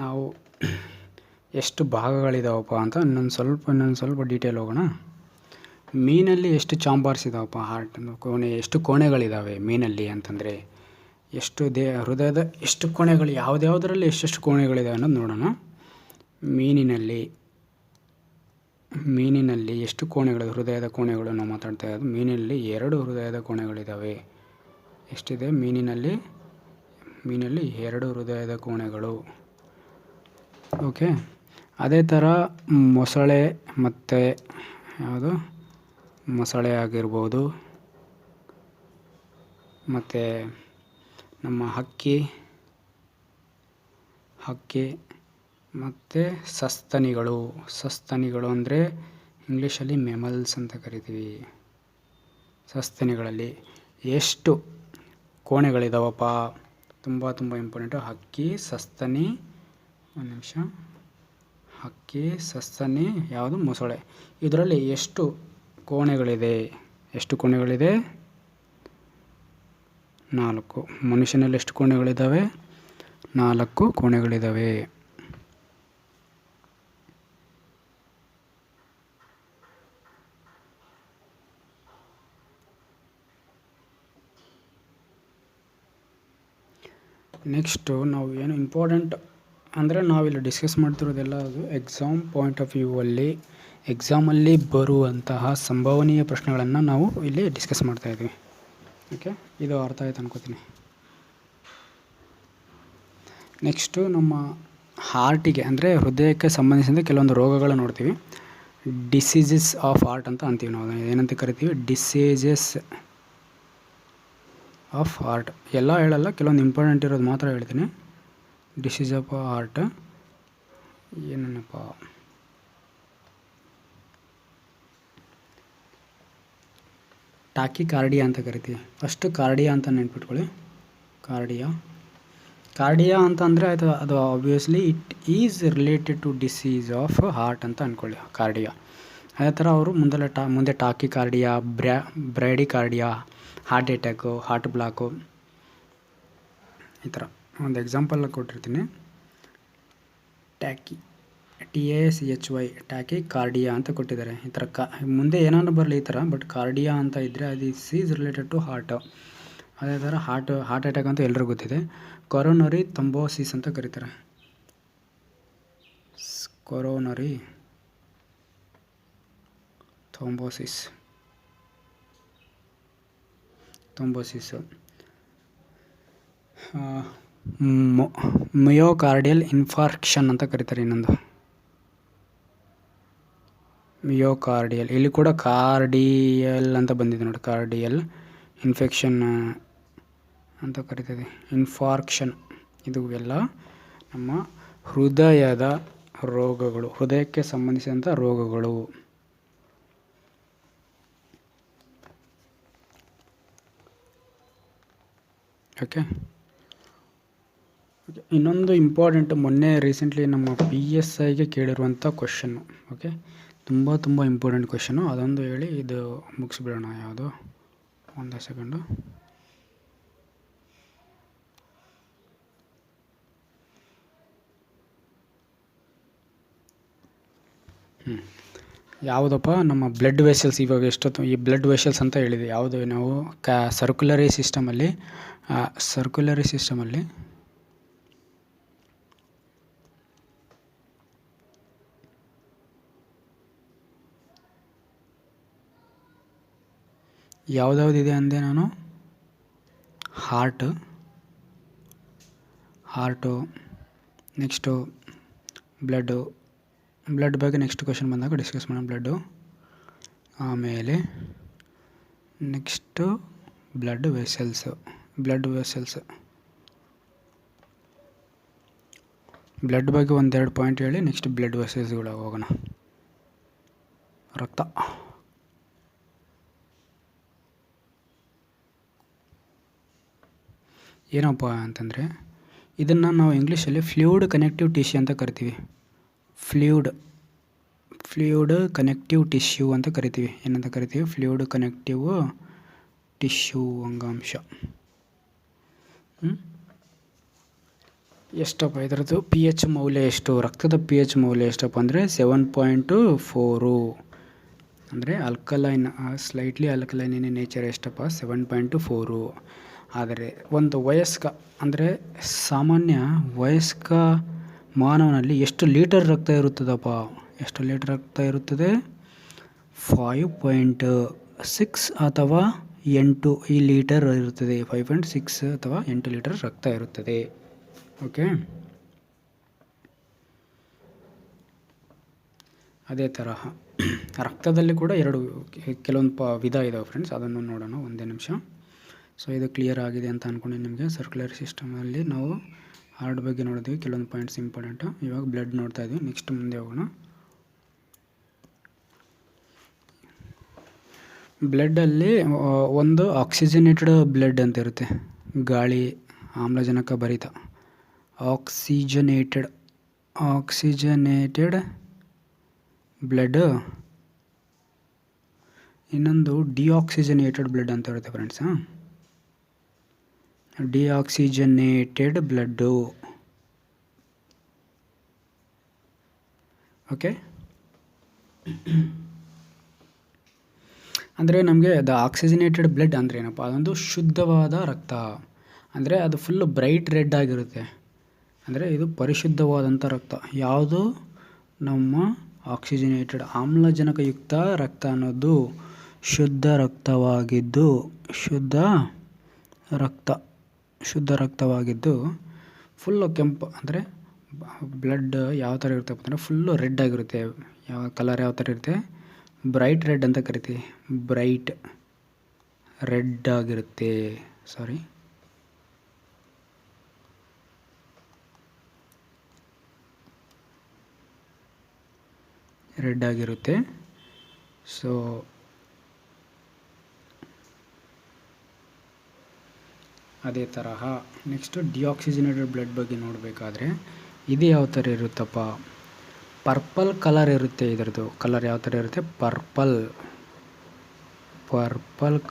ನಾವು ಎಷ್ಟು ಭಾಗಗಳಿದಾವಪ್ಪ ಅಂತ ಇನ್ನೊಂದು ಸ್ವಲ್ಪ ಡೀಟೇಲ್ ಹೋಗೋಣ. ಮೀನಲ್ಲಿ ಎಷ್ಟು ಚಾಂಬರ್ಸ್ ಇದಾವಪ್ಪ, ಎಷ್ಟು ಕೋಣೆಗಳಿದ್ದಾವೆ ಮೀನಲ್ಲಿ ಅಂತಂದರೆ, ಹೃದಯದ ಎಷ್ಟು ಕೋಣೆಗಳು, ಯಾವುದ್ಯಾವುದರಲ್ಲಿ ಎಷ್ಟೆಷ್ಟು ಕೋಣೆಗಳಿದ್ದಾವೆ ಅನ್ನೋದು ನೋಡೋಣ. ಮೀನಿನಲ್ಲಿ ಎಷ್ಟು ಕೋಣೆಗಳು, ಹೃದಯದ ಕೋಣೆಗಳು ನಾವು ಮಾತಾಡ್ತಾ ಇರೋದು. ಮೀನಿನಲ್ಲಿ 2 ಹೃದಯದ ಕೋಣೆಗಳಿದ್ದಾವೆ. ಎಷ್ಟಿದೆ? ಮೀನಿನಲ್ಲಿ 2 ಹೃದಯದ ಕೋಣೆಗಳು. ಓಕೆ, ಅದೇ ಥರ ಮೊಸಳೆ ಮತ್ತು ಮೊಸಳೆ ಆಗಿರ್ಬೋದು, ಮತ್ತು ನಮ್ಮ ಹಕ್ಕಿ ಮತ್ತು ಸಸ್ತನಿಗಳು ಅಂದರೆ ಇಂಗ್ಲೀಷಲ್ಲಿ ಮೆಮಲ್ಸ್ ಅಂತ ಕರಿತೀವಿ. ಸಸ್ತನಿಗಳಲ್ಲಿ ಎಷ್ಟು ಕೋಣೆಗಳಿದಾವಪ್ಪ, ತುಂಬ ಇಂಪಾರ್ಟೆಂಟು. ಹಕ್ಕಿ, ಸಸ್ತನಿ, ಯಾವುದು? ಮೊಸಳೆ. ಇದರಲ್ಲಿ ಎಷ್ಟು ಕೋಣೆಗಳಿದೆ? 4. ಮನುಷ್ಯನಲ್ಲಿ ಎಷ್ಟು ಕೋಣೆಗಳಿದ್ದಾವೆ? 4 ಕೋಣೆಗಳಿದ್ದಾವೆ. ನೆಕ್ಸ್ಟು ನಾವು ಏನು ಇಂಪಾರ್ಟೆಂಟ್ ಅಂದರೆ, ನಾವಿಲ್ಲಿ ಡಿಸ್ಕಸ್ ಮಾಡ್ತಿರೋದೆಲ್ಲ ಅದು ಎಕ್ಸಾಮ್ ಪಾಯಿಂಟ್ ಆಫ್ ವ್ಯೂ ಅಲ್ಲಿ, ಎಕ್ಸಾಮಲ್ಲಿ ಬರುವಂತಹ ಸಂಭವನೀಯ ಪ್ರಶ್ನೆಗಳನ್ನು ನಾವು ಇಲ್ಲಿ ಡಿಸ್ಕಸ್ ಮಾಡ್ತಾಯಿದ್ವಿ. ಓಕೆ, ಇದು ಅರ್ಥ ಆಯ್ತು ಅನ್ಕೋತೀನಿ. ನೆಕ್ಸ್ಟು ನಮ್ಮ ಹಾರ್ಟಿಗೆ ಅಂದರೆ ಹೃದಯಕ್ಕೆ ಸಂಬಂಧಿಸಿದ ಕೆಲವೊಂದು ರೋಗಗಳು ನೋಡ್ತೀವಿ. ಡಿಸೀಸಸ್ ಆಫ್ ಹಾರ್ಟ್ ಅಂತ ಅಂತೀವಿ ನಾವು. ಏನಂತ ಕರಿತೀವಿ? Diseases of heart. ಎಲ್ಲ ಹೇಳಲ್ಲ, ಕೆಲವೊಂದು ಇಂಪಾರ್ಟೆಂಟ್ ಇರೋದು ಮಾತ್ರ ಹೇಳ್ತೀನಿ. ಡಿಸೀಸ್ ಆಫ್ ಹಾರ್ಟ್ ಏನಪ್ಪ? ಟಾಕಿಕಾರ್ಡಿಯಾ ಅಂತ ಕರಿತೀವಿ. ಫಸ್ಟ್ ಕಾರ್ಡಿಯಾ ಅಂತ ನೆನ್ಪಿಟ್ಕೊಳ್ಳಿ. ಕಾರ್ಡಿಯಾ ಅಂತ ಅಂದರೆ ಅದು obviously it is related to disease of heart ಅಂತ ಅಂದ್ಕೊಳ್ಳಿ, ಕಾರ್ಡಿಯಾ. ಅದೇ ಥರ ಅವರು ಮುಂದೆ tachycardia, bradycardia, heart attack, heart block, ಈ ಥರ ಒಂದು ಎಕ್ಸಾಂಪಲ್ ಕೊಟ್ಟಿರ್ತೀನಿ. TACHY ಟಾಕಿಕಾರ್ಡಿಯಾ ಅಂತ ಕೊಟ್ಟಿದ್ದಾರೆ. ಈ ಥರ ಮುಂದೆ ಏನಾದ್ರು ಬರಲಿ ಈ ಥರ, ಬಟ್ ಕಾರ್ಡಿಯಾ ಅಂತ ಇದ್ದರೆ ಅದು ಈಸ್ ರಿಲೇಟೆಡ್ ಟು ಹಾರ್ಟ್. ಅದೇ ಥರ ಹಾರ್ಟ್ ಅಟ್ಯಾಕ್ ಅಂತ ಎಲ್ರಿಗೂ ಗೊತ್ತಿದೆ. ಕೊರೋನರಿ ಥ್ರೋಂಬೋಸಿಸ್ ಅಂತ ಕರೀತಾರೆ. ಕೊರೋನರಿ ಥ್ರೋಂಬೋಸಿಸ್ ಮಿಯೋಕಾರ್ಡಿಯಲ್ ಇನ್ಫಾರ್ಕ್ಷನ್ ಅಂತ ಕರೀತಾರೆ. ಇನ್ನೊಂದು ಮಿಯೋಕಾರ್ಡಿಯಲ್, ಇಲ್ಲಿ ಕೂಡ ಕಾರ್ಡಿಯಲ್ ಅಂತ ಬಂದಿದೆ ನೋಡಿ, ಕಾರ್ಡಿಯಲ್ ಇನ್ಫೆಕ್ಷನ್ ಅಂತ ಕರೀತದೆ, ಇನ್ಫಾರ್ಕ್ಷನ್. ಇದು ಎಲ್ಲ ನಮ್ಮ ಹೃದಯದ ರೋಗಗಳು, ಹೃದಯಕ್ಕೆ ಸಂಬಂಧಿಸಿದಂಥ ರೋಗಗಳು. ಓಕೆ, ಇನ್ನೊಂದು ಇಂಪಾರ್ಟೆಂಟ್, ಮೊನ್ನೆ ರೀಸೆಂಟ್ಲಿ ನಮ್ಮ PSIಗೆ ಕೇಳಿರುವಂಥ ಕ್ವಶನ್ನು. ಓಕೆ, ತುಂಬ ಇಂಪಾರ್ಟೆಂಟ್ ಕ್ವಶನ್ನು, ಅದೊಂದು ಹೇಳಿ ಇದು ಮುಗಿಸ್ಬಿಡೋಣ. ಯಾವುದು, ಒಂದು ಸೆಕೆಂಡು. ಯಾವುದಪ್ಪ, ನಮ್ಮ ಬ್ಲಡ್ ವೆಸಲ್ಸ್. ಇವಾಗ ಎಷ್ಟೊತ್ತು ಈ ಬ್ಲಡ್ ವೆಸಲ್ಸ್ ಅಂತ ಹೇಳಿದೆ. ಯಾವುದು, ನಾವು ಸರ್ಕ್ಯುಲರಿ ಸಿಸ್ಟಮಲ್ಲಿ ಯಾವುದ್ಯಾವುದಿದೆ ಅಂದೆ ನಾನು? ಹಾರ್ಟು, ನೆಕ್ಸ್ಟು ಬ್ಲಡ್ ಬಗ್ಗೆ ನೆಕ್ಸ್ಟ್ ಕ್ವಶನ್ ಬಂದಾಗ ಡಿಸ್ಕಸ್ ಮಾಡೋಣ. ಬ್ಲಡ್ಡು, ಆಮೇಲೆ ನೆಕ್ಸ್ಟು ಬ್ಲಡ್ ವೆಸಲ್ಸ್. ಬ್ಲಡ್ ಬಗ್ಗೆ ಒಂದೆರಡು ಪಾಯಿಂಟ್ ಹೇಳಿ ನೆಕ್ಸ್ಟ್ ಬ್ಲಡ್ ವೆಸಲ್ಸ್ಗಳು ಹೋಗೋಣ. ರಕ್ತ, ಏನಪ್ಪ ಅಂತಂದರೆ ಇದನ್ನು ನಾವು ಇಂಗ್ಲೀಷಲ್ಲಿ ಫ್ಲೂಯಿಡ್ ಕನೆಕ್ಟಿವ್ ಟಿಶ್ಯೂ ಅಂತ ಕರಿತೀವಿ. ಫ್ಲೂಯಿಡ್ ಕನೆಕ್ಟಿವ್ ಟಿಶ್ಯೂ ಅಂತ ಕರಿತೀವಿ. ಏನಂತ ಕರಿತೀವಿ? ಫ್ಲೂಯಿಡ್ ಕನೆಕ್ಟಿವ್ ಟಿಶ್ಯೂ ಅಂಗಾಂಶ. ಎಷ್ಟಪ್ಪ ಇದರದ್ದು pH ಮೌಲ್ಯ ಎಷ್ಟು? ರಕ್ತದ pH ಮೌಲ್ಯ ಎಷ್ಟಪ್ಪ ಅಂದರೆ 7.4. ಅಂದರೆ alkaline, slightly alkaline in nature ಎಷ್ಟಪ್ಪ? 7.4. ಆದರೆ ಒಂದು ವಯಸ್ಕ, ಅಂದರೆ ಸಾಮಾನ್ಯ ವಯಸ್ಕ ಮಾನವನಲ್ಲಿ ಎಷ್ಟು ಲೀಟರ್ ರಕ್ತ ಇರುತ್ತದಪ್ಪ? ಎಷ್ಟು ಲೀಟರ್ ರಕ್ತ ಇರುತ್ತದೆ? 5.6 ಅಥವಾ 8 ಈ ಲೀಟರ್ ಇರುತ್ತದೆ. 5.6 ಅಥವಾ 8 ಲೀಟರ್ ರಕ್ತ ಇರುತ್ತದೆ. ಓಕೆ, ಅದೇ ತರಹ ರಕ್ತದಲ್ಲಿ ಕೂಡ ಕೆಲವೊಂದು ವಿಧ ಇದಾವೆ ಫ್ರೆಂಡ್ಸ್, ಅದನ್ನು ನೋಡೋಣ. ಒಂದೇ ನಿಮಿಷ. ಸೊ ಇದು ಕ್ಲಿಯರ್ ಆಗಿದೆ ಅಂತ ಅಂದ್ಕೊಂಡು ನಿಮಗೆ ಸರ್ಕ್ಯುಲರ್ ಸಿಸ್ಟಮಲ್ಲಿ ನಾವು ಹಾರ್ಟ್ ಬಗ್ಗೆ ನೋಡಿದ್ವಿ, ಕೆಲವೊಂದು ಪಾಯಿಂಟ್ಸ್ ಇಂಪಾರ್ಟೆಂಟು. ಇವಾಗ ಬ್ಲಡ್ ನೋಡ್ತಾ ಇದ್ವಿ. ನೆಕ್ಸ್ಟ್ ಮುಂದೆ ಹೋಗೋಣ. ಬ್ಲಡ್ಡಲ್ಲಿ ಒಂದು ಆಕ್ಸಿಜನೇಟೆಡ್ ಬ್ಲಡ್ ಅಂತ ಇರುತ್ತೆ, ಗಾಳಿ ಆಮ್ಲಜನಕ ಭರಿತ ಆಕ್ಸಿಜನೇಟೆಡ್ ಬ್ಲಡ್. ಇನ್ನೊಂದು ಡಿಆಕ್ಸಿಜನೇಟೆಡ್ ಬ್ಲಡ್ ಅಂತ ಇರುತ್ತೆ ಫ್ರೆಂಡ್ಸ್. Deoxygenated blood. ಓಕೆ, ಅಂದರೆ ನಮಗೆ ದ ಆಕ್ಸಿಜನೇಟೆಡ್ ಬ್ಲಡ್ ಅಂದರೆ ಏನಪ್ಪ? ಅದೊಂದು ಶುದ್ಧವಾದ ರಕ್ತ, ಅಂದರೆ ಅದು ಫುಲ್ಲು ಬ್ರೈಟ್ ರೆಡ್ ಆಗಿರುತ್ತೆ. ಅಂದರೆ ಇದು ಪರಿಶುದ್ಧವಾದಂಥ ರಕ್ತ. ಯಾವುದು? ನಮ್ಮ ಆಕ್ಸಿಜನೇಟೆಡ್ ಆಮ್ಲಜನಕಯುಕ್ತ ರಕ್ತ ಅನ್ನೋದು ಶುದ್ಧ ರಕ್ತವಾಗಿದ್ದು ಫುಲ್ಲು ಕೆಂಪು, ಅಂದರೆ ಬ್ಲಡ್ ಯಾವ ಥರ ಇರುತ್ತಪ್ಪ ಅಂದರೆ ಫುಲ್ಲು ರೆಡ್ ಆಗಿರುತ್ತೆ. ಯಾವ ಕಲರ್ ಯಾವ ಥರ ಇರುತ್ತೆ? ಬ್ರೈಟ್ ರೆಡ್ ಅಂತ ಕರಿತೀವಿ. ಬ್ರೈಟ್ ರೆಡ್ ಆಗಿರುತ್ತೆ. ರೆಡ್ ಆಗಿರುತ್ತೆ. ಸೊ ಅದೇ ತರಹ ನೆಕ್ಸ್ಟು ಡಿಆಕ್ಸಿಜನೇಟೆಡ್ ಬ್ಲಡ್ ಬಗ್ಗೆ ನೋಡಬೇಕಾದ್ರೆ ಇದು ಯಾವ ಥರ ಇರುತ್ತಪ್ಪ? ಪರ್ಪಲ್ ಕಲರ್ ಇರುತ್ತೆ. ಇದರದ್ದು ಕಲರ್ ಯಾವ ಥರ ಇರುತ್ತೆ? Purple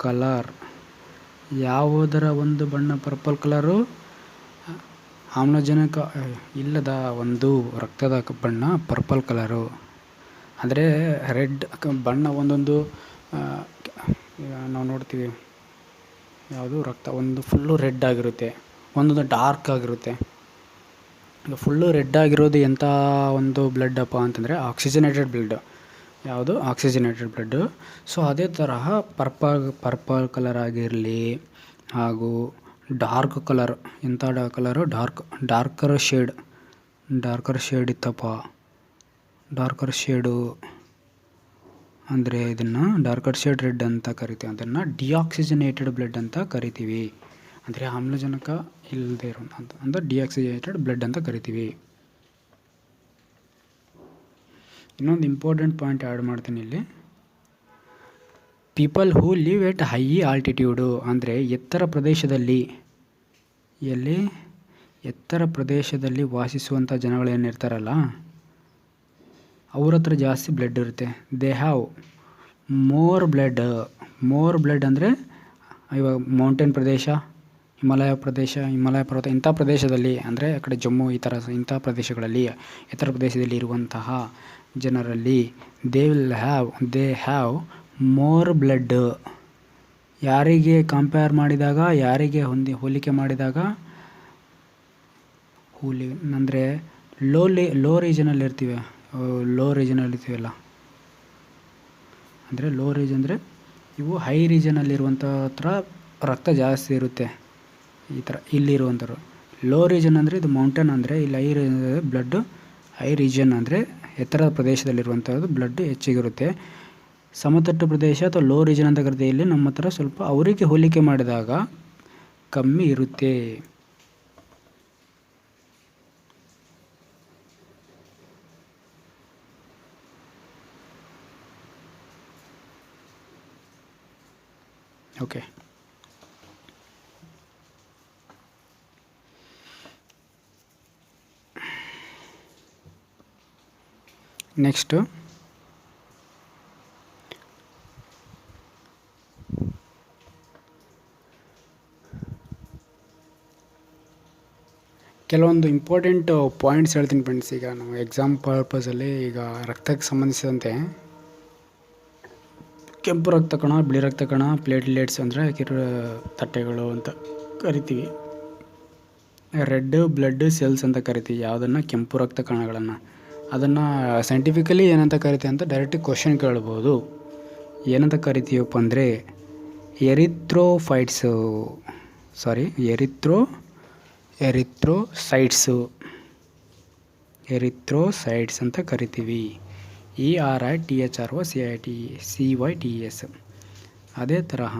colour. ಯಾವುದರ ಒಂದು ಬಣ್ಣ ಪರ್ಪಲ್ ಕಲರು? ಆಮ್ಲಜನಕ ಇಲ್ಲದ ಒಂದು ರಕ್ತದ ಬಣ್ಣ ಪರ್ಪಲ್ ಕಲರು. ಅಂದರೆ ರೆಡ್ ಬಣ್ಣ ಒಂದೊಂದು ನಾವು ನೋಡ್ತೀವಿ. ಯಾವುದು? ರಕ್ತ ಒಂದು ಫುಲ್ಲು ರೆಡ್ ಆಗಿರುತ್ತೆ, ಒಂದೊಂದು ಡಾರ್ಕ್ ಆಗಿರುತ್ತೆ. ಫುಲ್ಲು ರೆಡ್ ಆಗಿರೋದು ಎಂಥ ಒಂದು ಬ್ಲಡ್ಡಪ್ಪ ಅಂತಂದರೆ ಆಕ್ಸಿಜನೇಟೆಡ್ ಬ್ಲಡ್. ಯಾವುದು? Oxygenated blood. ಸೊ ಅದೇ ತರಹ ಪರ್ಪಲ್ ಕಲರ್ ಆಗಿರಲಿ, ಹಾಗೂ ಡಾರ್ಕ್ ಕಲರ್, ಎಂಥ ಕಲರು? ಡಾರ್ಕರ್ ಶೇಡ್ ಇತ್ತಪ್ಪ. ಡಾರ್ಕರ್ ಶೇಡು ಅಂದರೆ ಇದನ್ನು ಡಾರ್ಕರ್ ಶೇಡ್ ರೆಡ್ ಅಂತ ಕರಿತೀವಿ. ಅದನ್ನು ಡಿಆಕ್ಸಿಜನೇಟೆಡ್ ಬ್ಲಡ್ ಅಂತ ಕರಿತೀವಿ. ಅಂದರೆ ಆಮ್ಲಜನಕ ಇಲ್ಲದೆ ಇರೋಂಥ ಅಂದರೆ ಡಿಆಕ್ಸಿಜನೇಟೆಡ್ ಬ್ಲಡ್ ಅಂತ ಕರಿತೀವಿ. ಇನ್ನೊಂದು ಇಂಪಾರ್ಟೆಂಟ್ ಪಾಯಿಂಟ್ ಆ್ಯಡ್ ಮಾಡ್ತೀನಿ ಇಲ್ಲಿ. People who live at high altitude ಅಂದರೆ ಎತ್ತರ ಪ್ರದೇಶದಲ್ಲಿ ವಾಸಿಸುವಂಥ ಜನಗಳೇನಿರ್ತಾರಲ್ಲ ಅವ್ರ ಹತ್ರ ಜಾಸ್ತಿ ಬ್ಲಡ್ ಇರುತ್ತೆ. ದೇ ಹ್ಯಾವ್ ಮೋರ್ ಬ್ಲಡ್ ಅಂದರೆ ಇವಾಗ ಮೌಂಟೇನ್ ಪ್ರದೇಶ, ಹಿಮಾಲಯ ಪರ್ವತ ಇಂಥ ಪ್ರದೇಶದಲ್ಲಿ ಅಂದರೆ ಆ ಕಡೆ ಜಮ್ಮು ಇಂಥ ಪ್ರದೇಶಗಳಲ್ಲಿ, ಎತ್ತರ ಪ್ರದೇಶದಲ್ಲಿ ಇರುವಂತಹ ಜನರಲ್ಲಿ ದೇ ಹ್ಯಾವ್ ಮೋರ್ ಬ್ಲಡ್. ಯಾರಿಗೆ ಕಂಪೇರ್ ಮಾಡಿದಾಗ, ಯಾರಿಗೆ ಹೋಲಿಕೆ ಮಾಡಿದಾಗ, ಅಂದರೆ ಲೋ ರೀಜನಲ್ಲಿ ಇರ್ತೀವಲ್ಲ, ಅಂದರೆ ಲೋ ರೀಜನ್ ಅಂದರೆ ಇವು ಹೈ ರೀಜನಲ್ಲಿರುವಂಥ ಹತ್ರ ರಕ್ತ ಜಾಸ್ತಿ ಇರುತ್ತೆ. ಈ ಥರ ಇಲ್ಲಿರುವಂಥವ್ರು ಲೋ ರೀಜನ್ ಅಂದರೆ ಇದು ಮೌಂಟೇನ್ ಅಂದರೆ ಇಲ್ಲಿ ಹೈ ರೀಜನ್ ಅಂದರೆ ಎತ್ತರ ಪ್ರದೇಶದಲ್ಲಿರುವಂಥದ್ದು ಬ್ಲಡ್ ಹೆಚ್ಚಿಗಿರುತ್ತೆ. ಸಮತಟ್ಟು ಪ್ರದೇಶ ಅಥವಾ ಲೋ ರೀಜನ್ ಅಂತ ಕರಿತೀವಿ. ಇಲ್ಲಿ ನಮ್ಮ ಹತ್ರ ಸ್ವಲ್ಪ ಅವರಿಗೆ ಹೋಲಿಕೆ ಮಾಡಿದಾಗ ಕಮ್ಮಿ ಇರುತ್ತೆ. ಓಕೆ, ನೆಕ್ಸ್ಟು ಕೆಲವೊಂದು ಇಂಪಾರ್ಟೆಂಟ್ ಪಾಯಿಂಟ್ಸ್ ಹೇಳ್ತೀನಿ ಫ್ರೆಂಡ್ಸ್. ಈಗ ನಾವು ಎಕ್ಸಾಮ್ ಪರ್ಪಸಲ್ಲಿ ಈಗ ರಕ್ತಕ್ಕೆ ಸಂಬಂಧಿಸಿದಂತೆ ಕೆಂಪು ರಕ್ತ ಕಣ, ಬಿಳಿ ರಕ್ತ ಕಣ, ಪ್ಲೇಟ್ಲೆಟ್ಸ್ ಅಂದರೆ ತಟ್ಟೆಗಳು ಅಂತ ಕರಿತೀವಿ. ರೆಡ್ ಬ್ಲಡ್ ಸೆಲ್ಸ್ ಅಂತ ಕರಿತೀವಿ ಯಾವುದನ್ನು? ಕೆಂಪು ರಕ್ತ ಕಣಗಳನ್ನು. ಅದನ್ನು ಸೈಂಟಿಫಿಕಲಿ ಏನಂತ ಕರಿತೀವಿ ಅಂತ ಡೈರೆಕ್ಟಾಗಿ ಕ್ವಶನ್ ಕೇಳ್ಬೋದು. ಏನಂತ ಕರಿತೀವಪ್ಪ ಅಂದರೆ ಎರಿಥ್ರೋಸೈಟ್ಸ್ ಅಂತ ಕರಿತೀವಿ. ERITHROCYTS. ಅದೇ ತರಹ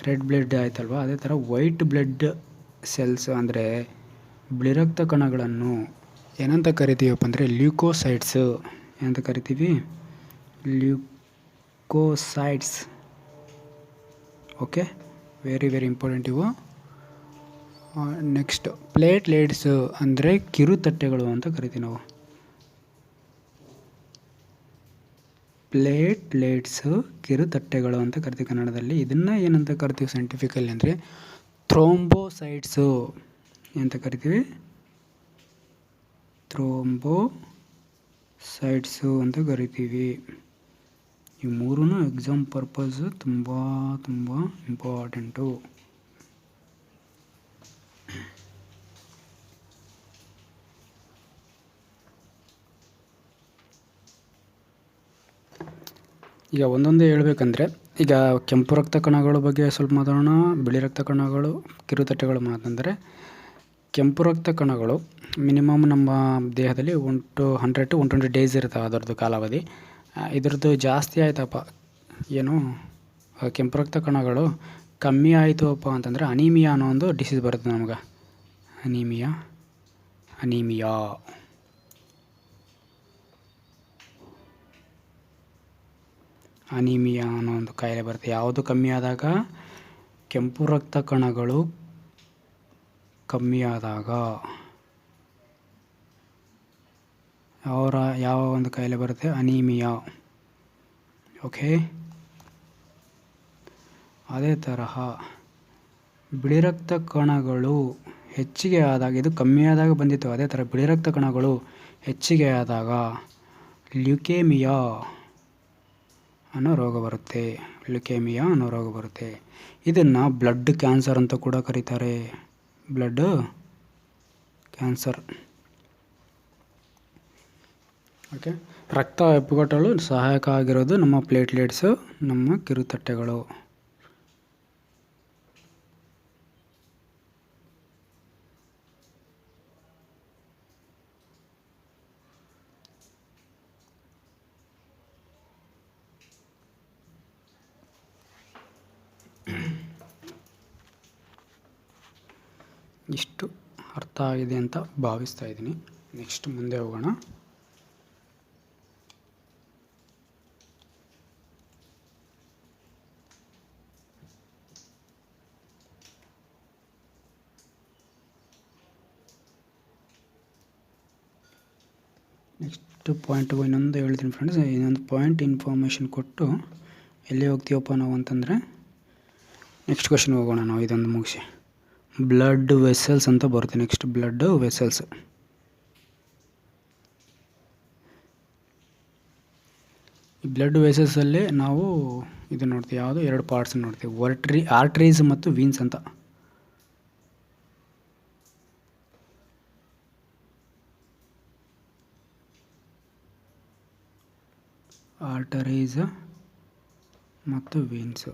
ರೆಡ್ ಬ್ಲಡ್ ಆಯ್ತಲ್ವ, ಅದೇ ಥರ ವೈಟ್ ಬ್ಲಡ್ ಸೆಲ್ಸ್ ಅಂದರೆ ಬಿಳಿ ರಕ್ತ ಕಣಗಳನ್ನು ಏನಂತ ಕರಿತೀವಪ್ಪ ಅಂದರೆ ಲ್ಯೂಕೋಸೈಟ್ಸ್ ಏನಂತ ಕರಿತೀವಿ? ಲ್ಯೂಕೋಸೈಟ್ಸ್. ಓಕೆ, ವೆರಿ ಇಂಪಾರ್ಟೆಂಟ್ ಇವು. ನೆಕ್ಸ್ಟ್ ಪ್ಲೇಟ್ಲೆಟ್ಸ್ ಅಂದರೆ ಕಿರುತಟ್ಟೆಗಳು ಅಂತ ಕರಿತೀವಿ ನಾವು. ಪ್ಲೇಟ್ಲೆಟ್ಸ್ ಕಿರುತಟ್ಟೆಗಳು ಅಂತ ಕರಿತೀವಿ ಕನ್ನಡದಲ್ಲಿ. ಇದನ್ನು ಏನಂತ ಕರಿತೀವಿ ಸೈಂಟಿಫಿಕಲಿ ಅಂದರೆ ಥ್ರೋಂಬೋಸೈಟ್ಸು ಅಂತ ಕರಿತೀವಿ. ಥ್ರೋಂಬೋಸೈಟ್ಸು ಅಂತ ಕರಿತೀವಿ. ಈ ಮೂರೂ ಎಕ್ಸಾಮ್ ಪರ್ಪಸ್ ತುಂಬ ಇಂಪಾರ್ಟೆಂಟು. ಈಗ ಒಂದೊಂದೇ ಹೇಳ್ಬೇಕಂದ್ರೆ, ಈಗ ಕೆಂಪು ರಕ್ತ ಕಣಗಳ ಬಗ್ಗೆ ಸ್ವಲ್ಪ ಮಾತಾಡೋಣ, ಬಿಳಿ ರಕ್ತ ಕಣಗಳು, ಕಿರುತಟ್ಟೆಗಳು ಮಾತಂದರೆ ಕೆಂಪು ರಕ್ತ ಕಣಗಳು ಮಿನಿಮಮ್ ನಮ್ಮ ದೇಹದಲ್ಲಿ 100 to 120 ಡೇಸ್ ಇರ್ತವೆ ಅದರದ್ದು ಕಾಲಾವಧಿ. ಇದ್ರದ್ದು ಜಾಸ್ತಿ ಆಯ್ತಪ್ಪ, ಏನು ಕೆಂಪು ರಕ್ತ ಕಣಗಳು ಕಮ್ಮಿ ಆಯಿತು ಅಪ್ಪ ಅಂತಂದರೆ ಅನೀಮಿಯಾ ಅನ್ನೋ ಒಂದು ಡಿಸೀಸ್ ಬರುತ್ತೆ ನಮ್ಗೆ. ಅನೀಮಿಯಾ ಅನ್ನೋ ಒಂದು ಕಾಯಿಲೆ ಬರುತ್ತೆ. ಯಾವುದು ಕಮ್ಮಿ ಆದಾಗ? ಕೆಂಪು ರಕ್ತ ಕಣಗಳು ಕಮ್ಮಿ ಆದಾಗ ಯಾವ ಒಂದು ಕಾಯಿಲೆ ಬರುತ್ತೆ? ಅನೀಮಿಯಾ. ಓಕೆ, ಅದೇ ತರಹ ಬಿಳಿ ರಕ್ತ ಕಣಗಳು ಹೆಚ್ಚಿಗೆ ಆದಾಗ, ಇದು ಕಮ್ಮಿ ಆದಾಗ ಬಂದಿತ್ತು, ಅದೇ ಥರ ಬಿಳಿ ರಕ್ತ ಕಣಗಳು ಹೆಚ್ಚಿಗೆ ಆದಾಗ ಲ್ಯೂಕೇಮಿಯಾ ಅನ್ನೋ ರೋಗ ಬರುತ್ತೆ. ಇದನ್ನು ಬ್ಲಡ್ ಕ್ಯಾನ್ಸರ್ ಅಂತ ಕೂಡ ಕರೀತಾರೆ. Blood cancer. ಓಕೆ, ರಕ್ತ ಹೆಪ್ಪುಗಟ್ಟಲು ಸಹಾಯಕ ಆಗಿರೋದು ನಮ್ಮ ಪ್ಲೇಟ್ಲೆಟ್ಸು, ನಮ್ಮ ಕಿರುತಟ್ಟೆಗಳು. ಇಷ್ಟು ಅರ್ಥ ಆಗಿದೆ ಅಂತ ಭಾವಿಸ್ತಾ ಇದ್ದೀನಿ. ನೆಕ್ಸ್ಟ್ ಮುಂದೆ ಹೋಗೋಣ. ನೆಕ್ಸ್ಟ್ ಪಾಯಿಂಟು ಇನ್ನೊಂದು ಹೇಳ್ತೀನಿ ಫ್ರೆಂಡ್ಸ್. ಇನ್ನೊಂದು ಪಾಯಿಂಟ್ ಇನ್ಫಾರ್ಮೇಷನ್ ಕೊಟ್ಟು ಎಲ್ಲಿ ಹೋಗ್ತೀವಪ್ಪ ನಾವು ಅಂತಂದರೆ ನೆಕ್ಸ್ಟ್ ಕ್ವೆಶ್ಚನ್ ಹೋಗೋಣ ನಾವು. ಇದೊಂದು ಮುಗಿಸಿ ಬ್ಲಡ್ ವೆಸಲ್ಸ್ ಅಂತ ಬರುತ್ತೆ. Next blood vessels. ಈ ಬ್ಲಡ್ ವೆಸಲ್ಸಲ್ಲಿ ನಾವು ಇದು ನೋಡ್ತೀವಿ, ಯಾವುದು ಎರಡು ಪಾರ್ಟ್ಸ್ ನೋಡ್ತೀವಿ, ಆರ್ಟ್ರೀಸ್ ಮತ್ತು ವೀನ್ಸ್ ಅಂತ. ಆರ್ಟರೀಸ್ ಮತ್ತು ವೀನ್ಸು.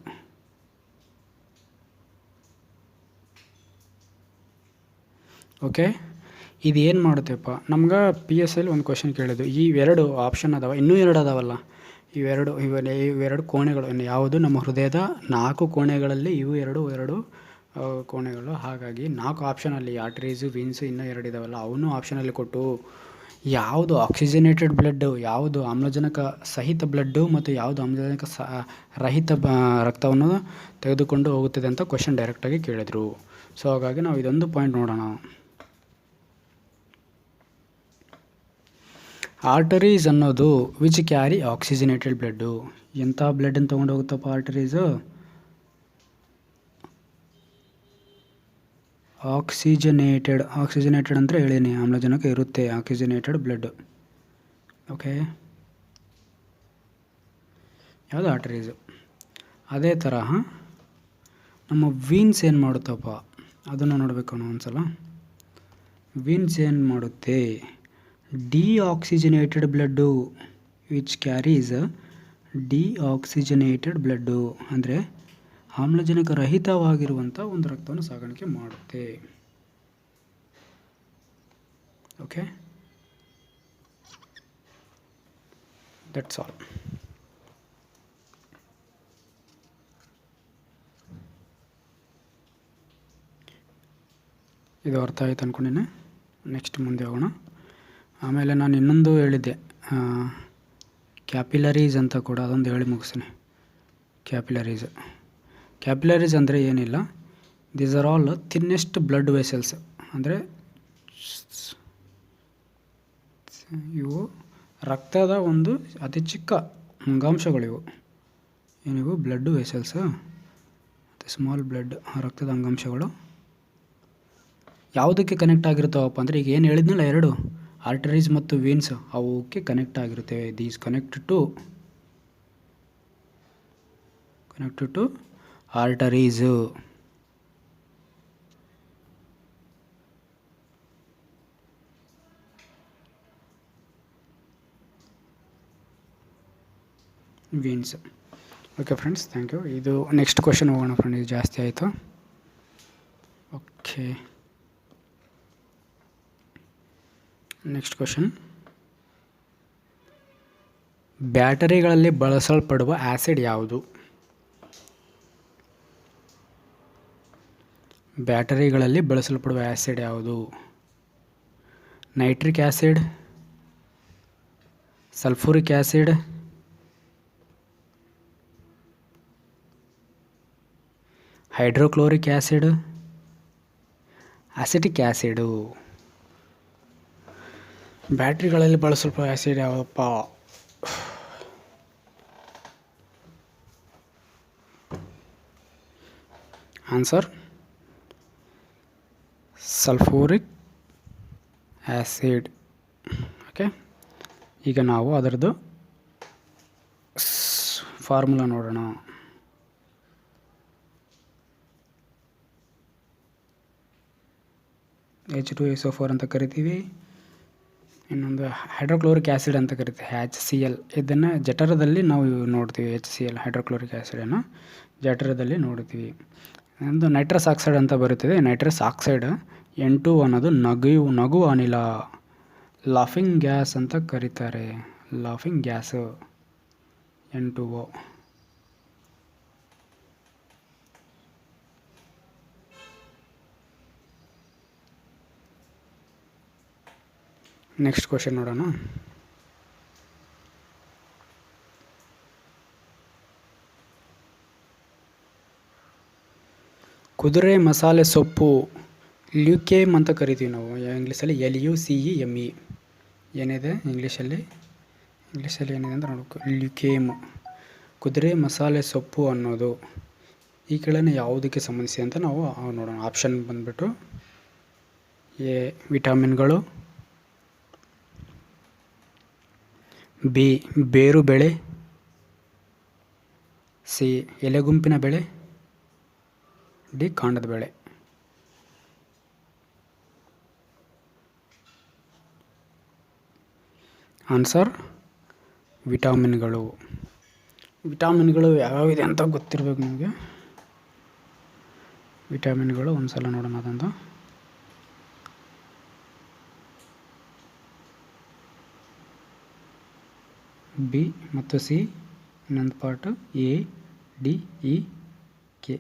ಓಕೆ, ಇದು ಏನು ಮಾಡುತ್ತೆಪ್ಪ ನಮ್ಗೆ ಪಿ ಎಸ್ ಅಲ್ಲಿ ಒಂದು ಕ್ವಶನ್ ಕೇಳಿದ್ದು. ಇವೆರಡು ಆಪ್ಷನ್ ಅದಾವ, ಇನ್ನೂ ಎರಡು ಅದಾವಲ್ಲ, ಇವೆರಡು ಕೋಣೆಗಳು ಯಾವುದು ನಮ್ಮ ಹೃದಯದ 4 ಕೋಣೆಗಳಲ್ಲಿ ಇವು ಎರಡು ಕೋಣೆಗಳು. ಹಾಗಾಗಿ 4 ಆಪ್ಷನಲ್ಲಿ ಆರ್ಟರೀಸು ವೀನ್ಸು ಇನ್ನೂ 2 ಇದಾವಲ್ಲ, ಅವನು ಆಪ್ಷನಲ್ಲಿ ಕೊಟ್ಟು ಯಾವುದು ಆಕ್ಸಿಜನೇಟೆಡ್ ಬ್ಲಡ್ಡು, ಯಾವುದು ಆಮ್ಲಜನಕ ಸಹಿತ ಬ್ಲಡ್ಡು ಮತ್ತು ಯಾವುದು ಆಮ್ಲಜನಕ ರಹಿತ ರಕ್ತವನ್ನು ತೆಗೆದುಕೊಂಡು ಹೋಗುತ್ತದೆ ಅಂತ ಕ್ವಶನ್ ಡೈರೆಕ್ಟಾಗಿ ಕೇಳಿದರು. ಸೊ ಹಾಗಾಗಿ ನಾವು ಇದೊಂದು ಪಾಯಿಂಟ್ ನೋಡೋಣ. ಆರ್ಟರೀಸ್ ಅನ್ನೋದು ವಿಚ್ ಕ್ಯಾರಿ ಆಕ್ಸಿಜನೇಟೆಡ್ ಬ್ಲಡ್ಡು. ಎಂಥ ಬ್ಲಡ್ಡನ್ನು ತೊಗೊಂಡು ಹೋಗುತ್ತಪ್ಪ ಆರ್ಟರೀಸು? ಆಕ್ಸಿಜನೇಟೆಡ್ ಅಂದರೆ ಹೇಳೀನಿ, ಆಮ್ಲಜನಕ ಇರುತ್ತೆ, ಆಕ್ಸಿಜನೇಟೆಡ್ ಬ್ಲಡ್. ಓಕೆ, ಯಾವುದು ಆರ್ಟರೀಸು. ಅದೇ ತರಹ ನಮ್ಮ ವೀನ್ಸ್ ಏನು ಮಾಡುತ್ತಪ್ಪ ಅದನ್ನು ನೋಡಬೇಕು ನಾವು ಒಂದ್ಸಲ. ವೀನ್ಸ್ ಏನು ಮಾಡುತ್ತೆ? Deoxygenated blood, which carries deoxygenated blood ಅಂದರೆ ಆಮ್ಲಜನಕ ರಹಿತವಾಗಿರುವಂಥ ಒಂದು ರಕ್ತವನ್ನು ಸಾಗಾಣಿಕೆ ಮಾಡುತ್ತೆ. Okay, that's all. ಇದು ಅರ್ಥ ಆಯ್ತು ಅಂದ್ಕೊಂಡಿನಿ. ನೆಕ್ಸ್ಟ್ ಮುಂದೆ ಹೋಗೋಣ. ಆಮೇಲೆ ನಾನು ಇನ್ನೊಂದು ಹೇಳಿದ್ದೆ, ಕ್ಯಾಪಿಲರೀಸ್ ಅಂತ ಕೂಡ, ಅದೊಂದು ಹೇಳಿ ಮುಗಿಸ್ತೀನಿ. ಕ್ಯಾಪಿಲರೀಸ್ ಅಂದರೆ ಏನಿಲ್ಲ, these are all thinnest blood vessels. ಅಂದರೆ ಇವು ರಕ್ತದ ಒಂದು ಅತಿ ಚಿಕ್ಕ ಅಂಗಾಂಶಗಳಿವು. ಏನಿವು ಬ್ಲಡ್ ವೆಸಲ್ಸ್, ಸ್ಮಾಲ್ ಬ್ಲಡ್, ರಕ್ತದ ಅಂಗಾಂಶಗಳು. ಯಾವುದಕ್ಕೆ ಕನೆಕ್ಟ್ ಆಗಿರ್ತಾವಪ್ಪ ಅಂದರೆ ಈಗ ಏನು ಹೇಳಿದ್ನಲ್ಲ, 2 ಆರ್ಟರೀಸ್ ಮತ್ತು ವೀನ್ಸ್, ಅವಕ್ಕೆ ಕನೆಕ್ಟ್ ಆಗಿರುತ್ತವೆ. These connected to arteries. Veins. Okay friends, thank you. ಇದು ನೆಕ್ಸ್ಟ್ ಕ್ವಶನ್ ಹೋಗೋಣ ಫ್ರೆಂಡ್, ಇದು ಜಾಸ್ತಿ ಆಯಿತು. Okay, next question. ಬ್ಯಾಟರಿಗಳಲ್ಲಿ ಬಳಸಲ್ಪಡುವ ಆ್ಯಸಿಡ್ ಯಾವುದು? ಬ್ಯಾಟರಿಗಳಲ್ಲಿ ಬಳಸಲ್ಪಡುವ ಆ್ಯಸಿಡ್ ಯಾವುದು? Nitric acid, sulphuric acid, hydrochloric acid, acetic acid. ಬ್ಯಾಟ್ರಿಗಳಲ್ಲಿ ಬಳಸಲ್ಪಡುವ ಆ್ಯಸಿಡ್ ಯಾವುದಪ್ಪ? Answer sulphuric acid. ಓಕೆ, ಈಗ ನಾವು ಅದರದ್ದು ಫಾರ್ಮುಲಾ ನೋಡೋಣ. H2SO4 ಅಂತ ಕರಿತೀವಿ. ಇನ್ನೊಂದು ಹೈಡ್ರೋಕ್ಲೋರಿಕ್ ಆ್ಯಸಿಡ್ ಅಂತ ಕರಿತೀವಿ, HCl. ಇದನ್ನು ಜಠರದಲ್ಲಿ ನಾವು ನೋಡ್ತೀವಿ. HCl ಹೈಡ್ರೋಕ್ಲೋರಿಕ್ ಆ್ಯಸಿಡನ್ನು ಜಠರದಲ್ಲಿ ನೋಡ್ತೀವಿ. ಒಂದು ನೈಟ್ರಸ್ ಆಕ್ಸೈಡ್ ಅಂತ ಬರುತ್ತದೆ. ನೈಟ್ರಸ್ ಆಕ್ಸೈಡ್ N2 ಅನ್ನೋದು ನಗು ಅನಿಲ, ಲಾಫಿಂಗ್ ಗ್ಯಾಸ್ ಅಂತ ಕರೀತಾರೆ. Laughing gas N2O. Next question ನೋಡೋಣ. ಕುದುರೆ ಮಸಾಲೆ ಸೊಪ್ಪು ಲ್ಯೂಕೇಮ್ ಅಂತ ಕರಿತೀವಿ ನಾವು. ಇಂಗ್ಲೀಷಲ್ಲಿ LUCEME. ಏನಿದೆ ಇಂಗ್ಲೀಷಲ್ಲಿ ಏನಿದೆ ಅಂತ ನೋಡಬೇಕು. ಲ್ಯೂಕೇಮ್, ಕುದುರೆ ಮಸಾಲೆ ಸೊಪ್ಪು ಅನ್ನೋದು ಈ ಕೆಳಗಿನ ಯಾವುದಕ್ಕೆ ಸಂಬಂಧಿಸಿ ಅಂತ ನಾವು ನೋಡೋಣ. ಆಪ್ಷನ್ ಬಂದ್ಬಿಟ್ಟು ಎ ವಿಟಮಿನ್ಗಳು, ಬಿ ಬೇರು ಬೆಳೆ, ಸಿ ಎಲೆಗುಂಪಿನ ಬೆಳೆ, ಡಿ ಕಾಂಡದ ಬೆಳೆ. ಆನ್ಸರ್ ವಿಟಮಿನ್ಗಳು. ವಿಟಮಿನ್ಗಳು ಯಾವ್ಯಾವಿದೆ ಅಂತ ಗೊತ್ತಿರಬೇಕು ನಿಮಗೆ. ವಿಟಮಿನ್ಗಳು ಒಂದು ಸಲ ನೋಡೋಣ. ಅದಂತ ಬಿ ಮತ್ತು ಸಿ, ಇನ್ನೊಂದು part A D E K.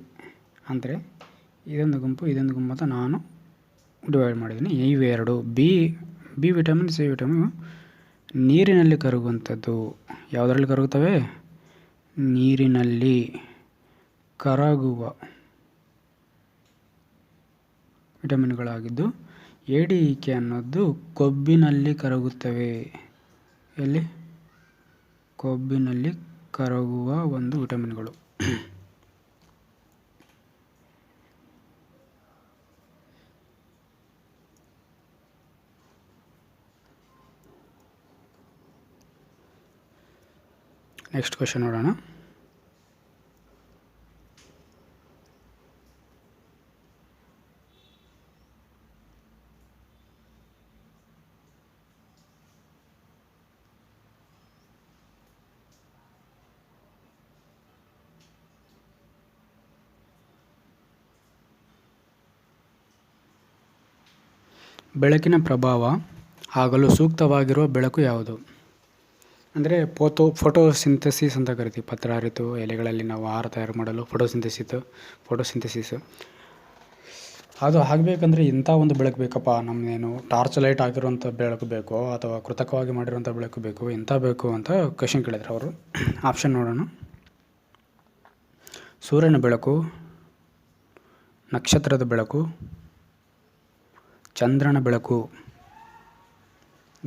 ಅಂದರೆ ಇದೊಂದು ಗುಂಪು ಅಂತ ನಾನು ಡಿವೈಡ್ ಮಾಡಿದ್ದೀನಿ. ಇವೆರಡು ಬಿ ವಿಟಮಿನ್, ಸಿ ವಿಟಮಿನ್ ನೀರಿನಲ್ಲಿ ಕರಗುವಂಥದ್ದು. ಯಾವುದರಲ್ಲಿ ಕರಗುತ್ತವೆ? ನೀರಿನಲ್ಲಿ ಕರಗುವ ವಿಟಮಿನ್ಗಳಾಗಿದ್ದು, ಎ ಡಿ ಇ ಕೆ ಅನ್ನೋದು ಕೊಬ್ಬಿನಲ್ಲಿ ಕರಗುತ್ತವೆ. ಎಲ್ಲಿ? ಕೊಬ್ಬಿನಲ್ಲಿ ಕರಗುವ ಒಂದು ವಿಟಮಿನ್ಗಳು. ನೆಕ್ಸ್ಟ್ ಕ್ವೆಶ್ಚನ್ ನೋಡೋಣ. ಬೆಳಕಿನ ಪ್ರಭಾವ ಆಗಲು ಸೂಕ್ತವಾಗಿರುವ ಬೆಳಕು ಯಾವುದು? ಅಂದರೆ ಫೋಟೋಸಿಂಥಸಿಸ್ ಅಂತ ಕರಿತೀವಿ. ಪತ್ರ ಹರಿತು ಎಲೆಗಳಲ್ಲಿ ನಾವು ಆಹಾರ ತಯಾರು ಮಾಡಲು ಫೋಟೋಸಿಂಥಸಿಸ್. ಅದು ಆಗಬೇಕಂದ್ರೆ ಇಂಥ ಒಂದು ಬೆಳಕು ಬೇಕಪ್ಪ. ನಮ್ಮದೇನು ಟಾರ್ಚ್ ಲೈಟ್ ಹಾಕಿರುವಂಥ ಬೆಳಕು ಬೇಕೋ ಅಥವಾ ಕೃತಕವಾಗಿ ಮಾಡಿರುವಂಥ ಬೆಳಕು ಬೇಕೋ, ಎಂಥ ಬೇಕು ಅಂತ ಕ್ವೆಶ್ಚನ್ ಕೇಳಿದ್ರು ಅವರು. ಆಪ್ಷನ್ ನೋಡೋಣ. ಸೂರ್ಯನ ಬೆಳಕು, ನಕ್ಷತ್ರದ ಬೆಳಕು, ಚಂದ್ರನ ಬೆಳಕು,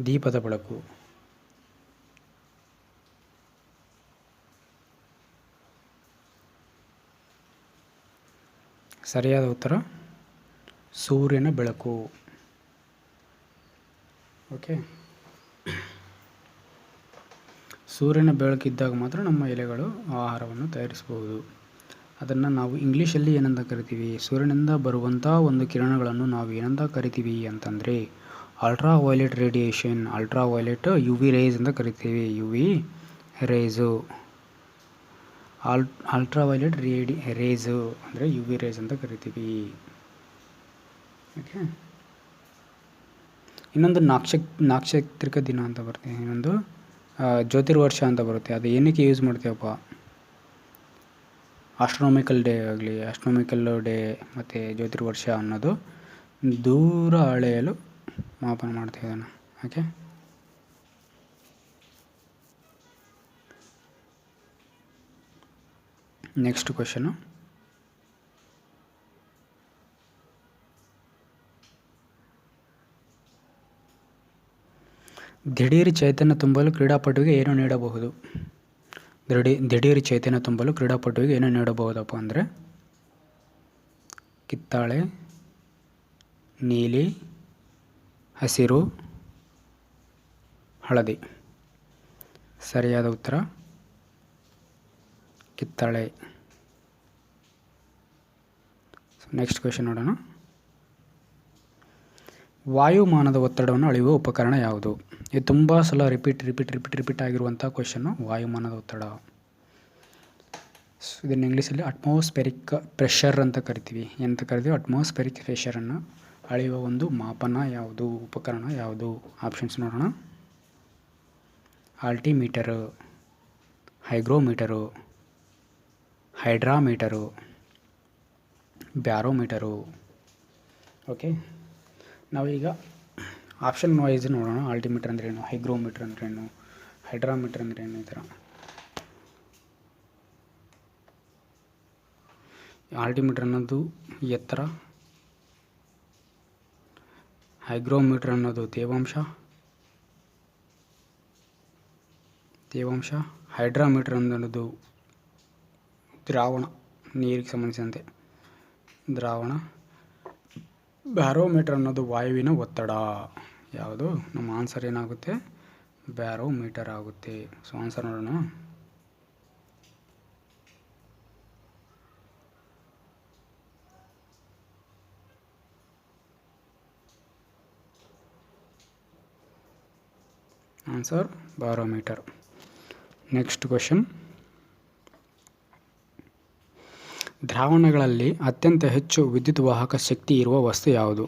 ದೀಪದ ಬೆಳಕು. ಸರಿಯಾದ ಉತ್ತರ ಸೂರ್ಯನ ಬೆಳಕು. ಓಕೆ, ಸೂರ್ಯನ ಬೆಳಕಿದ್ದಾಗ ಮಾತ್ರ ನಮ್ಮ ಎಲೆಗಳು ಆಹಾರವನ್ನು ತಯಾರಿಸಬಹುದು. ಅದನ್ನು ನಾವು ಇಂಗ್ಲೀಷಲ್ಲಿ ಏನಂತ ಕರಿತೀವಿ? ಸೂರ್ಯನಿಂದ ಬರುವಂಥ ಒಂದು ಕಿರಣಗಳನ್ನು ನಾವು ಏನಂತ ಕರಿತೀವಿ ಅಂತಂದರೆ ultra violet radiation, ultra violet UV rays ಅಂತ ಕರಿತೀವಿ. UV rays, ultra violet rays ಅಂದರೆ UV ರೇಸ್ ಅಂತ ಕರಿತೀವಿ. ಓಕೆ, ಇನ್ನೊಂದು ನಾಕ್ಷತ್ರಿಕ ದಿನ ಅಂತ ಬರುತ್ತೆ, ಇನ್ನೊಂದು ಜ್ಯೋತಿರ್ವರ್ಷ ಅಂತ ಬರುತ್ತೆ. ಅದು ಏನಕ್ಕೆ ಯೂಸ್ ಮಾಡ್ತೀವಪ್ಪ? ಆಸ್ಟ್ರೋನಾಮಿಕಲ್ ಡೇ ಮತ್ತು ಜ್ಯೋತಿರ್ವರ್ಷ ಅನ್ನೋದು ದೂರ ಅಳೆಯಲು ಮಾಪನ ಮಾಡ್ತೀವಿ ಅದನ್ನು. Okay, next question. ದಿಢೀರ್ ಚೈತನ್ಯ ತುಂಬಲು ಕ್ರೀಡಾಪಟುವಿಗೆ ಏನು ನೀಡಬಹುದು? ದಿಢೀರ್ ಚೈತನ್ಯ ತುಂಬಲು ಕ್ರೀಡಾಪಟುವಿಗೆ ಏನು ನೀಡಬಹುದಪ್ಪ ಅಂದರೆ ಕಿತ್ತಾಳೆ, ನೀಲಿ, ಹಸಿರು, ಹಳದಿ. ಸರಿಯಾದ ಉತ್ತರ ಕಿತ್ತಾಳೆ. ನೆಕ್ಸ್ಟ್ ಕ್ವೆಶ್ಚನ್ ನೋಡೋಣ. ವಾಯುಮಾನದ ಒತ್ತಡವನ್ನು ಅಳೆಯುವ ಉಪಕರಣ ಯಾವುದು? ಇದು ತುಂಬ ಸಲ ರಿಪೀಟ್ ಆಗಿರುವಂಥ ಕ್ವೆಶನ್ನು. ವಾಯುಮಾನದ ಒತ್ತಡ, ಇದನ್ನು ಇಂಗ್ಲೀಷಲ್ಲಿ ಅಟ್ಮಾಸ್ಫೆರಿಕ್ ಪ್ರೆಷರ್ ಅಂತ ಕರಿತೀವಿ. ಅಟ್ಮಾಸ್ಫೆರಿಕ್ ಪ್ರೆಷರನ್ನು ಅಳೆಯುವ ಒಂದು ಮಾಪನ ಯಾವುದು, ಉಪಕರಣ ಯಾವುದು? ಆಪ್ಷನ್ಸ್ ನೋಡೋಣ. ಆಲ್ಟಿಮೀಟರು, ಹೈಗ್ರೋಮೀಟರು, ಹೈಡ್ರಾಮೀಟರು, ಬ್ಯಾರೋಮೀಟರು. ಓಕೆ, ನಾವೀಗ ಆಪ್ಷನ್ ವೈಸ್ ನೋಡೋಣ. ಆಲ್ಟಿಮೀಟರ್ ಅಂದ್ರೇನು, ಹೈಗ್ರೋಮೀಟರ್ ಅಂದ್ರೇನು, ಹೈಡ್ರಾಮೀಟರ್ ಅಂದ್ರೇನು, ಈ ಥರ. ಆಲ್ಟಿಮೀಟರ್ ಅನ್ನೋದು ಎತ್ತರ, ಹೈಗ್ರೋಮೀಟರ್ ಅನ್ನೋದು ತೇವಾಂಶ, ಹೈಡ್ರಾಮೀಟರ್ ಅನ್ನೋದು ದ್ರಾವಣ, ನೀರಿಗೆ ಸಂಬಂಧಿಸಿದಂತೆ ದ್ರಾವಣ, ಬ್ಯಾರೋಮೀಟರ್ ಅನ್ನೋದು ವಾಯುವಿನ ಒತ್ತಡ. ಯಾವುದು? ನಮ್ಮ ಆನ್ಸರ್ ಏನಾಗುತ್ತೆ? ಬ್ಯಾರೋಮೀಟರ್ ಆಗುತ್ತೆ. ಸೊ ಆನ್ಸರ್ ನೋಡೋಣ. Answer barometer. Next question. ದ್ರಾವಣಗಳಲ್ಲಿ ಅತ್ಯಂತ ಹೆಚ್ಚು ವಿದ್ಯುತ್ ವಾಹಕ ಶಕ್ತಿ ಇರುವ ವಸ್ತು ಯಾವುದು?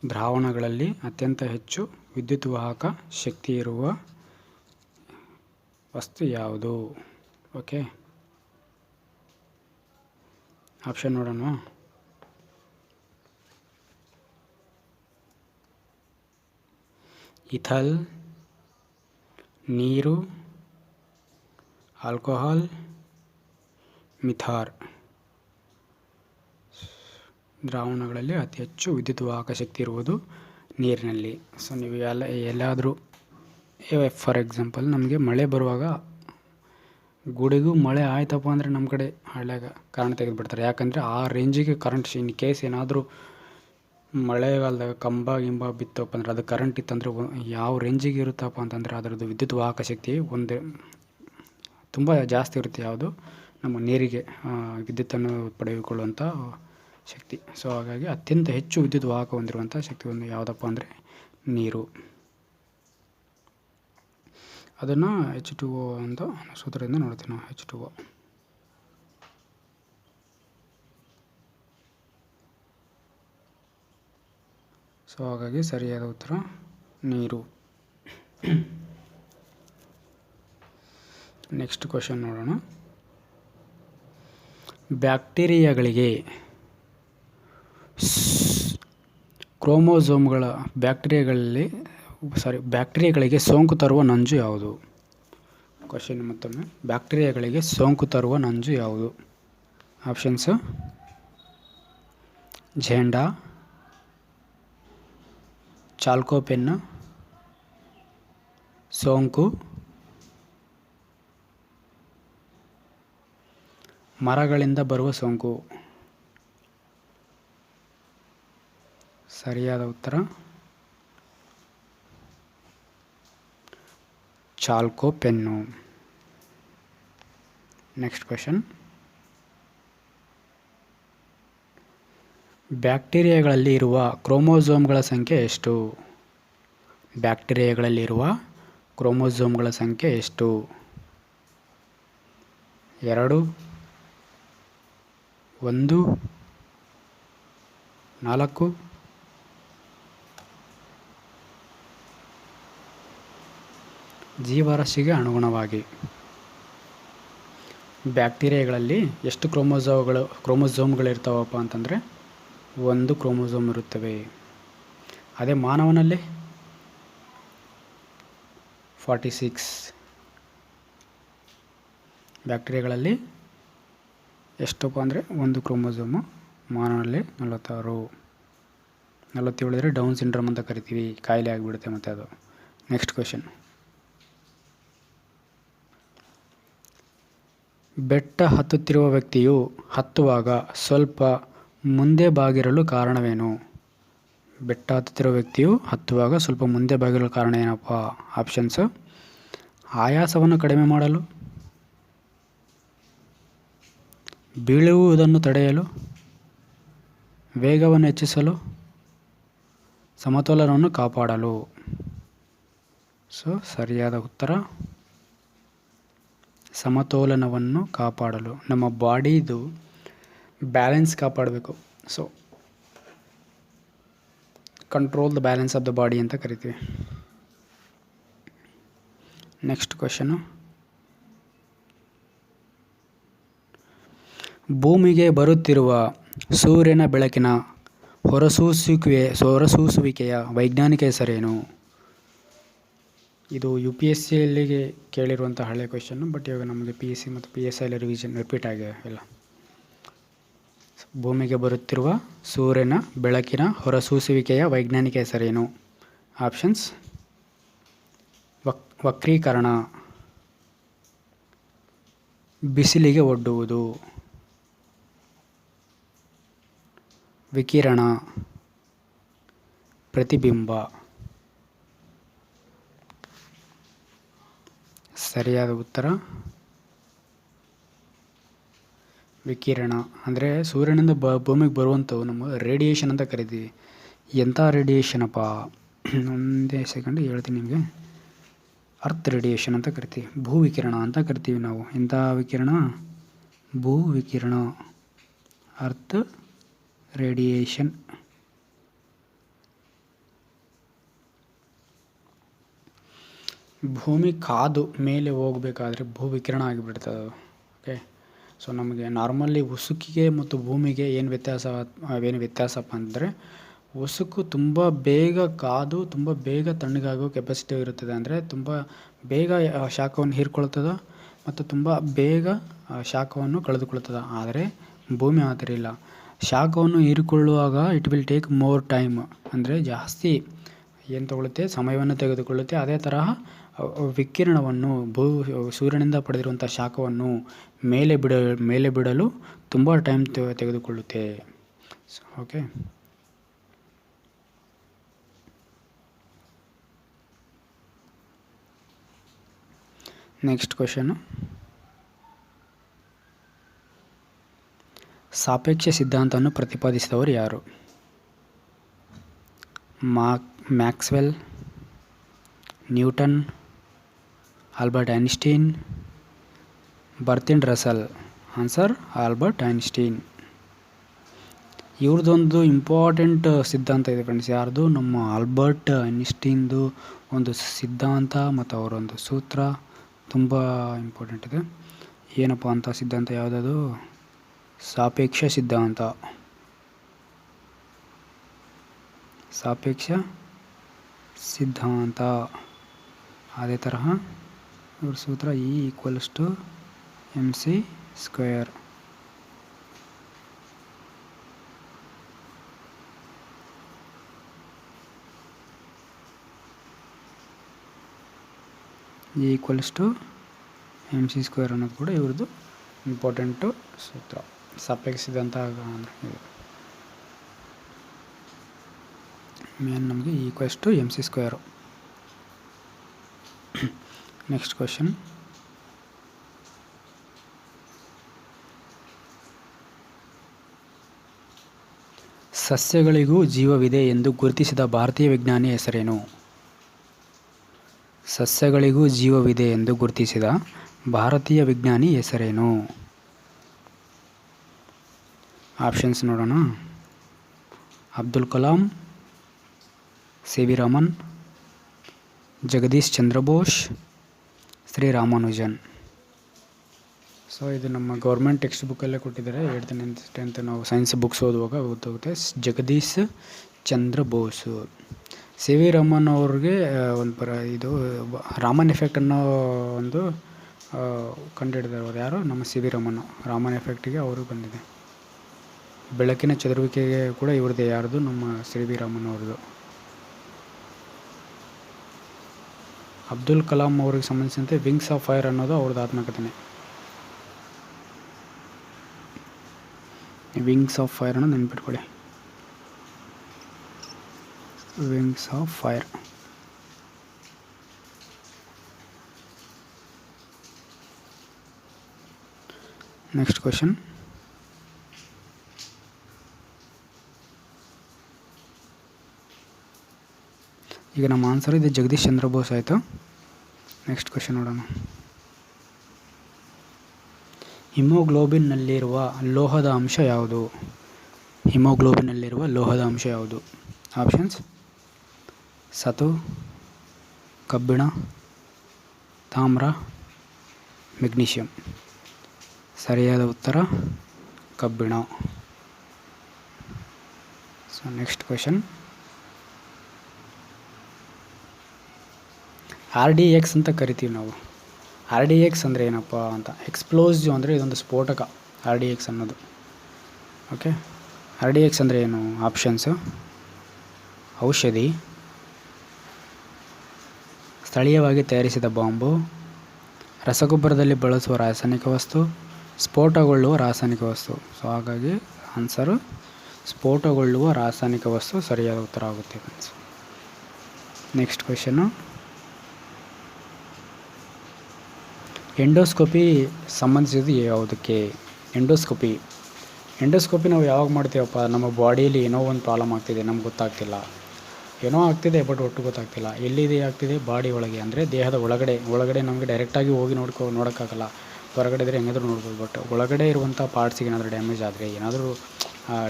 ದ್ರಾವಣಗಳಲ್ಲಿ ಅತ್ಯಂತ ಹೆಚ್ಚು ವಿದ್ಯುತ್ ವಾಹಕ ಶಕ್ತಿ ಇರುವ ವಸ್ತು ಯಾವುದು? ಓಕೆ, ಆಪ್ಷನ್ ನೋಡೋಣ. ಇಥಲ್, ನೀರು, ಆಲ್ಕೋಹಾಲ್, ಮಿಥಾರ್. ದ್ರಾವಣಗಳಲ್ಲಿ ಅತಿ ಹೆಚ್ಚು ವಿದ್ಯುತ್ ವಾಹಕ ಶಕ್ತಿ ಇರುವುದು ನೀರಿನಲ್ಲಿ. ಸೊ ನೀವು ಎಲ್ಲಾದರೂ ಫಾರ್ ಎಕ್ಸಾಂಪಲ್ ನಮಗೆ ಮಳೆ ಬರುವಾಗ ಗುಡಿಗೂ ಮಳೆ ಆಯ್ತಪ್ಪ ಅಂದರೆ ನಮ್ಮ ಕಡೆ ಹಳ್ಳ್ಯಾಗ ಕರೆಂಟ್ ತೆಗೆದುಬಿಡ್ತಾರೆ. ಯಾಕಂದರೆ ಆ ರೇಂಜಿಗೆ ಕರೆಂಟ್, ಇನ್ ಕೇಸ್ ಏನಾದರೂ ಮಳೆಗಾಲದಾಗ ಕಂಬ ಗಿಂಬ ಬಿತ್ತಪ್ಪ ಅಂದ್ರೆ ಅದು ಕರೆಂಟ್ ಇತ್ತಂದರೆ ಯಾವ ರೇಂಜಿಗೆ ಇರುತ್ತಪ್ಪ ಅಂತಂದರೆ ಅದರದ್ದು ವಿದ್ಯುತ್ ವಾಹಕ ಶಕ್ತಿ ತುಂಬ ಜಾಸ್ತಿ ಇರುತ್ತೆ. ಯಾವುದು? ನಮ್ಮ ನೀರಿಗೆ ವಿದ್ಯುತ್ತನ್ನು ಪಡೆದುಕೊಳ್ಳುವಂಥ ಶಕ್ತಿ. ಸೊ ಹಾಗಾಗಿ ಅತ್ಯಂತ ಹೆಚ್ಚು ವಿದ್ಯುತ್ ವಾಹಕ ಹೊಂದಿರುವಂಥ ಶಕ್ತಿ ಯಾವುದಪ್ಪ ಅಂದರೆ ನೀರು. ಅದನ್ನು H2O ಅಂತ ಸೂತ್ರದಿಂದ ನೋಡ್ತೀವಿ ನಾವು. H2O. ಸೊ ಹಾಗಾಗಿ ಸರಿಯಾದ ಉತ್ತರ ನೀರು. ನೆಕ್ಸ್ಟ್ ಕ್ವೆಶನ್ ನೋಡೋಣ. ಬ್ಯಾಕ್ಟೀರಿಯಾಗಳಿಗೆ ಸೋಂಕು ತರುವ ನಂಜು ಯಾವುದು? ಕ್ವೆಶನ್ ಮತ್ತೊಮ್ಮೆ. ಬ್ಯಾಕ್ಟೀರಿಯಾಗಳಿಗೆ ಸೋಂಕು ತರುವ ನಂಜು ಯಾವುದು? ಆಪ್ಷನ್ಸ್: ಝೆಂಡಾ, ಚಾಲ್ಕೋಪೆನ್, ಸೋಂಕು, ಮರಗಳಿಂದ ಬರುವ ಸೋಂಕು. ಸರಿಯಾದ ಉತ್ತರ ಚಾಲ್ಕೋಪೆನ್ನು. Next question. ಬ್ಯಾಕ್ಟೀರಿಯಾಗಳಲ್ಲಿ ಇರುವ ಕ್ರೋಮೋಸೋಮ್ಗಳ ಸಂಖ್ಯೆ ಎಷ್ಟು? ಬ್ಯಾಕ್ಟೀರಿಯಾಗಳಲ್ಲಿರುವ ಕ್ರೋಮೋಸೋಮ್ಗಳ ಸಂಖ್ಯೆ ಎಷ್ಟು? 2, 1, 4. ಜೀವರಾಶಿಗೆ ಅನುಗುಣವಾಗಿ ಬ್ಯಾಕ್ಟೀರಿಯಾಗಳಲ್ಲಿ ಎಷ್ಟು ಕ್ರೋಮೋಸೋಮ್ಗಳಿರ್ತಾವಪ್ಪ ಅಂತಂದರೆ 1 ಕ್ರೋಮೋಸೋಮ್ ಇರುತ್ತವೆ. ಅದೇ ಮಾನವನಲ್ಲಿ 46. ಬ್ಯಾಕ್ಟೀರಿಯಾಗಳಲ್ಲಿ ಎಷ್ಟಪ್ಪ ಅಂದರೆ 1 ಕ್ರೋಮೋಸೋಮು. ಮಾನವನಲ್ಲಿ 46. 47 ಇದ್ದರೆ ಡೌನ್ ಸಿಂಡ್ರೋಮ್ ಅಂತ ಕರಿತೀವಿ, ಕಾಯಿಲೆ ಆಗಿಬಿಡುತ್ತೆ ಮತ್ತು ಅದು. Next question. ಬೆಟ್ಟ ಹತ್ತುತ್ತಿರುವ ವ್ಯಕ್ತಿಯು ಹತ್ತುವಾಗ ಸ್ವಲ್ಪ ಮುಂದೆ ಬಾಗಿರಲು ಕಾರಣವೇನು? ಬೆಟ್ಟ ಹತ್ತುತ್ತಿರುವ ವ್ಯಕ್ತಿಯು ಹತ್ತುವಾಗ ಸ್ವಲ್ಪ ಮುಂದೆ ಬಾಗಿರಲು ಕಾರಣ ಏನಪ್ಪ? ಆಪ್ಷನ್ಸ್: ಆಯಾಸವನ್ನು ಕಡಿಮೆ ಮಾಡಲು, ಬೀಳುವುದನ್ನು ತಡೆಯಲು, ವೇಗವನ್ನು ಹೆಚ್ಚಿಸಲು, ಸಮತೋಲನವನ್ನು ಕಾಪಾಡಲು. ಸೊ ಸರಿಯಾದ ಉತ್ತರ ಸಮತೋಲನವನ್ನು ಕಾಪಾಡಲು. ನಮ್ಮ ಬಾಡಿದು ಬ್ಯಾಲೆನ್ಸ್ ಕಾಪಾಡಬೇಕು. So control the balance of the body ಅಂತ ಕರಿತೀವಿ. ನೆಕ್ಸ್ಟ್ ಕ್ವೆಶನು, ಭೂಮಿಗೆ ಬರುತ್ತಿರುವ ಸೂರ್ಯನ ಬೆಳಕಿನ ಹೊರಸೂಸುವಿಕೆಯ ವೈಜ್ಞಾನಿಕ ಹೆಸರೇನು? ಇದು UPSCಯಲ್ಲಿಗೆ ಕೇಳಿರುವಂಥ ಹಳೆ ಕ್ವೆಶನ್ನು, ಬಟ್ ಇವಾಗ ನಮಗೆ PSC ಮತ್ತು PSIಯಲ್ಲಿ ರಿಪೀಟ್ ಆಗಿದೆ ಎಲ್ಲ. ಭೂಮಿಗೆ ಬರುತ್ತಿರುವ ಸೂರ್ಯನ ಬೆಳಕಿನ ಹೊರಸೂಸುವಿಕೆಯ ವೈಜ್ಞಾನಿಕ ಹೆಸರೇನು? ಆಪ್ಷನ್ಸ್: ವಕ್ರೀಕರಣ, ಬಿಸಿಲಿಗೆ ಒಡ್ಡುವುದು, ವಿಕಿರಣ, ಪ್ರತಿಬಿಂಬ. ಸರಿಯಾದ ಉತ್ತರ ವಿಕಿರಣ. ಅಂದರೆ ಸೂರ್ಯನಿಂದ ಭೂಮಿಗೆ ಬರುವಂಥವು ನಮ್ಮ ರೇಡಿಯೇಷನ್ ಅಂತ ಕರಿತೀವಿ. ಎಂಥ ರೇಡಿಯೇಷನಪ್ಪ, ಒಂದೇ ಸೆಕೆಂಡ್ ಹೇಳ್ತೀನಿ ನಿಮಗೆ. ಅರ್ತ್ ರೇಡಿಯೇಷನ್ ಅಂತ ಕರಿತೀವಿ, ಭೂ ವಿಕಿರಣ ಅಂತ ಕರಿತೀವಿ ನಾವು. ಎಂಥ ವಿಕಿರಣ? ಭೂ ವಿಕಿರಣ, ಅರ್ತ್ ರೇಡಿಯೇಷನ್. ಭೂಮಿ ಕಾದು ಮೇಲೆ ಹೋಗಬೇಕಾದ್ರೆ ಭೂ ವಿಕಿರಣ ಆಗಿಬಿಡ್ತದೆ ಅದು. ಓಕೆ, ಸೊ ನಮಗೆ ನಾರ್ಮಲಿ ಉಸುಕಿಗೆ ಮತ್ತು ಭೂಮಿಗೆ ಏನು ವ್ಯತ್ಯಾಸಪ್ಪ ಅಂದರೆ, ಉಸುಕು ತುಂಬ ಬೇಗ ಕಾದು ತುಂಬ ಬೇಗ ತಣ್ಣಗಾಗೋ ಕೆಪಾಸಿಟಿ ಇರುತ್ತದೆ. ಅಂದರೆ ತುಂಬ ಬೇಗ ಶಾಖವನ್ನು ಹೀರ್ಕೊಳ್ತದೆ ಮತ್ತು ತುಂಬ ಬೇಗ ಶಾಖವನ್ನು ಕಳೆದುಕೊಳ್ತದೆ. ಆದರೆ ಭೂಮಿ ಆ ಥರ ಇಲ್ಲ. ಶಾಖವನ್ನು ಹೀರಿಕೊಳ್ಳುವಾಗ it will take more time, ಅಂದರೆ ಜಾಸ್ತಿ ಏನು ತಗೊಳುತ್ತೆ, ಸಮಯವನ್ನು ತೆಗೆದುಕೊಳ್ಳುತ್ತೆ. ಅದೇ ತರಹ ವಿಕಿರಣವನ್ನು ಸೂರ್ಯನಿಂದ ಪಡೆದಿರುವಂಥ ಶಾಖವನ್ನು ಮೇಲೆ ಬಿಡಲು ತುಂಬ ಟೈಮ್ ತೆಗೆದುಕೊಳ್ಳುತ್ತೆ. ಓಕೆ, ನೆಕ್ಸ್ಟ್ ಕ್ವೆಶನು, ಸಾಪೇಕ್ಷ ಸಿದ್ಧಾಂತವನ್ನು ಪ್ರತಿಪಾದಿಸಿದವರು ಯಾರು? Maxwell, Newton, Albert Einstein, Bertrand Russell. Answer Albert Einstein. ಇವ್ರದ್ದೊಂದು ಇಂಪಾರ್ಟೆಂಟ್ ಸಿದ್ಧಾಂತ ಇದೆ ಫ್ರೆಂಡ್ಸ್. ಯಾರ್ದು? ನಮ್ಮ ಆಲ್ಬರ್ಟ್ ಐನ್ಸ್ಟೀನ್ದು ಒಂದು ಸಿದ್ಧಾಂತ ಮತ್ತು ಅವರೊಂದು ಸೂತ್ರ ತುಂಬ ಇಂಪಾರ್ಟೆಂಟ್ ಇದೆ. ಏನಪ್ಪ ಅಂತ ಸಿದ್ಧಾಂತ ಯಾವುದದು? ಸಾಪೇಕ್ಷ ಸಿದ್ಧಾಂತ. ಸಾಪೇಕ್ಷ ಸಿದ್ಧಾಂತ. ಅದೇ ತರಹ ಇವ್ರ ಸೂತ್ರ E=mc². E=mc² ಅನ್ನೋದು ಕೂಡ ಇವ್ರದ್ದು ಇಂಪಾರ್ಟೆಂಟು ಸೂತ್ರ. ಸಾಪೇಕ್ಷ ಸಿದ್ಧಾಂತ ಅಂದರೆ ಮೇನ್ ನಮಗೆ E=mc². ನೆಕ್ಸ್ಟ್ ಕ್ವೆಶನ್, ಸಸ್ಯಗಳಿಗೂ ಜೀವವಿದೆ ಎಂದು ಗುರುತಿಸಿದ ಭಾರತೀಯ ವಿಜ್ಞಾನಿ ಹೆಸರೇನು? ಸಸ್ಯಗಳಿಗೂ ಜೀವವಿದೆ ಎಂದು ಗುರುತಿಸಿದ ಭಾರತೀಯ ವಿಜ್ಞಾನಿ ಹೆಸರೇನು? ಆಪ್ಷನ್ಸ್ ನೋಡೋಣ. ಅಬ್ದುಲ್ ಕಲಾಂ, CV ರಾಮನ್, ಜಗದೀಶ್ ಚಂದ್ರ ಬೋಸ್, ಶ್ರೀ ರಾಮಾನುಜನ್. ಸೊ ಇದು ನಮ್ಮ ಗೌರ್ಮೆಂಟ್ ಟೆಕ್ಸ್ಟ್ ಬುಕ್ಕಲ್ಲೇ ಕೊಟ್ಟಿದ್ದಾರೆ. 8th 9th 10th ನಾವು ಸೈನ್ಸ್ ಬುಕ್ಸ್ ಓದುವಾಗ ಗೊತ್ತಾಗುತ್ತೆ. ಜಗದೀಶ್ ಚಂದ್ರ ಬೋಸ್. CV ರಾಮನ್ ಅವ್ರಿಗೆ ಇದು ರಾಮನ್ ಎಫೆಕ್ಟ್ ಅನ್ನೋ ಒಂದು ಕಂಡುಹಿಡಿದವರು ಯಾರು? ನಮ್ಮ CV ರಾಮನ್. ರಾಮನ್ ಎಫೆಕ್ಟಿಗೆ ಅವರು ಬಂದಿದೆ. ಬೆಳಕಿನ ಚದುರುವಿಕೆಗೆ ಕೂಡ ಇವ್ರದ್ದೇ. ಯಾರ್ದು? ನಮ್ಮ CV ರಾಮನ್ ಅವ್ರದ್ದು. ಅಬ್ದುಲ್ ಕಲಾಂ ಅವ್ರಿಗೆ ಸಂಬಂಧಿಸಿದಂತೆ ವಿಂಗ್ಸ್ ಆಫ್ ಫೈರ್ ಅನ್ನೋದು ಅವ್ರದ್ದು ಆತ್ಮಕಥನೆ. ವಿಂಗ್ಸ್ ಆಫ್ ಫೈರ್ ಅನ್ನೋದು ನೆನ್ಪಿಟ್ಕೊಳ್ಳಿ. Wings of fire. Next question, ಈಗ ನಮ್ಮ ಆನ್ಸರ್ ಇದು ಜಗದೀಶ್ ಚಂದ್ರ ಬೋಸ್ ಆಯಿತು. ನೆಕ್ಸ್ಟ್ ಕ್ವೆಶನ್ ನೋಡೋಣ. ಹಿಮೋಗ್ಲೋಬಿನ್ನಲ್ಲಿರುವ ಲೋಹದ ಅಂಶ ಯಾವುದು? ಹಿಮೋಗ್ಲೋಬಿನಲ್ಲಿರುವ ಲೋಹದ ಅಂಶ ಯಾವುದು? ಆಪ್ಷನ್ಸ್: ಸತು, ಕಬ್ಬಿಣ, ತಾಮ್ರ, ಮೆಗ್ನೀಷಿಯಂ. ಸರಿಯಾದ ಉತ್ತರ ಕಬ್ಬಿಣ. So next question. RDX ಅಂತ ಕರಿತೀವಿ ನಾವು. RDX ಅಂದರೆ ಏನಪ್ಪ ಅಂತ, ಎಕ್ಸ್ಪ್ಲೋಸಿವ್ ಅಂದರೆ ಇದೊಂದು ಸ್ಫೋಟಕ RDX ಅನ್ನೋದು. ಓಕೆ, RDX ಅಂದರೆ ಏನು? ಆಪ್ಷನ್ಸು: ಔಷಧಿ, ಸ್ಥಳೀಯವಾಗಿ ತಯಾರಿಸಿದ ಬಾಂಬು, ರಸಗೊಬ್ಬರದಲ್ಲಿ ಬಳಸುವ ರಾಸಾಯನಿಕ ವಸ್ತು, ಸ್ಫೋಟಗೊಳ್ಳುವ ರಾಸಾಯನಿಕ ವಸ್ತು. ಸೊ ಹಾಗಾಗಿ ಆನ್ಸರು ಸ್ಫೋಟಗೊಳ್ಳುವ ರಾಸಾಯನಿಕ ವಸ್ತು ಸರಿಯಾದ ಉತ್ತರ ಆಗುತ್ತೆ ಫ್ರೆಂಡ್ಸ್. Next question. ಎಂಡೋಸ್ಕೋಪಿ ಸಂಬಂಧಿಸಿದ ಯಾವುದಕ್ಕೆ? ಎಂಡೋಸ್ಕೋಪಿ ನಾವು ಯಾವಾಗ ಮಾಡ್ತೀವಪ್ಪ? ನಮ್ಮ ಬಾಡಿಯಲ್ಲಿ ಏನೋ ಒಂದು ಪ್ರಾಬ್ಲಮ್ ಆಗ್ತಿದೆ, ನಮ್ಗೆ ಗೊತ್ತಾಗ್ತಿಲ್ಲ. ಏನೋ ಆಗ್ತಿದೆ ಬಟ್ ಒಟ್ಟು ಗೊತ್ತಾಗ್ತಿಲ್ಲ. ಎಲ್ಲಿದೆ ಆಗ್ತಿದೆ? ಬಾಡಿ ಒಳಗೆ, ಅಂದರೆ ದೇಹದ ಒಳಗಡೆ ನಮಗೆ ಡೈರೆಕ್ಟಾಗಿ ಹೋಗಿ ನೋಡೋಕ್ಕಾಗಲ್ಲ. ಹೊರಗಡೆ ಇದ್ದರೆ ಹೆಂಗಾದರೂ ನೋಡ್ಬೋದು. ಬಟ್ ಒಳಗಡೆ ಇರುವಂಥ ಪಾರ್ಟ್ಸಿಗೆ ಏನಾದರೂ ಡ್ಯಾಮೇಜ್ ಆದರೆ, ಏನಾದರೂ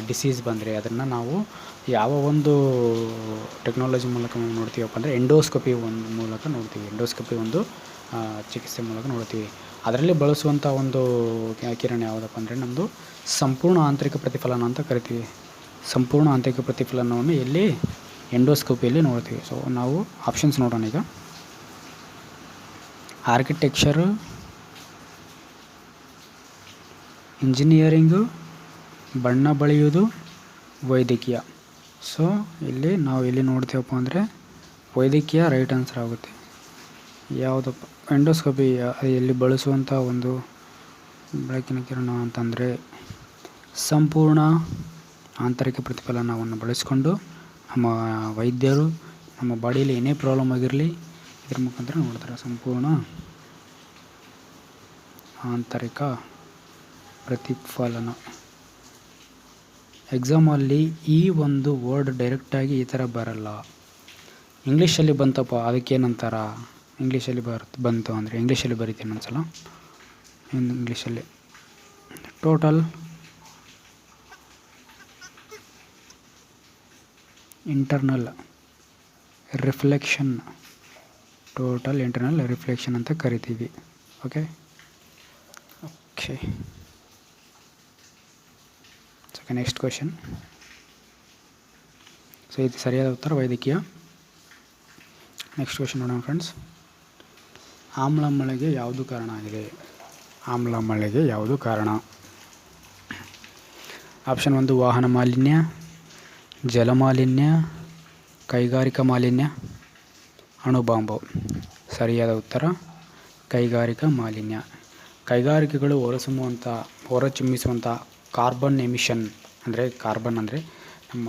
ಡಿಸೀಸ್ ಬಂದರೆ ಅದನ್ನು ನಾವು ಯಾವ ಒಂದು ಟೆಕ್ನಾಲಜಿ ಮೂಲಕ ನೋಡ್ತೀವಪ್ಪ ಅಂದರೆ ಎಂಡೋಸ್ಕೋಪಿ ಒಂದು ಮೂಲಕ ನೋಡ್ತೀವಿ. ಎಂಡೋಸ್ಕೋಪಿ ಒಂದು ಚಿಕಿತ್ಸೆ ಮೂಲಕ ನೋಡ್ತೀವಿ. ಅದರಲ್ಲಿ ಬಳಸುವಂಥ ಒಂದು ಕಿರಣ ಯಾವುದಪ್ಪ ಅಂದರೆ ನಮ್ಮದು ಸಂಪೂರ್ಣ ಆಂತರಿಕ ಪ್ರತಿಫಲನ ಅಂತ ಕರಿತೀವಿ. ಸಂಪೂರ್ಣ ಆಂತರಿಕ ಪ್ರತಿಫಲನವನ್ನು ಎಲ್ಲಿ? ಎಂಡೋಸ್ಕೋಪಿಯಲ್ಲಿ ನೋಡ್ತೀವಿ. ಸೊ ನಾವು ಆಪ್ಷನ್ಸ್ ನೋಡೋಣ ಈಗ. ಆರ್ಕಿಟೆಕ್ಚರು, ಇಂಜಿನಿಯರಿಂಗು, ಬಣ್ಣ ಬಳಿಯೋದು, ವೈದ್ಯಕೀಯ. ಸೊ ಇಲ್ಲಿ ನಾವು ಎಲ್ಲಿ ನೋಡ್ತೀವಪ್ಪ ಅಂದರೆ ವೈದ್ಯಕೀಯ ರೈಟ್ ಆನ್ಸರ್ ಆಗುತ್ತೆ. ಯಾವುದಪ್ಪ? ಎಂಡೋಸ್ಕೋಪಿ ಎಲ್ಲಿ ಬಳಸುವಂಥ ಒಂದು ಬೆಳಕಿನ ಕಿರಣ ಅಂತಂದರೆ ಸಂಪೂರ್ಣ ಆಂತರಿಕ ಪ್ರತಿಫಲನವನ್ನು ಬಳಸಿಕೊಂಡು ನಮ್ಮ ವೈದ್ಯರು ನಮ್ಮ ಬಾಡಿಯಲ್ಲಿ ಏನೇ ಪ್ರಾಬ್ಲಮ್ ಆಗಿರಲಿ ಇದ್ರ ಮುಖಾಂತರ ನೋಡ್ತಾರೆ. ಸಂಪೂರ್ಣ ಆಂತರಿಕ ಪ್ರತಿಫಲನ. ಎಕ್ಸಾಮಲ್ಲಿ ಈ ಒಂದು ವರ್ಡ್ ಡೈರೆಕ್ಟಾಗಿ ಈ ಥರ ಬರಲ್ಲ. ಇಂಗ್ಲೀಷಲ್ಲಿ ಬಂತಪ್ಪ, ಅದಕ್ಕೇನಂತಾರ? ಇಂಗ್ಲೀಷಲ್ಲಿ ಬಂತು ಅಂದರೆ ಇಂಗ್ಲೀಷಲ್ಲಿ ಬರೀತೀನಿ ಒಂದ್ಸಲ. ಇಂಗ್ಲೀಷಲ್ಲಿ ಟೋಟಲ್ ಇಂಟರ್ನಲ್ ರಿಫ್ಲೆಕ್ಷನ್ ಅಂತ ಕರಿತೀವಿ. ಓಕೆ. Next question. ಸೊ ಇದು ಸರಿಯಾದ ಉತ್ತರ ವೈದ್ಯಕೀಯ. ನೆಕ್ಸ್ಟ್ ಕ್ವೆಶನ್ ನೋಡೋಣ ಫ್ರೆಂಡ್ಸ್. ಆಮ್ಲ ಮಳೆಗೆ ಯಾವುದು ಕಾರಣ ಆಗಿದೆ? ಆಮ್ಲ ಮಳೆಗೆ ಯಾವುದು ಕಾರಣ? ಆಪ್ಷನ್ 1 ವಾಹನ ಮಾಲಿನ್ಯ, ಜಲಮಾಲಿನ್ಯ, ಕೈಗಾರಿಕಾ ಮಾಲಿನ್ಯ, ಅಣುಬಾಂಬು. ಸರಿಯಾದ ಉತ್ತರ ಕೈಗಾರಿಕಾ ಮಾಲಿನ್ಯ. ಕೈಗಾರಿಕೆಗಳು ಹೊರಚಿಮ್ಮಿಸುವಂಥ ಕಾರ್ಬನ್ ಎಮಿಷನ್, ಅಂದರೆ ಕಾರ್ಬನ್ ಅಂದರೆ ನಮ್ಮ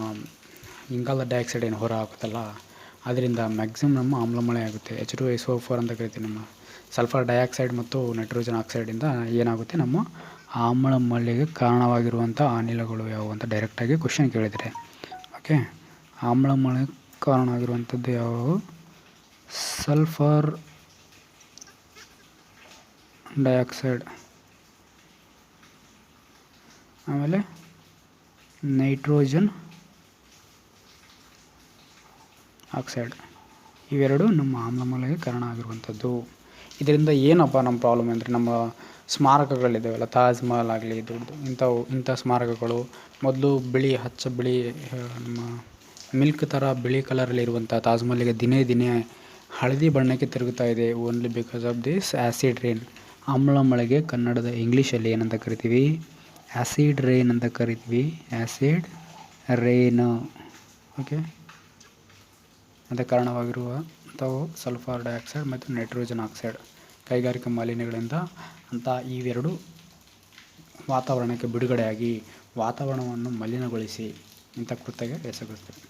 ಇಂಗಾಲದ ಡೈಆಕ್ಸೈಡ್ ಏನು ಹೊರ ಹಾಕುತ್ತಲ್ಲ, ಅದರಿಂದ ಮ್ಯಾಕ್ಸಿಮಮ್ ನಮ್ಮ ಆಮ್ಲಮಳೆ ಆಗುತ್ತೆ. H2SO4 ಅಂತ ಕರಿತೀವಿ. ನಮ್ಮ ಸಲ್ಫರ್ ಡೈಆಕ್ಸೈಡ್ ಮತ್ತು ನೈಟ್ರೋಜನ್ ಆಕ್ಸೈಡಿಂದ ಏನಾಗುತ್ತೆ? ನಮ್ಮ ಆಮ್ಲಮಳೆಗೆ ಕಾರಣವಾಗಿರುವಂಥ ಅನಿಲಗಳು ಯಾವುವು ಅಂತ ಡೈರೆಕ್ಟಾಗಿ ಕ್ವೆಶನ್ ಕೇಳಿದರೆ. ಓಕೆ, ಆಮ್ಲಮಳೆ ಕಾರಣ ಆಗಿರುವಂಥದ್ದು ಯಾವುವು? ಸಲ್ಫರ್ ಡೈಆಕ್ಸೈಡ್, ಆಮೇಲೆ ನೈಟ್ರೋಜನ್ ಆಕ್ಸೈಡ್. ಇವೆರಡು ನಮ್ಮ ಆಮ್ಲಮಳೆಗೆ ಕಾರಣ ಆಗಿರುವಂಥದ್ದು. ಇದರಿಂದ ಏನಪ್ಪ ನಮ್ಮ ಪ್ರಾಬ್ಲಮ್ ಅಂದರೆ, ನಮ್ಮ ಸ್ಮಾರಕಗಳಿದ್ದಾವೆಲ್ಲ, ತಾಜ್ ಮಹಲ್ ಆಗಲಿ ಇಂಥ ಸ್ಮಾರಕಗಳು ಮೊದಲು ಹಚ್ಚ ಬಿಳಿ ನಮ್ಮ ಮಿಲ್ಕ್ ಥರ ಬಿಳಿ ಕಲರಲ್ಲಿರುವಂಥ ತಾಜ್ ಮಹಲ್ಗೆ ದಿನೇ ಹಳದಿ ಬಣ್ಣಕ್ಕೆ ತಿರುಗುತ್ತಾ ಇದೆ. Only because of this acid rain. ಆಮ್ಲಮಳೆಗೆ ಕನ್ನಡದ ಇಂಗ್ಲೀಷಲ್ಲಿ ಏನಂತ ಕರಿತೀವಿ? ಆ್ಯಸಿಡ್ ರೈನ್ ಅಂತ ಕರಿತೀವಿ. Acid rain. ಓಕೆ, ಅದಕ್ಕೆ ಕಾರಣವಾಗಿರುವಂಥವು ಸಲ್ಫರ್ ಡೈಆಕ್ಸೈಡ್ ಮತ್ತು ನೈಟ್ರೋಜನ್ ಆಕ್ಸೈಡ್. ಕೈಗಾರಿಕಾ ಮಾಲಿನ್ಯಗಳಿಂದ ಇವೆರಡು ವಾತಾವರಣಕ್ಕೆ ಬಿಡುಗಡೆಯಾಗಿ ವಾತಾವರಣವನ್ನು ಮಲಿನಗೊಳಿಸಿ ಇಂಥ ಕೃತ್ಯಗೆ ಎಸಗುತ್ತದೆ.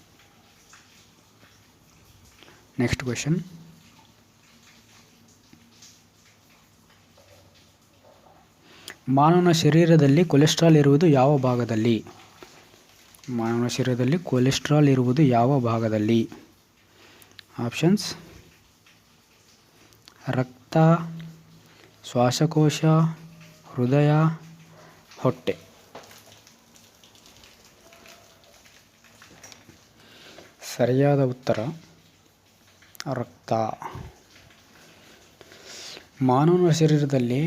Next question. ಮಾನವನ ಶರೀರದಲ್ಲಿ ಕೊಲೆಸ್ಟ್ರಾಲ್ ಇರುವುದು ಯಾವ ಭಾಗದಲ್ಲಿ? ಮಾನವನ ಶರೀರದಲ್ಲಿ ಕೊಲೆಸ್ಟ್ರಾಲ್ ಇರುವುದು ಯಾವ ಭಾಗದಲ್ಲಿ? ಆಪ್ಷನ್ಸ್: ರಕ್ತ, ಶ್ವಾಸಕೋಶ, ಹೃದಯ, ಹೊಟ್ಟೆ. ಸರಿಯಾದ ಉತ್ತರ ರಕ್ತ. ಮಾನವನ ಶರೀರದಲ್ಲಿ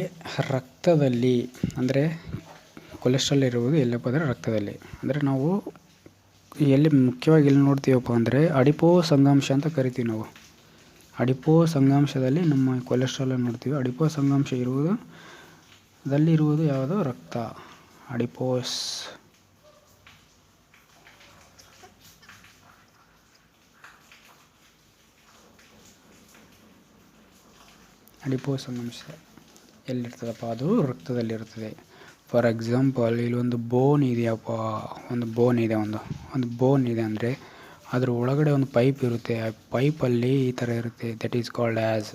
ರಕ್ತದಲ್ಲಿ ಅಂದರೆ ಕೊಲೆಸ್ಟ್ರಾಲ್ ಇರುವುದು ಎಲ್ಲಪ್ಪ ಅಂದರೆ ರಕ್ತದಲ್ಲಿ. ಅಂದರೆ ನಾವು ಎಲ್ಲಿ ಮುಖ್ಯವಾಗಿ ಎಲ್ಲಿ ನೋಡ್ತೀವಪ್ಪ ಅಂದರೆ ಅಡಿಪೋಸ್ ಅಂಗಾಂಶ ಅಂತ ಕರಿತೀವಿ ನಾವು. ಅಡಿಪೋಸ್ ಅಂಗಾಂಶದಲ್ಲಿ ನಮ್ಮ ಕೊಲೆಸ್ಟ್ರಾಲನ್ನು ನೋಡ್ತೀವಿ. ಅಡಿಪೋಸ್ ಅಂಗಾಂಶ ಇರುವುದು ಯಾವುದು? ರಕ್ತ. ಅಡಿಪೋಸ್ ಅಂಗಾಂಶ ಎಲ್ಲಿರ್ತದಪ್ಪ? ಅದು ರಕ್ತದಲ್ಲಿರುತ್ತದೆ. ಫಾರ್ ಎಕ್ಸಾಂಪಲ್ ಇಲ್ಲೊಂದು ಬೋನ್ ಇದೆಯಪ್ಪ, ಒಂದು ಬೋನ್ ಇದೆ ಅಂದರೆ ಅದರ ಒಳಗಡೆ ಒಂದು ಪೈಪ್ ಇರುತ್ತೆ. ಆ ಪೈಪಲ್ಲಿ ಈ ಥರ ಇರುತ್ತೆ. That is called as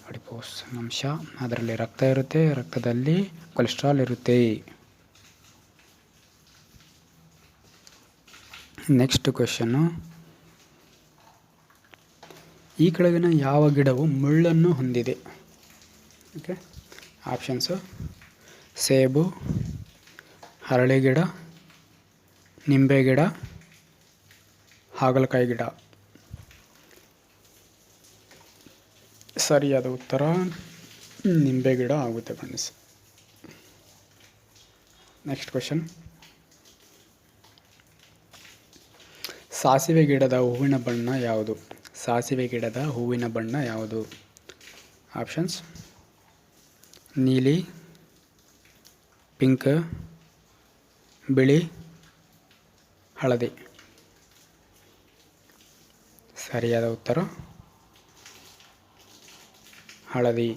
adipose ಅಂಶ. ಅದರಲ್ಲಿ ರಕ್ತ ಇರುತ್ತೆ, ರಕ್ತದಲ್ಲಿ ಕೊಲೆಸ್ಟ್ರಾಲ್ ಇರುತ್ತೆ. ನೆಕ್ಸ್ಟ್ ಕ್ವೆಶ್ಚನ್ನು: ಈ ಕೆಳಗಿನ ಯಾವ ಗಿಡವು ಮುಳ್ಳನ್ನು ಹೊಂದಿದೆ? ಓಕೆ, ಆಪ್ಷನ್ಸು: ಸೇಬು, ಹರಳೆ ಗಿಡ, ನಿಂಬೆ ಗಿಡ, ಹಾಗಲಕಾಯಿ ಗಿಡ. ಸರಿಯಾದ ಉತ್ತರ ನಿಂಬೆ ಗಿಡ ಆಗುತ್ತೆ ಫ್ರೆಂಡ್ಸ್. ನೆಕ್ಸ್ಟ್ ಕ್ವೆಶ್ಚನ್: ಸಾಸಿವೆ ಗಿಡದ ಹೂವಿನ ಬಣ್ಣ ಯಾವುದು? ಸಾಸಿವೆ ಗಿಡದ ಹೂವಿನ ಬಣ್ಣ ಯಾವುದು? ಆಪ್ಷನ್ಸ್: ನೀಲಿ, ಪಿಂಕ್, ಬಿಳಿ, ಹಳದಿ. ಸರಿಯಾದ ಉತ್ತರ ಹಳದಿ.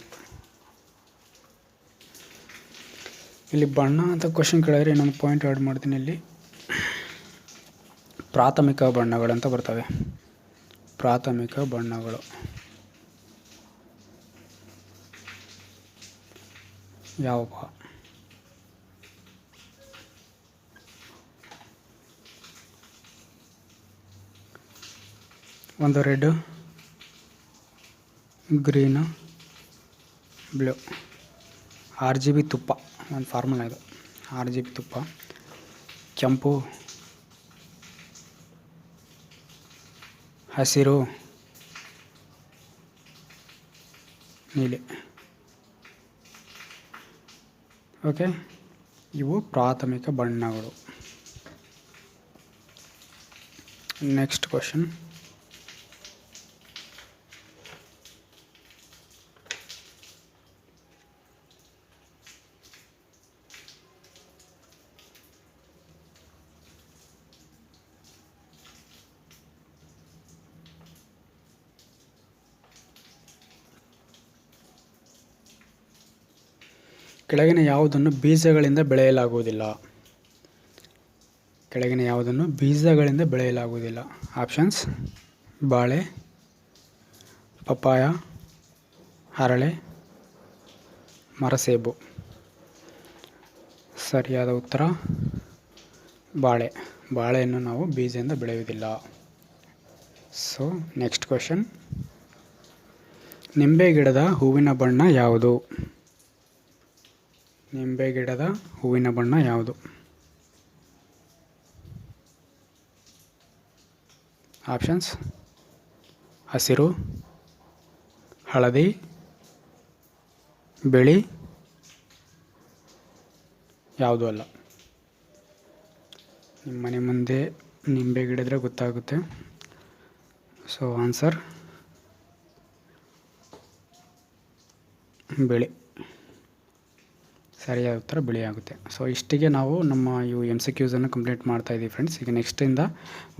ಇಲ್ಲಿ ಬಣ್ಣ ಅಂತ ಕ್ವಶನ್ ಕೇಳಿದ್ರೆ ಇನ್ನೊಂದು ಪಾಯಿಂಟ್ ಆ್ಯಡ್ ಮಾಡ್ತೀನಿ. ಇಲ್ಲಿ ಪ್ರಾಥಮಿಕ ಬಣ್ಣಗಳಂತ ಬರ್ತವೆ. ಪ್ರಾಥಮಿಕ ಬಣ್ಣಗಳು ಯಾವಪ್ಪ? ಒಂದು ರೆಡ್, ಗ್ರೀನು, ಬ್ಲೂ. RGB ತುಪ್ಪ ಒಂದು ಫಾರ್ಮುಲಾ ಇದು. RGB ತುಪ್ಪ. ಕೆಂಪು, ಹಸಿರು, ನೀಲಿ. ಓಕೆ, ಇವು ಪ್ರಾಥಮಿಕ ಬಣ್ಣಗಳು. ನೆಕ್ಸ್ಟ್ ಕ್ವಶನ್: ಕೆಳಗಿನ ಯಾವುದನ್ನು ಬೀಜಗಳಿಂದ ಬೆಳೆಯಲಾಗುವುದಿಲ್ಲ? ಕೆಳಗಿನ ಯಾವುದನ್ನು ಬೀಜಗಳಿಂದ ಬೆಳೆಯಲಾಗುವುದಿಲ್ಲ? ಆಪ್ಷನ್ಸ್: ಬಾಳೆ, ಪಪ್ಪಾಯ, ಹರಳೆ, ಮರಸೇಬು. ಸರಿಯಾದ ಉತ್ತರ ಬಾಳೆ. ಬಾಳೆಯನ್ನು ನಾವು ಬೀಜದಿಂದ ಬೆಳೆಯುವುದಿಲ್ಲ. ಸೊ ನೆಕ್ಸ್ಟ್ ಕ್ವೆಶ್ಚನ್: ನಿಂಬೆ ಗಿಡದ ಹೂವಿನ ಬಣ್ಣ ಯಾವುದು? ನಿಂಬೆ ಗಿಡದ ಹೂವಿನ ಬಣ್ಣ ಯಾವುದು? ಆಪ್ಷನ್ಸ್: ಹಸಿರು, ಹಳದಿ, ಬಿಳಿ, ಯಾವುದೂ ಅಲ್ಲ. ನಿಮ್ಮ ಮನೆ ಮುಂದೆ ನಿಂಬೆ ಗಿಡ ಇದ್ದರೆ ಗೊತ್ತಾಗುತ್ತೆ. ಸೊ ಆನ್ಸರ್ ಬಿಳಿ. ಸರಿಯಾದ ಉತ್ತರ ಬಿಳಿ ಆಗುತ್ತೆ. ಸೊ ಇಷ್ಟಿಗೆ ನಾವು ನಮ್ಮ ಇವು MCQಸನ್ನು ಕಂಪ್ಲೀಟ್ ಮಾಡ್ತಾ ಇದ್ದೀವಿ ಫ್ರೆಂಡ್ಸ್. ಈಗ ನೆಕ್ಸ್ಟಿಂದ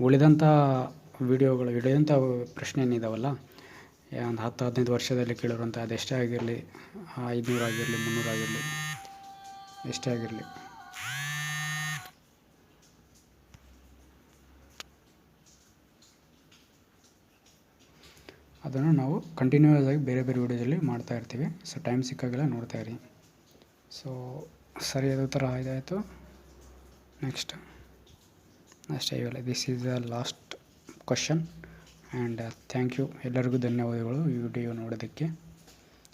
ಉಳಿದಂಥ ಉಳಿದಂಥ ಪ್ರಶ್ನೆ ಏನಿದಾವಲ್ಲ, ಒಂದು 10-15 ವರ್ಷದಲ್ಲಿ ಕೇಳಿರುವಂಥ ಅದೆಷ್ಟೇ ಆಗಿರಲಿ, 500 ಆಗಿರಲಿ, 300 ಆಗಿರಲಿ, ಎಷ್ಟೇ ಆಗಿರಲಿ, ಅದನ್ನು ನಾವು ಕಂಟಿನ್ಯೂಸ್ ಆಗಿ ಬೇರೆ ಬೇರೆ ವೀಡಿಯೋದಲ್ಲಿ ಮಾಡ್ತಾ ಇರ್ತೀವಿ. ಸೊ ಟೈಮ್ ಸಿಕ್ಕಾಗೆಲ್ಲ ನೋಡ್ತಾ ಇರಿ. ಸೊ ಸರಿಯಾದ ಉತ್ತರ ಇದಾಯಿತು. ನೆಕ್ಸ್ಟ್ ಅಷ್ಟೇ, ಇವೆಲ್ಲ this is the last question and thank you, ಎಲ್ಲರಿಗೂ ಧನ್ಯವಾದಗಳು ಈ ವಿಡಿಯೋ ನೋಡೋದಕ್ಕೆ.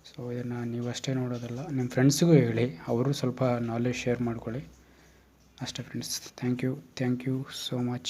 ಸೊ ಇದನ್ನು ನೀವು ಅಷ್ಟೇ ನೋಡೋದಲ್ಲ, ನಿಮ್ಮ ಫ್ರೆಂಡ್ಸಿಗೂ ಹೇಳಿ, ಅವರು ಸ್ವಲ್ಪ ನಾಲೆಜ್ ಶೇರ್ ಮಾಡ್ಕೊಳ್ಳಿ ಅಷ್ಟೇ friends. Thank you so much.